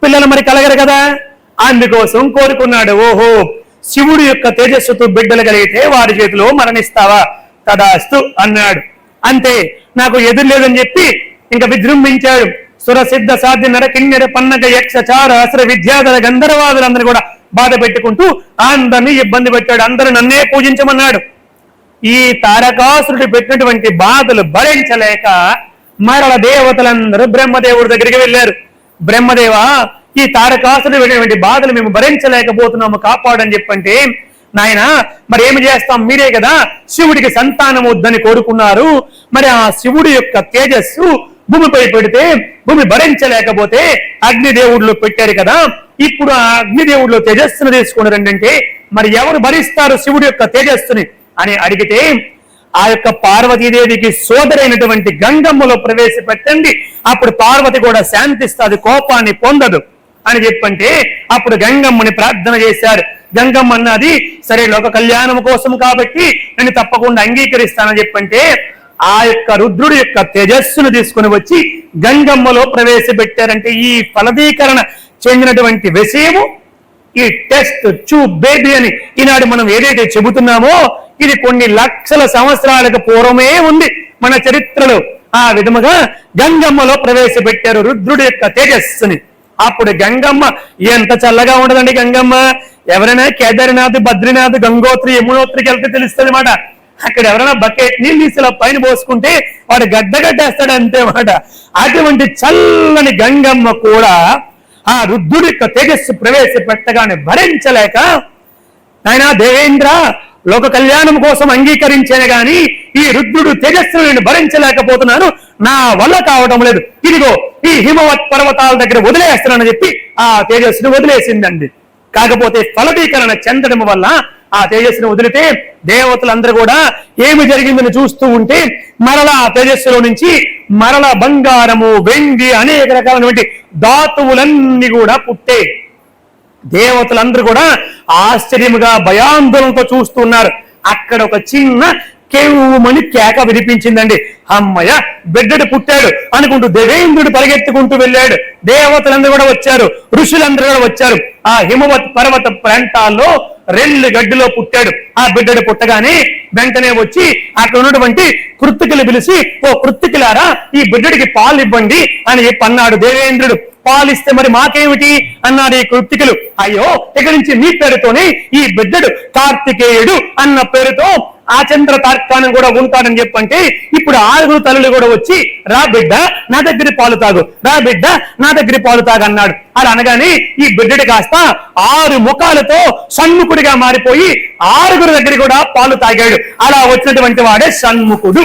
పిల్లలు మరి కలగరు కదా, అందుకోసం కోరుకున్నాడు. ఓహో, శివుడి యొక్క తేజస్సుతో బిడ్డలు కలిగితే వారి చేతిలో మరణిస్తావా? తదాస్తు అన్నాడు. అంతే, నాకు ఎదురు లేదని చెప్పి ఇంకా విజృంభించాడు. సుర సిద్ధ సాధ్య నర కిన్నెర పన్నగ యక్ష చార అసుర విద్యాధర గంధర్వాదులందరూ కూడా బాధ పెట్టుకుంటూ అందరినీ ఇబ్బంది పెట్టాడు. అందరూ నన్నే పూజించమన్నాడు. ఈ తారకాసురుడు పెట్టినటువంటి బాధలు భరించలేక మరల దేవతలందరూ బ్రహ్మదేవుడి దగ్గరికి వెళ్ళారు. బ్రహ్మదేవ, ఈ తారకాసురుడు పెట్టినటువంటి బాధలు మేము భరించలేకపోతున్నాము, కాపాడని చెప్పంటే, నాయన మరి ఏమి చేస్తాం, మీరే కదా శివుడికి సంతానం వద్దని కోరుకున్నారు. మరి ఆ శివుడి యొక్క తేజస్సు భూమిపై పెడితే భూమి భరించలేకపోతే అగ్నిదేవుడిలో పెట్టారు కదా, ఇప్పుడు ఆ అగ్నిదేవుడిలో తేజస్సును తీసుకుని అంటే మరి ఎవరు భరిస్తారు శివుడి యొక్క తేజస్సుని అని అడిగితే, ఆ యొక్క పార్వతీదేవికి సోదరైనటువంటి గంగమ్మలో ప్రవేశపెట్టండి, అప్పుడు పార్వతి కూడా శాంతిస్తుంది, కోపాన్ని పొందదు అని చెప్పంటే అప్పుడు గంగమ్మని ప్రార్థన చేశారు. గంగమ్మ అన్నది, సరే లోక కళ్యాణం కోసం కాబట్టి నేను తప్పకుండా అంగీకరిస్తానని చెప్పంటే ఆ యొక్క రుద్రుడి యొక్క తేజస్సును తీసుకుని వచ్చి గంగమ్మలో ప్రవేశపెట్టారంటే ఈ ఫలదీకరణ చెందినటువంటి విషయము, ఈ టెస్ట్ ట్యూబ్ బేబీ అని ఈనాడు మనం ఏదైతే చెబుతున్నామో ఇది కొన్ని లక్షల సంవత్సరాలకు పూర్వమే ఉంది మన చరిత్రలో. ఆ విధముగా గంగమ్మలో ప్రవేశపెట్టారు రుద్రుడి యొక్క తేజస్సుని. అప్పుడు గంగమ్మ ఎంత చల్లగా ఉండదండి గంగమ్మ. ఎవరైనా కేదార్నాథ్, బద్రీనాథ్, గంగోత్రి, యమునోత్రికి వెళ్తే తెలుస్తుంది మాట. అక్కడ ఎవరైనా బకెట్ నీళ్ళు తీసి పైన పోసుకుంటే వాడు గడ్డగడ్డేస్తాడు అంతే మాట. అటువంటి చల్లని గంగమ్మ కూడా ఆ రుద్రుడి యొక్క తేజస్సు ప్రవేశపెట్టగానే భరించలేక, నాయనా దేవేంద్ర, లోక కళ్యాణం కోసం అంగీకరించాను గాని ఈ రుద్రుడు తేజస్సును నేను భరించలేకపోతున్నాను, నా వల్ల కావడం లేదు, ఇదిగో ఈ హిమవత్ పర్వతాల దగ్గర వదిలేస్తానని చెప్పి ఆ తేజస్సును వదిలేసిందండి. కాకపోతే ఫలదీకరణ చెందడం వల్ల ఆ తేజస్సును వదిలితే దేవతలందరూ కూడా ఏమి జరిగిందని చూస్తూ ఉంటే మరలా ఆ తేజస్సులో నుంచి మరల బంగారము, వెండి, అనేక రకాలైనటువంటి ధాతువులన్నీ కూడా పుట్టే. దేవతలందరూ కూడా ఆశ్చర్యముగా భయాందోళనతో చూస్తున్నారు. అక్కడ ఒక చిన్న కేవుమని కేక వినిపించిందండి. అమ్మయ్య, బిడ్డడు పుట్టాడు అనుకుంటూ దేవేంద్రుడు పరిగెత్తుకుంటూ వెళ్ళాడు. దేవతలందరూ కూడా వచ్చారు, ఋషులందరూ కూడా వచ్చారు. ఆ హిమవత్ పర్వత ప్రాంతాల్లో రెల్లు గడ్డిలో పుట్టాడు. ఆ బిడ్డడు పుట్టగానే వెంటనే వచ్చి అక్కడ ఉన్నటువంటి కృత్తికలు పిలిచి, ఓ కృత్తికలారా, ఈ బిడ్డడికి పాలు ఇవ్వండి అని చెప్పి అన్నాడు దేవేంద్రుడు. పాలిస్తే మరి మాకేమిటి అన్నాడు ఈ కృత్తికలు. అయ్యో, ఇక్కడి నుంచి మీ పేరుతోనే ఈ బిడ్డడు కార్తికేయుడు అన్న పేరుతో ఆ చంద్ర తార్కాణం కూడా ఉంటాడని చెప్పంటే ఇప్పుడు 6 తల్లులు కూడా వచ్చి, రా బిడ్డ నా దగ్గర పాలు తాగు, రా బిడ్డ నా దగ్గర పాలు తాగు అన్నాడు. అలా అనగానే ఈ బిడ్డడు కాస్త 6 ముఖాలతో షణ్ముఖుడిగా మారిపోయి 6 దగ్గర కూడా పాలు తాగాడు. అలా వచ్చినటువంటి వాడే షణ్ముఖుడు.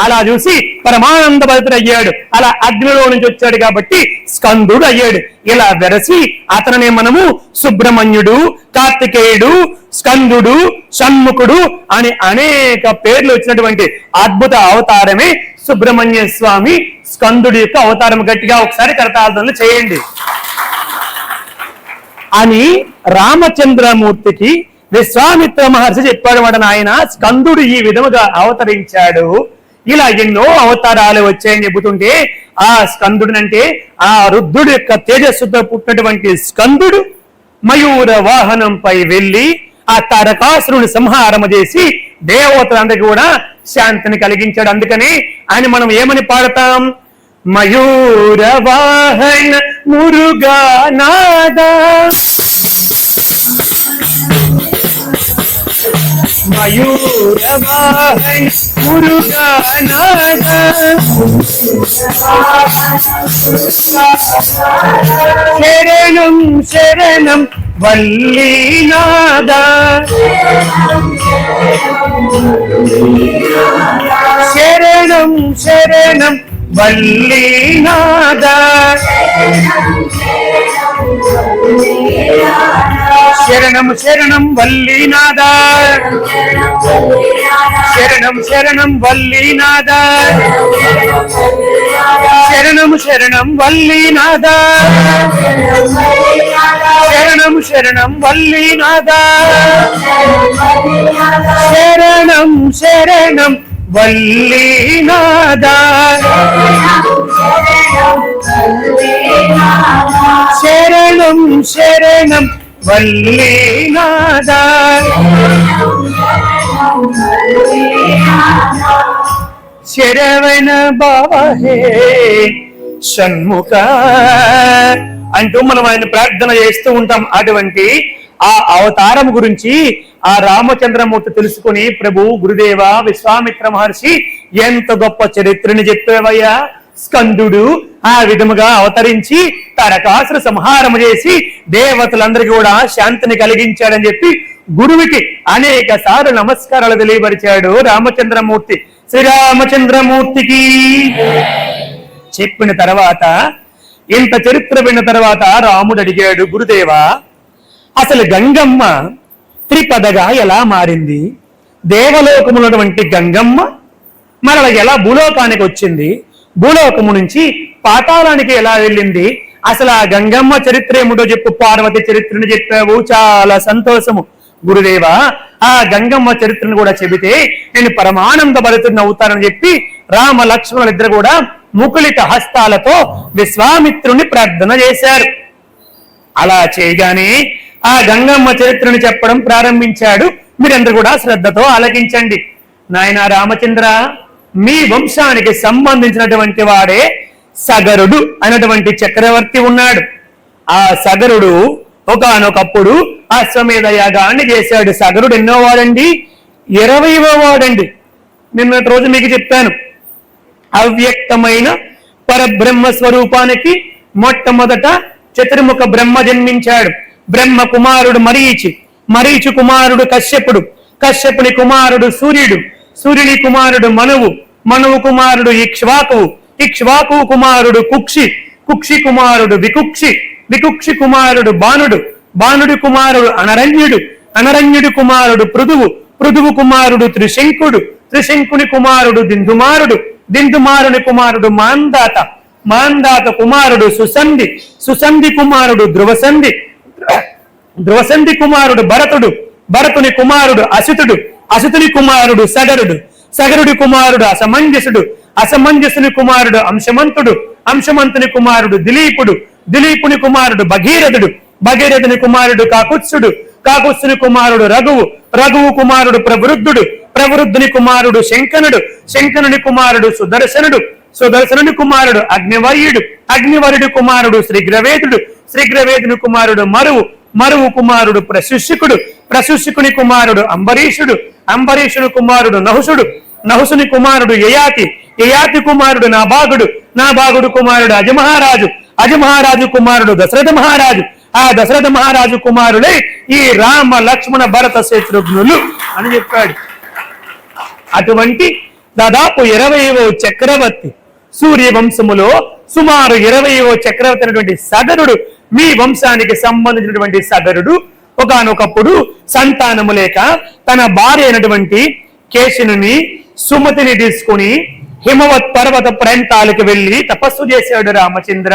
అలా చూసి పరమానంద భరితుడయ్యాడు. అలా అగ్నిలో నుంచి వచ్చాడు కాబట్టి స్కందుడు అయ్యాడు. ఇలా వెరసి అతననే మనము సుబ్రహ్మణ్యుడు, కార్తికేయుడు, స్కందుడు, షణ్ముఖుడు అని అనేక పేర్లు వచ్చినటువంటి అద్భుత అవతారమే సుబ్రహ్మణ్య స్వామి స్కందుడి యొక్క అవతారం. గట్టిగా ఒకసారి కరతాళధ్వనులు చేయండి అని రామచంద్రమూర్తికి విశ్వామిత్ర మహర్షి చెప్పాడు. వాడు నాయన, స్కందుడు ఈ విధముగా అవతరించాడు, ఇలా ఎన్నో అవతారాలు వచ్చాయని చెబుతుంటే ఆ స్కందుడినంటే ఆ రుద్రుడి యొక్క తేజస్సుతో పుట్టినటువంటి స్కందుడు మయూర వాహనంపై వెళ్లి ఆ తారకాసురుని సంహారం చేసి దేవతలందరికీ కూడా శాంతిని కలిగించాడు. అందుకని ఆయన మనం ఏమని పాడతాం? మయూర వాహన మురుగా నాద, మయూర వాహన మురుగా నాద, శరణం శరణం వల్లీనాద, శరణం శరణం వల్లీనాద, శరణం శరణం వల్లీనాద, శరణం శరణం వల్లీనాద, శరణం శరణం వల్లీనాద, శరణం శరణం వల్లీనాద, శరణం శరణం వల్లీనాద, శరణం శరణం వల్లీనాద. శరవణ బాహే షణ్ముఖ అంటూ మనం ఆయన ప్రార్థన చేస్తూ ఉంటాం. అటువంటి ఆ అవతారం గురించి ఆ రామచంద్రమూర్తి తెలుసుకుని ప్రభు గురుదేవ విశ్వామిత్ర మహర్షి ఎంత గొప్ప చరిత్రని చెప్పేవయ్యా, స్కందుడు ఆ విధముగా అవతరించి తారకాసుర సంహారం చేసి దేవతలందరికీ కూడా శాంతిని కలిగించాడని చెప్పి గురువుకి అనేక సార్లు నమస్కారాలు తెలియపరిచాడు రామచంద్రమూర్తి. శ్రీరామచంద్రమూర్తికి చెప్పిన తర్వాత, ఇంత చరిత్ర విన్న తర్వాత రాముడు అడిగాడు, గురుదేవా అసలు గంగమ్మ త్రిపదగా ఎలా మారింది? దేవలోకమున్నటువంటి గంగమ్మ మరల ఎలా భూలోకానికి వచ్చింది? భూలోకము నుంచి పాతాళానికి ఎలా వెళ్ళింది? అసలు ఆ గంగమ్మ చరిత్ర ఏమిటో చెప్పు. పార్వతి చరిత్రను చెప్పావు, చాలా సంతోషము గురుదేవా. ఆ గంగమ్మ చరిత్రను కూడా చెబితే నేను పరమానంద భరితుడిని అవుతానని చెప్పి రామ లక్ష్మణులిద్దరు కూడా ముకులిత హస్తాలతో విశ్వామిత్రుని ప్రార్థన చేశారు. అలా చేయగానే ఆ గంగమ్మ చరిత్రను చెప్పడం ప్రారంభించాడు. మీరందరూ కూడా శ్రద్ధతో ఆలకించండి. నాయన రామచంద్ర, మీ వంశానికి సంబంధించినటువంటి వాడే సగరుడు అనేటువంటి చక్రవర్తి ఉన్నాడు. ఆ సగరుడు ఒకానొకప్పుడు అశ్వమేధ యాగాన్ని చేశాడు. సగరుడు ఎన్నో వాడండి? 20వ వాడండి. నిన్నటి రోజు మీకు చెప్పాను, అవ్యక్తమైన పరబ్రహ్మ స్వరూపానికి మొట్టమొదట చతుర్ముఖ బ్రహ్మ జన్మించాడు. బ్రహ్మ కుమారుడు మరీచి, మరీచి కుమారుడు కశ్యపుడు, కశ్యపుని కుమారుడు సూర్యుడు, సూర్యుని కుమారుడు మనువు, మనువు కుమారుడు ఇక్ష్వాకువు, ఇక్ష్వాకువు కుమారుడు కుక్షి, కుక్షి కుమారుడు వికుక్షి, వికుక్షి కుమారుడు బాణుడు, బాణుడి కుమారుడు అనరణ్యుడు, అనరణ్యుడి కుమారుడు పృథువు, పృథువు కుమారుడు త్రిశంకుడు, త్రిశంకుని కుమారుడు దిందుమారుడు, దిందుమారుని కుమారుడు మాందాత, మాందాత కుమారుడు సుసంధి, సుసంధి కుమారుడు ధ్రువసంధి, ధ్రువసంధి కుమారుడు భరతుడు, భరతుని కుమారుడు అసితుడు, అసితుని కుమారుడు సగరుడు, సగరుడి కుమారుడు అసమంజసుడు, అసమంజసుని కుమారుడు అంశమంతుడు, అంశమంతుని కుమారుడు దిలీపుడు, దిలీపుని కుమారుడు భగీరథుడు, భగీరథుని కుమారుడు కాకుత్సుడు, కాకుత్సుని కుమారుడు రఘువు, రఘువు కుమారుడు ప్రవృద్ధుడు, ప్రవృద్ధుని కుమారుడు శంకనుడు, శంకనుని కుమారుడు సుదర్శనుడు, సుదర్శనుని కుమారుడు అగ్నివర్యుడు, అగ్నివర్యుడి కుమారుడు శ్రీగ్రవేదుడు, శ్రీగ్రవేదుని కుమారుడు మరువు, మరువు కుమారుడు ప్రశుష్కుడు, ప్రశుష్కుని కుమారుడు అంబరీషుడు, అంబరీషుని కుమారుడు నహుషుడు, నహుసుని కుమారుడు యయాతి, యయాతి కుమారుడు నాభాగుడు, నాభాగుడు కుమారుడు అజమహారాజు, అజమహారాజు కుమారుడు దశరథ మహారాజు, ఆ దశరథ మహారాజు కుమారులే ఈ రామ లక్ష్మణ భరత శత్రుఘ్నులు అని చెప్పాడు. అటువంటి దాదాపు 20వ చక్రవర్తి, సూర్యవంశములో సుమారు 20వ చక్రవర్తి అయినటువంటి సగరుడు, మీ వంశానికి సంబంధించినటువంటి సగరుడు ఒకానొకప్పుడు సంతానము లేక తన భార్య అయినటువంటి కేశినుని సుమతిని తీసుకుని హిమవత్ పర్వత ప్రాంతాలకు వెళ్లి తపస్సు చేశాడు రామచంద్ర.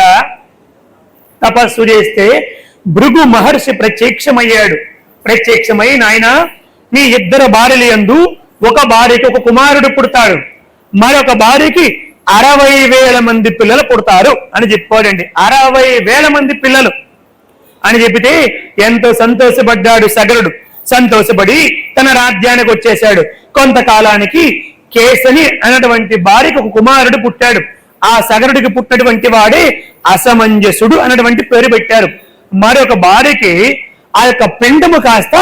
తపస్సు చేస్తే భృగు మహర్షి ప్రత్యక్షమయ్యాడు. ప్రత్యక్షమై, నాయన నీ 2 భార్యల యందు ఒక భార్యకు ఒక కుమారుడు పుడతాడు, మరొక భార్యకి 60,000 మంది పిల్లలు పుడతారు అని చెప్పాడండి. 60,000 మంది పిల్లలు అని చెప్పితే ఎంతో సంతోషపడ్డాడు సగరుడు. సంతోషపడి తన రాజ్యానికి వచ్చేశాడు. కొంతకాలానికి కేసని అనేటువంటి భార్యకు ఒక కుమారుడు పుట్టాడు. ఆ సగరుడికి పుట్టినటువంటి వాడే అసమంజసుడు అనేటువంటి పేరు పెట్టారు. మరొక భార్యకి ఆ యొక్క పిండము కాస్త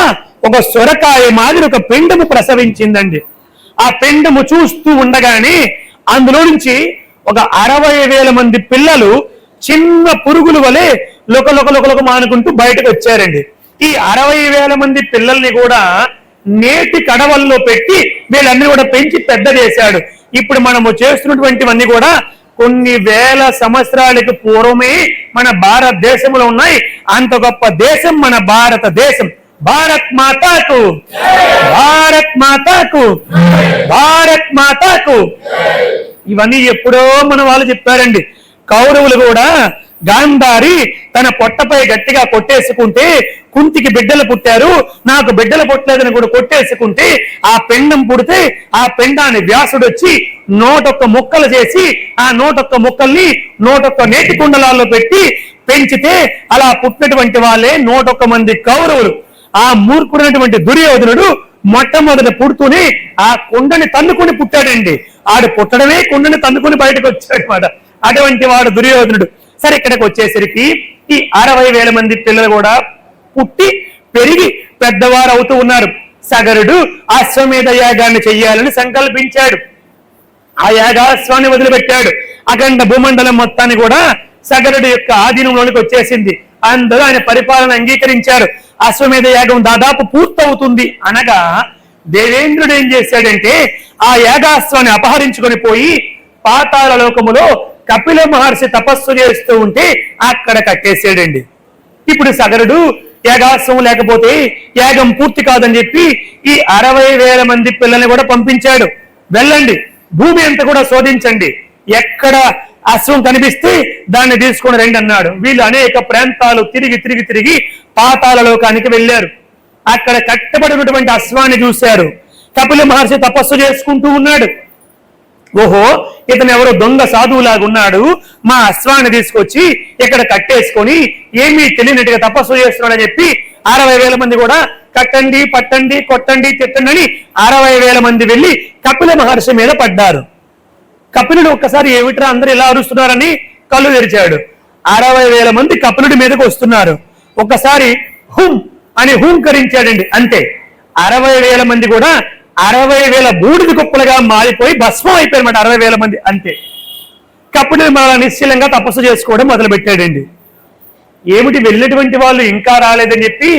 ఒక సొరకాయ మాదిరి ఒక పిండము ప్రసవించిందండి. ఆ పిండము చూస్తూ ఉండగానే అందులో నుంచి ఒక 60,000 మంది పిల్లలు చిన్న పురుగుల వలె లొక మానుకుంటూ బయటకు వచ్చారండి. ఈ 60,000 మంది పిల్లల్ని కూడా నేటి కడవల్లో పెట్టి వీళ్ళన్ని కూడా పెంచి పెద్ద చేశాడు. ఇప్పుడు మనము చేస్తున్నటువంటివన్నీ కూడా కొన్ని వేల సంవత్సరాలకు పూర్వమే మన భారతదేశంలో ఉన్నాయి. అంత గొప్ప దేశం మన భారతదేశం. భారత్ మాతాకు, భారత్ మాతాకు, భారత్ మాతాకు. ఇవన్నీ ఎప్పుడో మన వాళ్ళు చెప్పారండి. కౌరవులు కూడా గాంధారి తన పొట్టపై గట్టిగా కొట్టేసుకుంటే కుంతికి బిడ్డలు పుట్టారు, నాకు బిడ్డలు పుట్టలేదని కూడా కొట్టేసుకుంటే ఆ పిండం పుడితే ఆ పిండాన్ని వ్యాసుడు వచ్చి 101 ముక్కలు చేసి ఆ 101 ముక్కల్ని 101 నేటి కుండలాల్లో పెట్టి పెంచితే అలా పుట్టినటువంటి వాళ్ళే 101 మంది కౌరవులు. ఆ మూర్ఖుడైనటువంటి దుర్యోధనుడు మొట్టమొదట పుడుతూనే ఆ కుండని తన్నుకుని పుట్టాడండి. ఆడు పుట్టడమే కుండని తన్నుకుని బయటకు వచ్చాడు మాట. అటువంటి వాడు దుర్యోధనుడు. సరే, ఇక్కడికి వచ్చేసరికి ఈ 60,000 మంది పిల్లలు కూడా పుట్టి పెరిగి పెద్దవారు అవుతూ ఉన్నారు. సగరుడు అశ్వమేధ యాగాన్ని చెయ్యాలని సంకల్పించాడు. ఆ యాగాశ్వాన్ని వదిలిపెట్టాడు. అఖండ భూమండలం మొత్తాన్ని కూడా సగరుడు యొక్క ఆధీనంలోనికి వచ్చేసింది. అందరూ ఆయన పరిపాలన అంగీకరించారు. అశ్వమేధ యాగం దాదాపు పూర్తవుతుంది అనగా దేవేంద్రుడు ఏం చేశాడంటే ఆ యాగాశ్వాన్ని అపహరించుకొని పోయి పాతాళ లోకములో కపిల మహర్షి తపస్సు చేస్తూ ఉంటే అక్కడ కట్టేసాడండి. ఇప్పుడు సగరుడు యాగాశ్వం లేకపోతే యాగం పూర్తి కాదని చెప్పి ఈ 60,000 మంది పిల్లల్ని కూడా పంపించాడు. వెళ్ళండి, భూమి అంతా కూడా శోధించండి, ఎక్కడ అశ్వం కనిపిస్తే దాన్ని తీసుకొని రండి అన్నాడు. వీళ్ళు అనేక ప్రాంతాలు తిరిగి పాతాళ లోకానికి వెళ్ళారు. అక్కడ కట్టబడినటువంటి అశ్వాన్ని చూశారు. కపిల మహర్షి తపస్సు చేసుకుంటూ ఉన్నాడు. ఓహో, ఇతను ఎవరో దొంగ సాధువులాగా ఉన్నాడు, మా అశ్వాన్ని తీసుకొచ్చి ఇక్కడ కట్టేసుకొని ఏమీ తెలియనట్టుగా తపస్సు చేస్తున్నాడని చెప్పి 60,000 మంది కూడా కట్టండి, పట్టండి, కొట్టండి, తిట్టండి అని 60,000 మంది వెళ్ళి కపిల మహర్షి మీద పడ్డారు. కపిలుడు ఒక్కసారి ఏమిట్రా అందరూ ఇలా అరుస్తున్నారని కళ్ళు తెరిచాడు. 60,000 మంది కపిలుడి మీదకి వస్తున్నారు. ఒక్కసారి హుం అని హూంకరించాడండి. అంతే, 60,000 మంది కూడా 60,000 బూడిద కుప్పలుగా మారిపోయి భస్మం అయిపోయారన్నమాట. 60,000 మంది అంతే. కపిలుడు మళ్ళా నిశ్చలంగా తపస్సు చేసుకోవడం మొదలు పెట్టాడండి. ఏమిటి వెళ్ళినటువంటి వాళ్ళు ఇంకా రాలేదని చెప్పి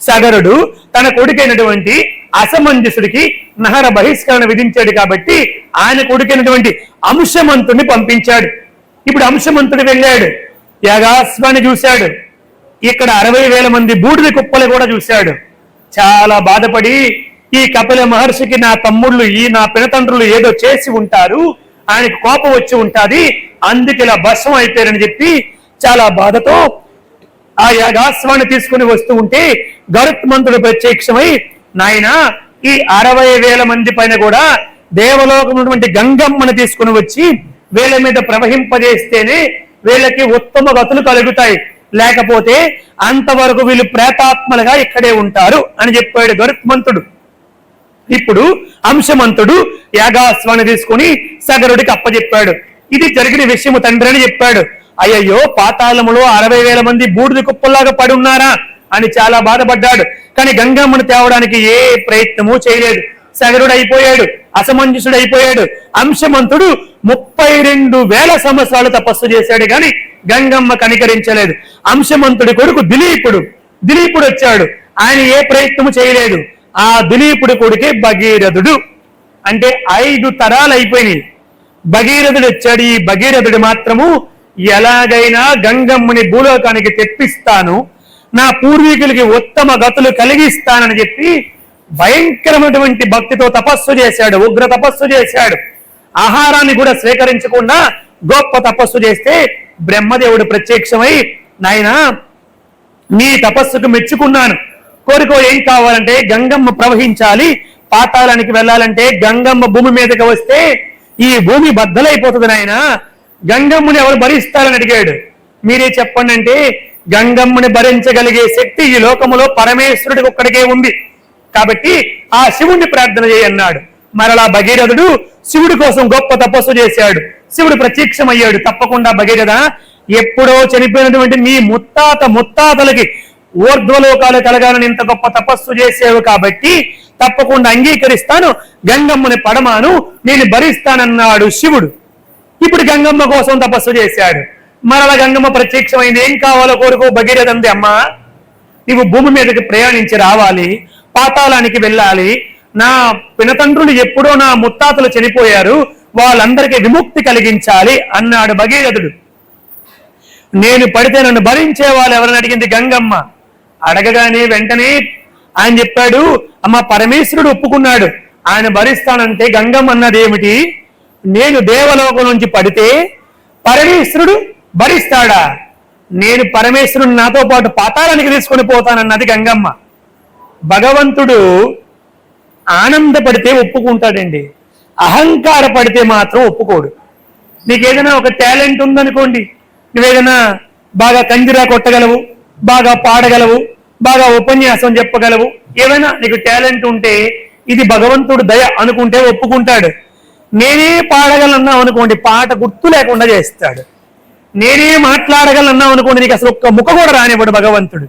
సగరుడు తన కొడుకైనటువంటి అసమంజసుడికి నహర బహిష్కరణ విధించాడు. కాబట్టి ఆయన కొడుకైనటువంటి అంశమంతుడిని పంపించాడు. ఇప్పుడు అంశమంతుడు వెళ్ళాడు, యాగాశ్వాన్ని చూశాడు. ఇక్కడ 60,000 మంది బూడిద కుప్పలు కూడా చూశాడు. చాలా బాధపడి ఈ కపిల మహర్షికి నా తమ్ముళ్ళు నా పినతండ్రులు ఏదో చేసి ఉంటారు, ఆయనకు కోపం వచ్చి ఉంటాది, అందుకే ఇలా భస్మం అయిపోయారని చెప్పి చాలా బాధతో ఆ యాగాశ్వాన్ని తీసుకుని వస్తూ ఉంటే గరుత్మంతుడు ప్రత్యక్షమై, నాయన ఈ 60,000 మంది పైన కూడా దేవలోకం ఉన్నటువంటి గంగమ్మను తీసుకుని వచ్చి వీళ్ళ మీద ప్రవహింపజేస్తేనే వీళ్ళకి ఉత్తమ గతులు కలుగుతాయి, లేకపోతే అంతవరకు వీళ్ళు ప్రేతాత్మలుగా ఇక్కడే ఉంటారు అని చెప్పాడు గరుత్మంతుడు. ఇప్పుడు అంశమంతుడు యాగాశ్వాన్ని తీసుకుని సగరుడికి అప్పచెప్పాడు. ఇది జరిగిన విషయము తండ్రి అని చెప్పాడు. అయ్యయ్యో, పాతాళములో 60,000 మంది బూడిద కుప్పల్లాగా పడి ఉన్నారా అని చాలా బాధపడ్డాడు. కానీ గంగమ్మను తేవడానికి ఏ ప్రయత్నము చేయలేదు. సగరుడు అయిపోయాడు, అసమంజసుడు అయిపోయాడు. అంశమంతుడు 32,000 సంవత్సరాలు తపస్సు చేశాడు కానీ గంగమ్మ కనికరించలేదు. అంశమంతుడి కొడుకు దిలీపుడు వచ్చాడు. ఆయన ఏ ప్రయత్నము చేయలేదు. ఆ దిలీపుడి కొడుకే భగీరథుడు. అంటే 5 తరాలు అయిపోయినాయి. భగీరథుడు వచ్చాడు. ఈ భగీరథుడు మాత్రము ఎలాగైనా గంగమ్మని భూలోకానికి తెప్పిస్తాను, నా పూర్వీకులకి ఉత్తమ గతులు కలిగిస్తానని చెప్పి భయంకరమైనటువంటి భక్తితో తపస్సు చేశాడు. ఉగ్ర తపస్సు చేశాడు. ఆహారాన్ని కూడా స్వీకరించకుండా గొప్ప తపస్సు చేస్తే బ్రహ్మదేవుడు ప్రత్యక్షమై, నాయనా నీ తపస్సుకు మెచ్చుకున్నాను, కోరుకో, ఏం కావాలంటే గంగమ్మ ప్రవహించాలి, పాతాళానికి వెళ్ళాలంటే గంగమ్మ భూమి మీదకి వస్తే ఈ భూమి బద్దలైపోతుంది నాయన, గంగమ్మని ఎవరు భరిస్తారని అడిగాడు. మీరే చెప్పండి అంటే, గంగమ్మని భరించగలిగే శక్తి ఈ లోకములో పరమేశ్వరుడికి ఒక్కడికే ఉంది, కాబట్టి ఆ శివుణ్ణి ప్రార్థన చేయన్నాడు. మరలా భగీరథుడు శివుడి కోసం గొప్ప తపస్సు చేశాడు. శివుడు ప్రత్యక్షమయ్యాడు. తప్పకుండా భగీరథ, ఎప్పుడో చనిపోయినటువంటి నీ ముత్తాతలకి ఊర్ధ్వలోకాలు కలగాలని ఇంత గొప్ప తపస్సు చేసావు, కాబట్టి తప్పకుండా అంగీకరిస్తాను, గంగమ్మని పడమాను, నేను భరిస్తానన్నాడు శివుడు. ఇప్పుడు గంగమ్మ కోసం తపస్సు చేశాడు. మరల గంగమ్మ ప్రత్యక్షమైంది. ఏం కావాలో కోరుకో భగీరథ అంది. అమ్మా, నీవు భూమి మీదకి ప్రయాణించి రావాలి, పాతాళానికి వెళ్ళాలి. నా పినతండ్రులు ఎప్పుడో నా ముత్తాతలు చనిపోయారు, వాళ్ళందరికీ విముక్తి కలిగించాలి అన్నాడు భగీరథుడు. నేను పడితే నన్ను భరించే వాళ్ళు ఎవరని అడిగింది గంగమ్మ. అడగగానే వెంటనే ఆయన చెప్పాడు, అమ్మ పరమేశ్వరుడు ఒప్పుకున్నాడు, ఆయన భరిస్తానంటే గంగమ్మ అన్నది ఏమిటి? నేను దేవలోకం నుంచి పడితే పరమేశ్వరుడు భరిస్తాడా? నేను పరమేశ్వరుడు నాతో పాటు పాతాళానికి తీసుకొని పోతానన్నది గంగమ్మ. భగవంతుడు ఆనందపడితే ఒప్పుకుంటాడండి, అహంకార పడితే మాత్రం ఒప్పుకోడు. నీకేదైనా ఒక టాలెంట్ ఉందనుకోండి, నువ్వేదైనా బాగా కంజిరా కొట్టగలవు, బాగా పాడగలవు, బాగా ఉపన్యాసం చెప్పగలవు, ఏమైనా నీకు టాలెంట్ ఉంటే ఇది భగవంతుడు దయ అనుకుంటే ఒప్పుకుంటాడు. నేనే పాడగలన్నావు అనుకోండి, పాట గుర్తు లేకుండా చేస్తాడు. నేనే మాట్లాడగలన్నావు అనుకోండి, నీకు అసలు ఒక్క ముఖ కూడా రానివ్వడు భగవంతుడు.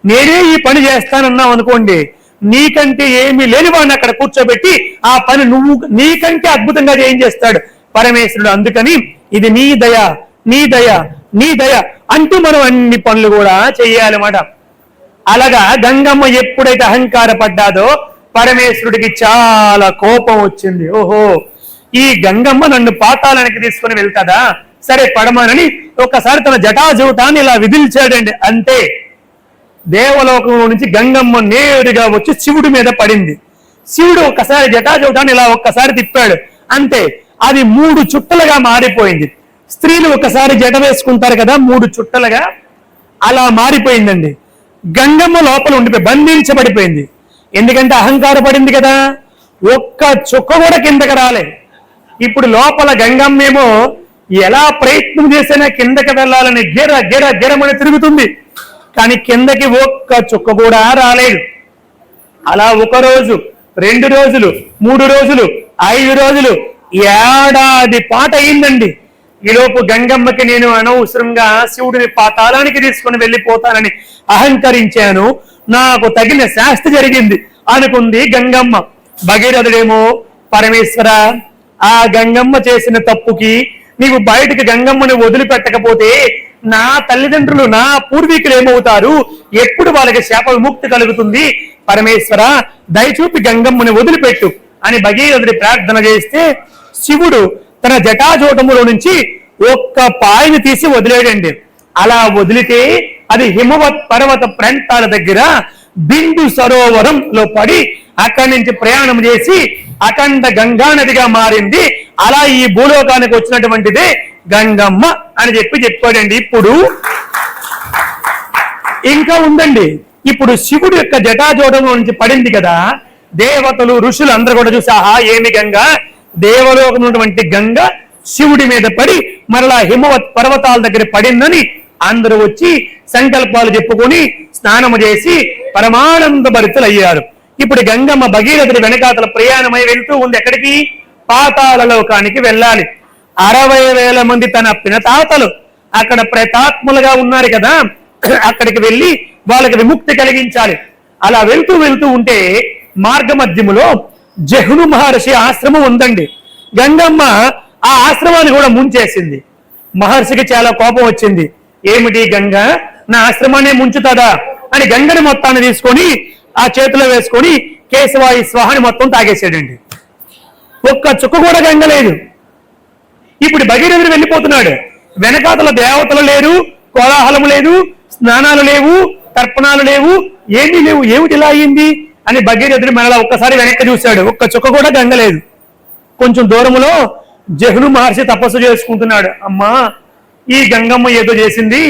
నేనే ఈ పని చేస్తానన్నావు అనుకోండి, నీకంటే ఏమీ లేని వాడిని అక్కడ కూర్చోబెట్టి ఆ పని నువ్వు నీకంటే అద్భుతంగా చేయించేస్తాడు పరమేశ్వరుడు. అందుకని ఇది నీ దయ, నీ దయ, నీ దయ అంటూ మనం అన్ని పనులు కూడా చెయ్యాలన్నమాట. అలాగా గంగమ్మ ఎప్పుడైతే అహంకార పడ్డాదో పరమేశ్వరుడికి చాలా కోపం వచ్చింది. ఓహో, ఈ గంగమ్మ నన్ను పాతాళానికి తీసుకుని వెళ్తాదా, సరే పడమానని ఒక్కసారి తన జటాజూటాన్ని ఇలా విదిల్చాడండి. అంతే, దేవలోకంలో నుంచి గంగమ్మ నేరుగా వచ్చి శివుడి మీద పడింది. శివుడు ఒక్కసారి జటాజూటాన్ని ఇలా ఒక్కసారి తిప్పాడు. అంతే, అది 3 చుట్టలుగా మారిపోయింది. స్త్రీలు ఒకసారి జట వేసుకుంటారు కదా, 3 చుట్టలుగా అలా మారిపోయిందండి. గంగమ్మ లోపల ఉండిపోయి బంధించబడిపోయింది. ఎందుకంటే అహంకార పడింది కదా, ఒక్క చుక్క కూడా కిందకి రాలే. ఇప్పుడు లోపల గంగమ్మేమో ఎలా ప్రయత్నం చేసినా కిందకి వెళ్ళాలని గిర గిర గిరమని తిరుగుతుంది, కానీ కిందకి ఒక్క చుక్క కూడా రాలేదు. అలా 1 రోజు, 2 రోజులు, 3 రోజులు, 5 రోజులు, ఏడాది పాట అయిందండి. ఈలోపు గంగమ్మకి నేను అనవసరంగా శివుడిని పాతాళానికి తీసుకుని వెళ్ళిపోతానని అహంకరించాను, నాకు తగిన శాస్తి జరిగింది అనుకుంది గంగమ్మ. భగీరథుడేమో, పరమేశ్వర, ఆ గంగమ్మ చేసిన తప్పుకి నీవు బయటికి గంగమ్మని వదిలిపెట్టకపోతే నా తల్లిదండ్రులు, నా పూర్వీకులు ఏమవుతారు, ఎప్పుడు వాళ్ళకి శాప విముక్తి కలుగుతుంది, పరమేశ్వర దయచూపి గంగమ్మని వదిలిపెట్టు అని భగీరథుడి ప్రార్థన చేస్తే శివుడు తన జటాజూటములో నుంచి ఒక్క పాయని తీసి వదిలేడండి. అలా వదిలితే అది హిమవత్ పర్వత ప్రాంతాల దగ్గర బిందు సరోవరంలో పడి అక్కడి నుంచి ప్రయాణం చేసి అఖండ గంగా నదిగా మారింది. అలా ఈ భూలోకానికి వచ్చినటువంటిదే గంగమ్మ అని చెప్పాడండి. ఇప్పుడు ఇంకా ఉందండి, ఇప్పుడు శివుడు యొక్క జటాజూటంలో నుంచి పడింది కదా, దేవతలు ఋషులు అందరూ కూడా చూసి, ఆహా ఏమి గంగ, దేవలోకం ఉన్నటువంటి గంగ శివుడి మీద పడి మరలా హిమవత్ పర్వతాల దగ్గర పడిందని అందరూ వచ్చి సంకల్పాలు చెప్పుకొని స్నానము చేసి పరమానంద భరితులు అయ్యారు. ఇప్పుడు గంగమ్మ భగీరథుడి వెనకాతల ప్రయాణమై వెళ్తూ ఉంది. ఎక్కడికి? పాతాళ లోకానికి వెళ్ళాలి. 60,000 మంది తన పినతాతలు అక్కడ ప్రేతాత్ములుగా ఉన్నారు కదా, అక్కడికి వెళ్ళి వాళ్ళకి విముక్తి కలిగించాలి. అలా వెళ్తూ ఉంటే మార్గ మధ్యములో జహ్ను మహర్షి ఆశ్రమం ఉందండి. గంగమ్మ ఆ ఆశ్రమాన్ని కూడా ముంచేసింది. మహర్షికి చాలా కోపం వచ్చింది. ఏమిటి గంగ నా ఆశ్రమాన్ని ముంచుతాదా అని గంగని మొత్తాన్ని తీసుకొని ఆ చేతిలో వేసుకొని కేశవాయి స్వాహని మొత్తం తాగేసాడండి. ఒక్క చుక్క కూడా గంగ లేదు. ఇప్పుడు భగీరథుడు వెళ్ళిపోతున్నాడు. వెనకాతల దేవతలు లేరు, కోలాహలము లేదు, స్నానాలు లేవు, తర్పణాలు లేవు, ఏమీ లేవు. ఏమిటి ఇలా అయింది అని భగీరథుడు మరలా ఒక్కసారి వెనక్కి చూశాడు. ఒక్క చుక్క కూడా గంగ లేదు. కొంచెం దూరంలో జహ్ను మహర్షి తపస్సు చేసుకుంటున్నాడు. అమ్మా, ఈ గంగమ్మ ఏదో చేసింది,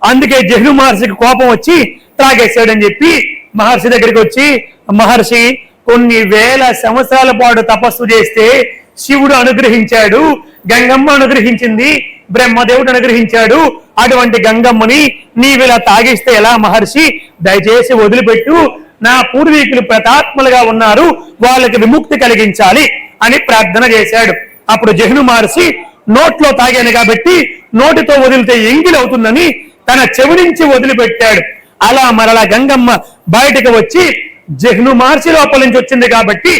అందుకే జహ్ను మహర్షికి కోపం వచ్చి త్రాగేశాడని చెప్పి మహర్షి దగ్గరికి వచ్చి, మహర్షి కొన్ని వేల సంవత్సరాల పాటు తపస్సు చేస్తే శివుడు అనుగ్రహించాడు, గంగమ్మ అనుగ్రహించింది, బ్రహ్మదేవుడు అనుగ్రహించాడు. అటువంటి గంగమ్మని నీవిలా తాగిస్తే ఎలా మహర్షి? దయచేసి వదిలిపెట్టు, నా పూర్వీకులు ప్రతాత్మలుగా ఉన్నారు, వాళ్ళకి విముక్తి కలిగించాలి అని ప్రార్థన చేశాడు. అప్పుడు జహ్ను మహర్షి నోట్లో తాగాను కాబట్టి నోటితో వదిలితే ఎంగిలవుతుందని తన చెవి నుంచి వదిలిపెట్టాడు. అలా మరలా గంగమ్మ బయటకు వచ్చి జహ్ను మహర్షి లోపల నుంచి వచ్చింది కాబట్టి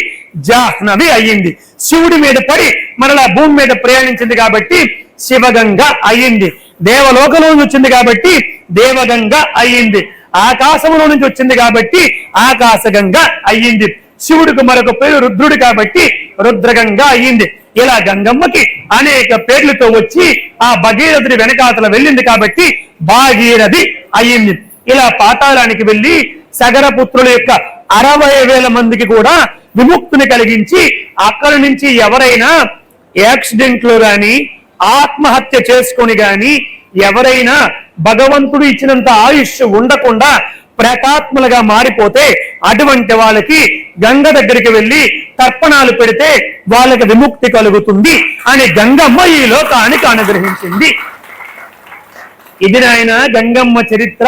జాహ్నవి అయ్యింది. శివుడి మీద పడి మరలా భూమి మీద ప్రయాణించింది కాబట్టి శివగంగ అయ్యింది. దేవలోకంలో నుంచి వచ్చింది కాబట్టి దేవగంగ అయ్యింది. ఆకాశంలో నుంచి వచ్చింది కాబట్టి ఆకాశగంగ అయ్యింది. శివుడికి మరొక పేరు రుద్రుడు కాబట్టి రుద్రగంగ అయ్యింది. ఇలా గంగమ్మకి అనేక పేర్లతో వచ్చి ఆ భగీరథుడి వెనకాతల వెళ్ళింది కాబట్టి భాగీరథి అయ్యింది. ఇలా పాతాళానికి వెళ్ళి సగరపుత్రుల యొక్క 60,000 మందికి కూడా విముక్తిని కలిగించి అక్కడి నుంచి ఎవరైనా యాక్సిడెంట్ లో గాని ఆత్మహత్య చేసుకొని గాని ఎవరైనా భగవంతుడు ఇచ్చినంత ఆయుష్ ఉండకుండా ప్రేతాత్మలుగా మారిపోతే అటువంటి వాళ్ళకి గంగ దగ్గరికి వెళ్ళి తర్పణాలు పెడితే వాళ్ళకి విముక్తి కలుగుతుంది అని గంగమ్మ ఈ లోకానికి అనుగ్రహించింది. ఇది నాయన గంగమ్మ చరిత్ర.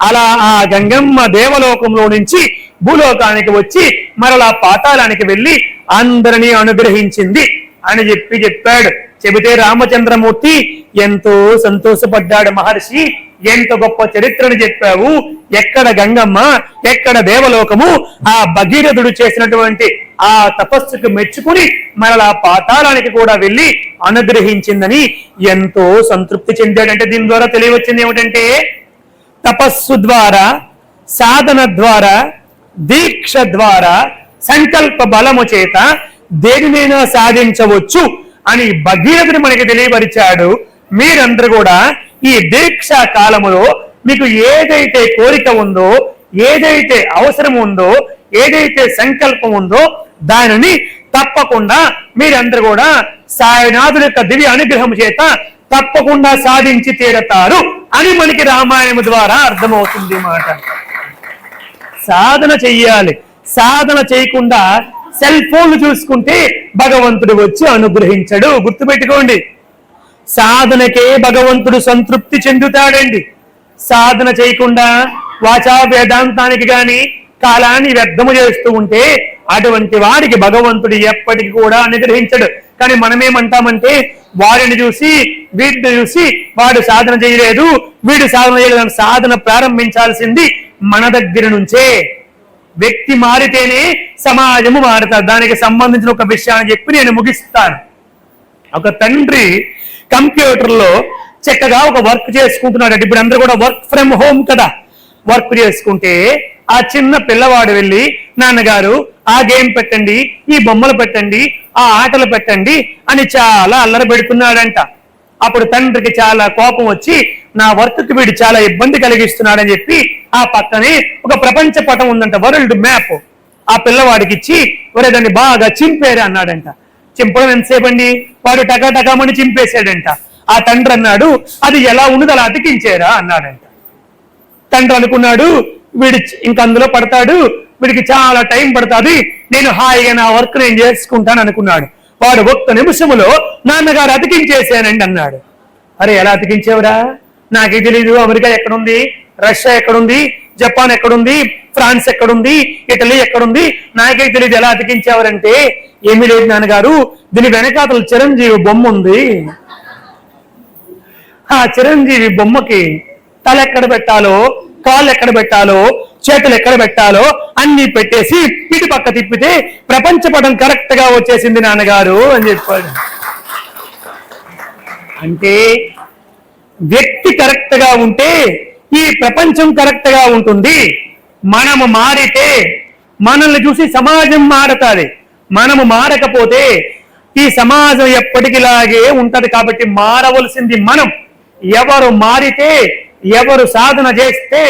అలా ఆ గంగమ్మ దేవలోకంలో నుంచి భూలోకానికి వచ్చి మరలా పాతాళానికి వెళ్ళి అందరినీ అనుగ్రహించింది అని చెప్పాడు. చెబితే రామచంద్రమూర్తి ఎంతో సంతోషపడ్డాడు. మహర్షి, ఎంత గొప్ప చరిత్రను చెప్పావు, ఎక్కడ గంగమ్మ, ఎక్కడ దేవలోకము, ఆ భగీరథుడు చేసినటువంటి ఆ తపస్సుకు మెచ్చుకుని మరలా పాతాళానికి కూడా వెళ్ళి అనుగ్రహించిందని ఎంతో సంతృప్తి చెందాడంటే దీని ద్వారా తెలియవచ్చింది ఏమిటంటే తపస్సు ద్వారా, సాధన ద్వారా, దీక్ష ద్వారా, సంకల్ప బలము చేత దేనినైనా సాధించవచ్చు అని భగీరథుడు మనకి తెలియపరిచాడు. మీరందరూ కూడా ఈ దీక్షా కాలములో మీకు ఏదైతే కోరిక ఉందో, ఏదైతే అవసరం ఉందో, ఏదైతే సంకల్పం ఉందో దానిని తప్పకుండా మీరందరూ కూడా సాయినాథుడి యొక్క దివ్య అనుగ్రహం చేత తప్పకుండా సాధించి తీరతారు అని మనకి రామాయణం ద్వారా అర్థమవుతుంది మాట. సాధన చెయ్యాలి. సాధన చేయకుండా సెల్ ఫోన్లు చూసుకుంటే భగవంతుడు వచ్చి అనుగ్రహించడు. గుర్తుపెట్టుకోండి, సాధనకే భగవంతుడు సంతృప్తి చెందుతాడండి. సాధన చేయకుండా వాచా వేదాంతానికి గాని కాలాన్ని వ్యర్థము చేస్తూ ఉంటే అటువంటి వాడికి భగవంతుడు ఎప్పటికీ కూడా అనుగ్రహించడు. కానీ మనమేమంటామంటే వారిని చూసి వీటిని చూసి వాడు సాధన చేయలేదు, వీడు సాధన చేయలేదు. సాధన ప్రారంభించాల్సింది మన దగ్గర నుంచే. వ్యక్తి మారితేనే సమాజము మారుతారు. దానికి సంబంధించిన ఒక విషయాన్ని చెప్పి నేను ముగిస్తాను. ఒక తండ్రి కంప్యూటర్లో చక్కగా ఒక వర్క్ చేసుకుంటున్నాడు. ఇప్పుడు అందరూ కూడా వర్క్ ఫ్రమ్ హోమ్ కదా. వర్క్ చేసుకుంటే ఆ చిన్న పిల్లవాడు వెళ్ళి నాన్నగారు ఆ గేమ్ పెట్టండి, ఈ బొమ్మలు పెట్టండి, ఆ ఆటలు పెట్టండి అని చాలా అల్లరి పెడుతున్నాడంట. అప్పుడు తండ్రికి చాలా కోపం వచ్చి నా వర్క్కి వీడు చాలా ఇబ్బంది కలిగిస్తున్నాడని చెప్పి ఆ పక్కనే ఒక ప్రపంచ పటం ఉందంట, వరల్డ్ మ్యాప్. ఆ పిల్లవాడికి ఇచ్చి ఒరే దాన్ని బాగా చింపేరా అన్నాడంట. చింపడం ఎంతసేపు అండి, వాడు టకాటకామని చింపేశాడంట. ఆ తండ్రి అన్నాడు అది ఎలా ఉన్నది అలా అతికించేరా అన్నాడంట. తండ్రి అనుకున్నాడు వీడి ఇంక అందులో పడతాడు, వీడికి చాలా టైం పడుతుంది, నేను హాయిగా నా వర్క్ నేను చేసుకుంటాను అనుకున్నాడు. వాడు ఒక్క నిమిషంలో నాన్నగారు అతికించేసానండి అన్నాడు. అరే ఎలా అతికించేవరా? నాకే తెలీదు. అమెరికా ఎక్కడుంది, రష్యా ఎక్కడుంది, జపాన్ ఎక్కడుంది, ఫ్రాన్స్ ఎక్కడుంది, ఇటలీ ఎక్కడుంది, నాకే తెలియదు. ఎలా అతికించేవారంటే ఏమీ లేదు నాన్నగారు, దీని వెనకాతల చిరంజీవి బొమ్మ ఉంది. ఆ చిరంజీవి బొమ్మకి తల ఎక్కడ పెట్టాలో, కాళ్ళు ఎక్కడ పెట్టాలో, చేతులు ఎక్కడ పెట్టాలో అన్ని పెట్టేసి ఇటు పక్క తిప్పితే ప్రపంచ పటం కరెక్ట్ గా వచ్చేసింది నాన్నగారు అని చెప్పాడు. అంటే వ్యక్తి కరెక్ట్ గా ఉంటే ఈ ప్రపంచం కరెక్ట్ గా ఉంటుంది. మనము మారితే మనల్ని చూసి సమాజం మారుతుంది. మనము మారకపోతే ఈ సమాజం ఎప్పటికిలాగే ఉంటది. కాబట్టి మారవలసింది మనం. ఎవరు మారితే, ఎవరు సాధన చేస్తే,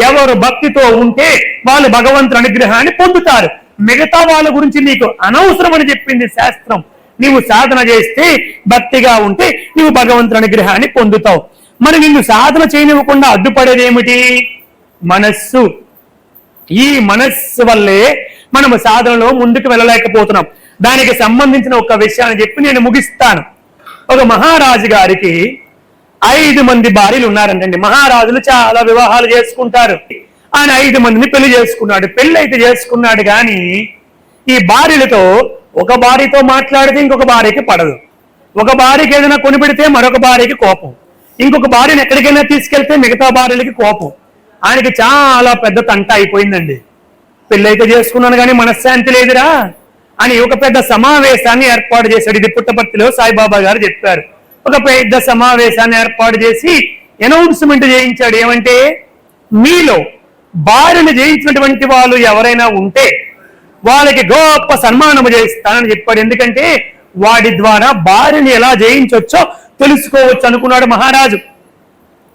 ఎవరు భక్తితో ఉంటే వాళ్ళు భగవంతుని అనుగ్రహాన్ని పొందుతారు. మిగతా వాళ్ళ గురించి నీకు అనవసరం అని చెప్పింది శాస్త్రం. నీవు సాధన చేస్తే, భక్తిగా ఉంటే నీవు భగవంతుని అనుగ్రహాన్ని పొందుతావు. మరి నిన్ను సాధన చేయనివ్వకుండా అడ్డుపడేది ఏమిటి? మనస్సు. ఈ మనస్సు వల్లే మనము సాధనలో ముందుకు వెళ్ళలేకపోతున్నాం. దానికి సంబంధించిన ఒక విషయాన్ని చెప్పి నేను ముగిస్తాను. ఒక మహారాజు గారికి 5 మంది భార్యలు ఉన్నారంటండి. మహారాజులు చాలా వివాహాలు చేసుకుంటారు. ఆయన 5 మందిని పెళ్లి చేసుకున్నాడు. పెళ్లి అయితే చేసుకున్నాడు కానీ ఈ భార్యలతో ఒక భార్యతో మాట్లాడితే ఇంకొక భార్యకి పడదు. ఒక భార్యకి ఏదైనా కొనిపెడితే మరొక భార్యకి కోపం. ఇంకొక భార్యను ఎక్కడికైనా తీసుకెళ్తే మిగతా భార్యలకి కోపం. ఆయనకి చాలా పెద్ద తంట అయిపోయిందండి. పెళ్ళైతే చేసుకున్నాను కానీ మనశ్శాంతి లేదురా అని ఒక పెద్ద సమావేశాన్ని ఏర్పాటు చేశాడు. ఇది పుట్టపర్తిలో సాయిబాబా గారు చెప్పారు. ఒక పెద్ద సమావేశాన్ని ఏర్పాటు చేసి అనౌన్స్మెంట్ చేయించాడు. ఏమంటే, మీలో భార్యను జయించినటువంటి వాళ్ళు ఎవరైనా ఉంటే వాళ్ళకి గొప్ప సన్మానము చేస్తానని చెప్పాడు. ఎందుకంటే వాడి ద్వారా భార్యని ఎలా జయించవచ్చో తెలుసుకోవచ్చు అనుకున్నాడు మహారాజు.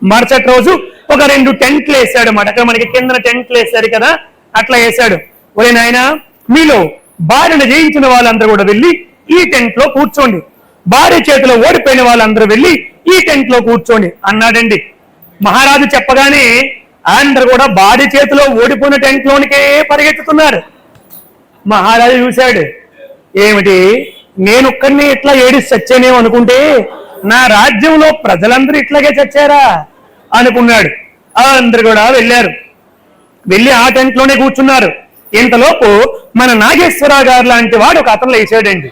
మరుసటి రోజు ఒక 2 టెంట్లు వేశాడు అన్నమాట. అక్కడ మనకి కింద టెంట్లు వేశారు కదా, అట్లా వేశాడు. ఒరే నాయన, మీలో భార్యను జయించిన వాళ్ళందరూ కూడా వెళ్ళి ఈ టెంట్ లో కూర్చోండి, భార్య చేతిలో ఓడిపోయిన వాళ్ళందరూ వెళ్ళి ఈ టెంట్ లో కూర్చోండి అన్నాడండి. మహారాజు చెప్పగానే అందరూ కూడా భార్య చేతిలో ఓడిపోయిన టెంట్ లోనికే పరిగెత్తుతున్నారు. మహారాజు చూశాడు, ఏమిటి నేను ఒక్కడిని ఇట్లా ఏడిసి చచ్చానేమో అనుకుంటే నా రాజ్యంలో ప్రజలందరూ ఇట్లాగే చచ్చారా అనుకున్నాడు. అందరు కూడా వెళ్ళారు. వెళ్ళి ఆ టెంట్ లోనే కూర్చున్నారు. ఇంతలోపు మన నాగేశ్వరరావు గారు లాంటి వాడు ఒక అతను లేచాడండి.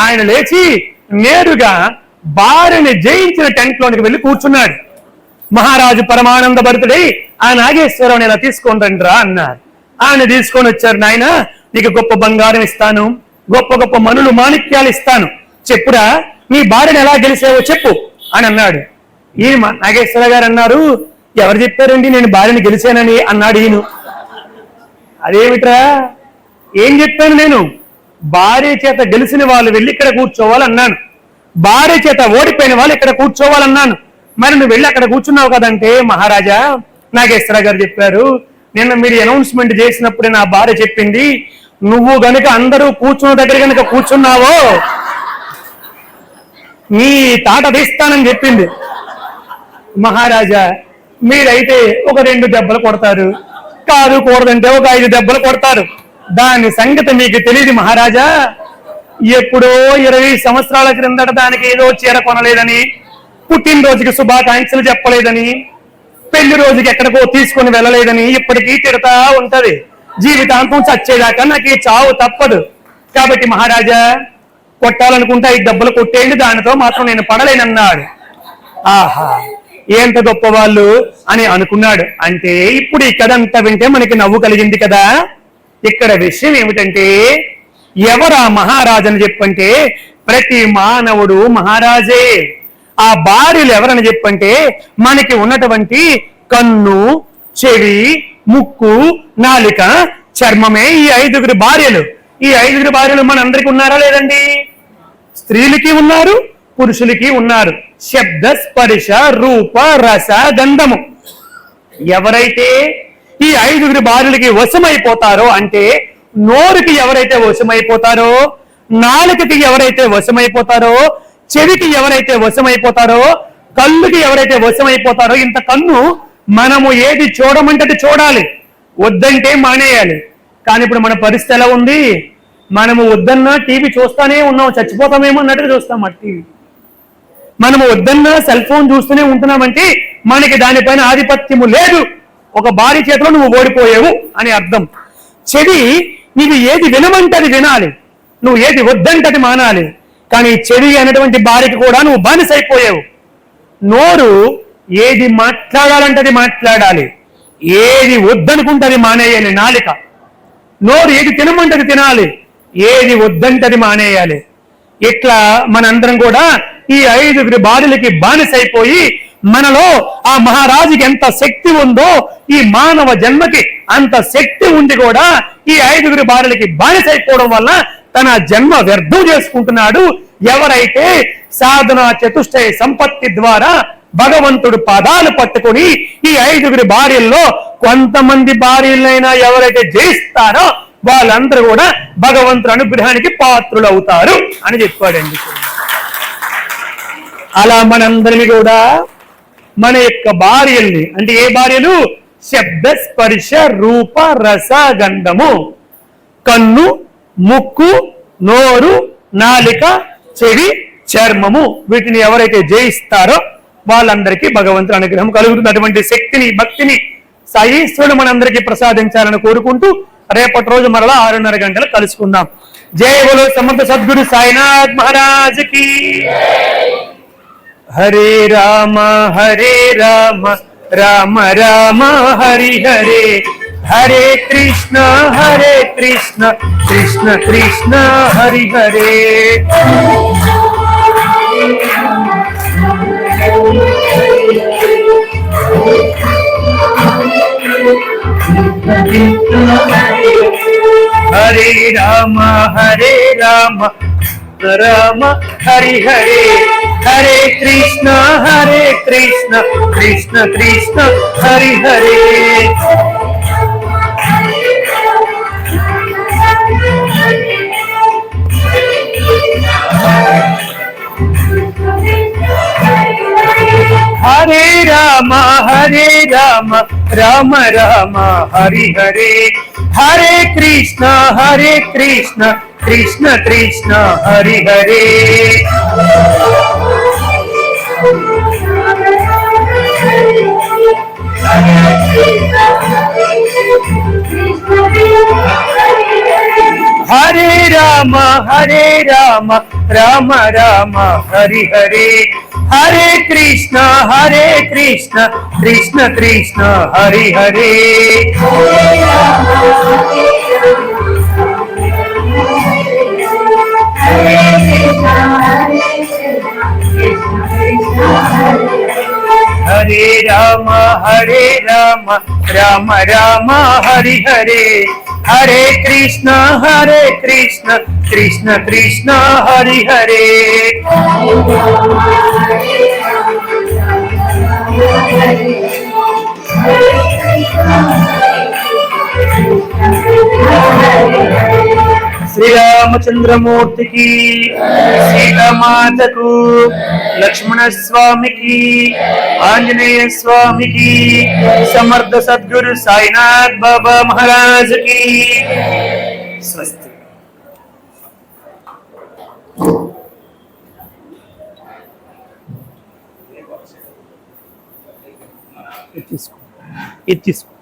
ఆయన లేచి నేరుగా భార్యని జయించిన టెంట్ లోనికి వెళ్ళి కూర్చున్నాడు. మహారాజు పరమానంద భరితుడై ఆ నాగేశ్వరరావుని ఇలా తీసుకొని రండిరా అన్నారు. ఆయన తీసుకొని వచ్చారు. నాయన, నీకు గొప్ప బంగారం ఇస్తాను, గొప్ప గొప్ప మనులు మాణిక్యాలు ఇస్తాను, చెప్పురా నీ భార్యను ఎలా గెలిచావో చెప్పు అని అన్నాడు. ఈయన నాగేశ్వర గారు అన్నారు, ఎవరు చెప్పారండి నేను భార్యను గెలిచానని అన్నాడు ఈయన. అదేమిట్రా, ఏం చెప్పాను నేను? భార్య చేత గెలిచిన వాళ్ళు వెళ్ళి ఇక్కడ కూర్చోవాలన్నాను, భార్య చేత ఓడిపోయిన వాళ్ళు ఇక్కడ కూర్చోవాలన్నాను. మరి నువ్వు వెళ్ళి అక్కడ కూర్చున్నావు కదంటే, మహారాజా నాగేశ్వర గారు చెప్పారు, నిన్న మీరు అనౌన్స్మెంట్ చేసినప్పుడే నా భార్య చెప్పింది, నువ్వు గనుక అందరూ కూర్చున్న దగ్గర గనుక కూర్చున్నావో నీ తాట తీస్తానని చెప్పింది. మహారాజా, మీరైతే ఒక 2 దెబ్బలు కొడతారు, కాదు కూడదంటే ఒక 5 దెబ్బలు కొడతారు. దాని సంగతి మీకు తెలియదు మహారాజా. ఎప్పుడో 20 సంవత్సరాల క్రిందట దానికి ఏదో చీర కొనలేదని, పుట్టినరోజుకి శుభాకాంక్షలు చెప్పలేదని, పెళ్లి రోజుకి ఎక్కడికో తీసుకొని వెళ్ళలేదని ఇప్పటికీ తిడతా ఉంటది. జీవితాంతం చచ్చేదాకా నాకు ఈ చావు తప్పదు. కాబట్టి మహారాజా, కొట్టాలనుకుంటే 5 దెబ్బలు కొట్టేయండి, దానితో మాత్రం నేను పడలేనన్నాడు. ఆహా, ఎంత గొప్ప వాళ్ళు అని అనుకున్నాడు. అంటే ఇప్పుడు ఈ కథ అంతా వింటే మనకి నవ్వు కలిగింది కదా. ఇక్కడ విషయం ఏమిటంటే, ఎవరా మహారాజు అని చెప్పంటే ప్రతి మానవుడు మహారాజే. ఆ భార్యలు ఎవరని చెప్పంటే మనకి ఉన్నటువంటి కన్ను, చెవి, ముక్కు, నాలిక, చర్మమే ఈ 5 భార్యలు. ఈ 5 భార్యలు మనందరికీ ఉన్నారా లేదండి? స్త్రీలకి ఉన్నారు, పురుషులకి ఉన్నారు. శబ్ద, స్పర్శ, రూప, రస, గంధము. ఎవరైతే ఈ 5 భార్యలకి వశమైపోతారో, అంటే నోరుకి ఎవరైతే వశమైపోతారో, నాలుకకి ఎవరైతే వశమైపోతారో, చెవికి ఎవరైతే వశమైపోతారో, కళ్ళుకి ఎవరైతే వశమైపోతారో, ఇంత కన్ను మనము ఏది చూడమంటే అది చూడాలి, వద్దంటే మానేయాలి. కానీ ఇప్పుడు మన పరిస్థితి ఎలా ఉంది? మనము వద్దన్నా టీవీ చూస్తానే ఉన్నాం, చచ్చిపోతామేమో అన్నట్టుగా చూస్తాం ఆ టీవీ. మనము వద్దన్నా సెల్ ఫోన్ చూస్తూనే ఉంటున్నామంటే మనకి దానిపైన ఆధిపత్యము లేదు. ఒక భార్య చేతిలో నువ్వు ఓడిపోయావు అని అర్థం. చెవి, నీవు ఏది వినమంటే అది వినాలి, నువ్వు ఏది వద్దంటే అది మానాలి. కానీ చెవి అనేటువంటి భార్యకి కూడా నువ్వు బానిసైపోయావు. నోరు, ఏది మాట్లాడాలంటే అది మాట్లాడాలి, ఏది వద్దనుకుంటే అది మానేయాలి. నాలిక, నోరు ఏది తినమంటే అది తినాలి, ఏది వద్దంటే అది మానేయాలి. ఇట్లా మనందరం కూడా ఈ 5 భార్యలకి బానిసైపోయి, మనలో ఆ మహారాజుకి ఎంత శక్తి ఉందో ఈ మానవ జన్మకి అంత శక్తి ఉండి కూడా ఈ 5 భార్యలకి బానిసైపోవడం వల్ల తన జన్మ వ్యర్థం చేసుకుంటున్నాడు. ఎవరైతే సాధన చతుష్టయ సంపత్తి ద్వారా భగవంతుడు పాదాలు పట్టుకొని ఈ 5 భార్యల్లో కొంతమంది భార్యలైనా ఎవరైతే జయిస్తారో వాళ్ళందరూ కూడా భగవంతుడు అనుగ్రహానికి పాత్రులు అవుతారు అని చెప్పాడండి. అలా మనందరినీ కూడా మన యొక్క భార్యల్ని, అంటే ఏ భార్యలు? శబ్ద, స్పర్శ, రూప, రస, గంధము, కన్ను, ముక్కు, నోరు, నాలిక, చెవి, చర్మము వీటిని ఎవరైతే జయిస్తారో వాళ్ళందరికీ భగవంతుని అనుగ్రహం కలుగుతుంది. అటువంటి శక్తిని, భక్తిని సాయీశ్వరుడు మనందరికీ ప్రసాదించాలని కోరుకుంటూ రేపటి రోజు మరలా 6:30 గంటలు కలుసుకుందాం. జై బోలో సమర్థ సద్గురు సాయినాథ్ మహారాజ్ కి. హరే రామ రామ రామ హరి హరే, హరే కృష్ణ కృష్ణ కృష్ణ హరి హరే. హరే రామ రామ హరి హరే, హరే కృష్ణ కృష్ణ కృష్ణ హరి హరే. హరే రామ రామ రామ హరి హరే, హరే కృష్ణ కృష్ణ కృష్ణ హరి హరే. హరే రామ రామ రామ హరి హరే, హరే కృష్ణ కృష్ణ కృష్ణ హరి హరే. హరే రామ రామ రామ హరి హరే, హరే కృష్ణ కృష్ణ కృష్ణ హరి హరే. శ్రీరామచంద్రమూర్తికి, సీతామాతకు, లక్ష్మణ స్వామికి, ఆంజనేయ స్వామికి, సమర్థ సద్గురు సాయినాథ్ బాబా మహారాజ్ కి స్వస్తి. ఇది తీసుకో.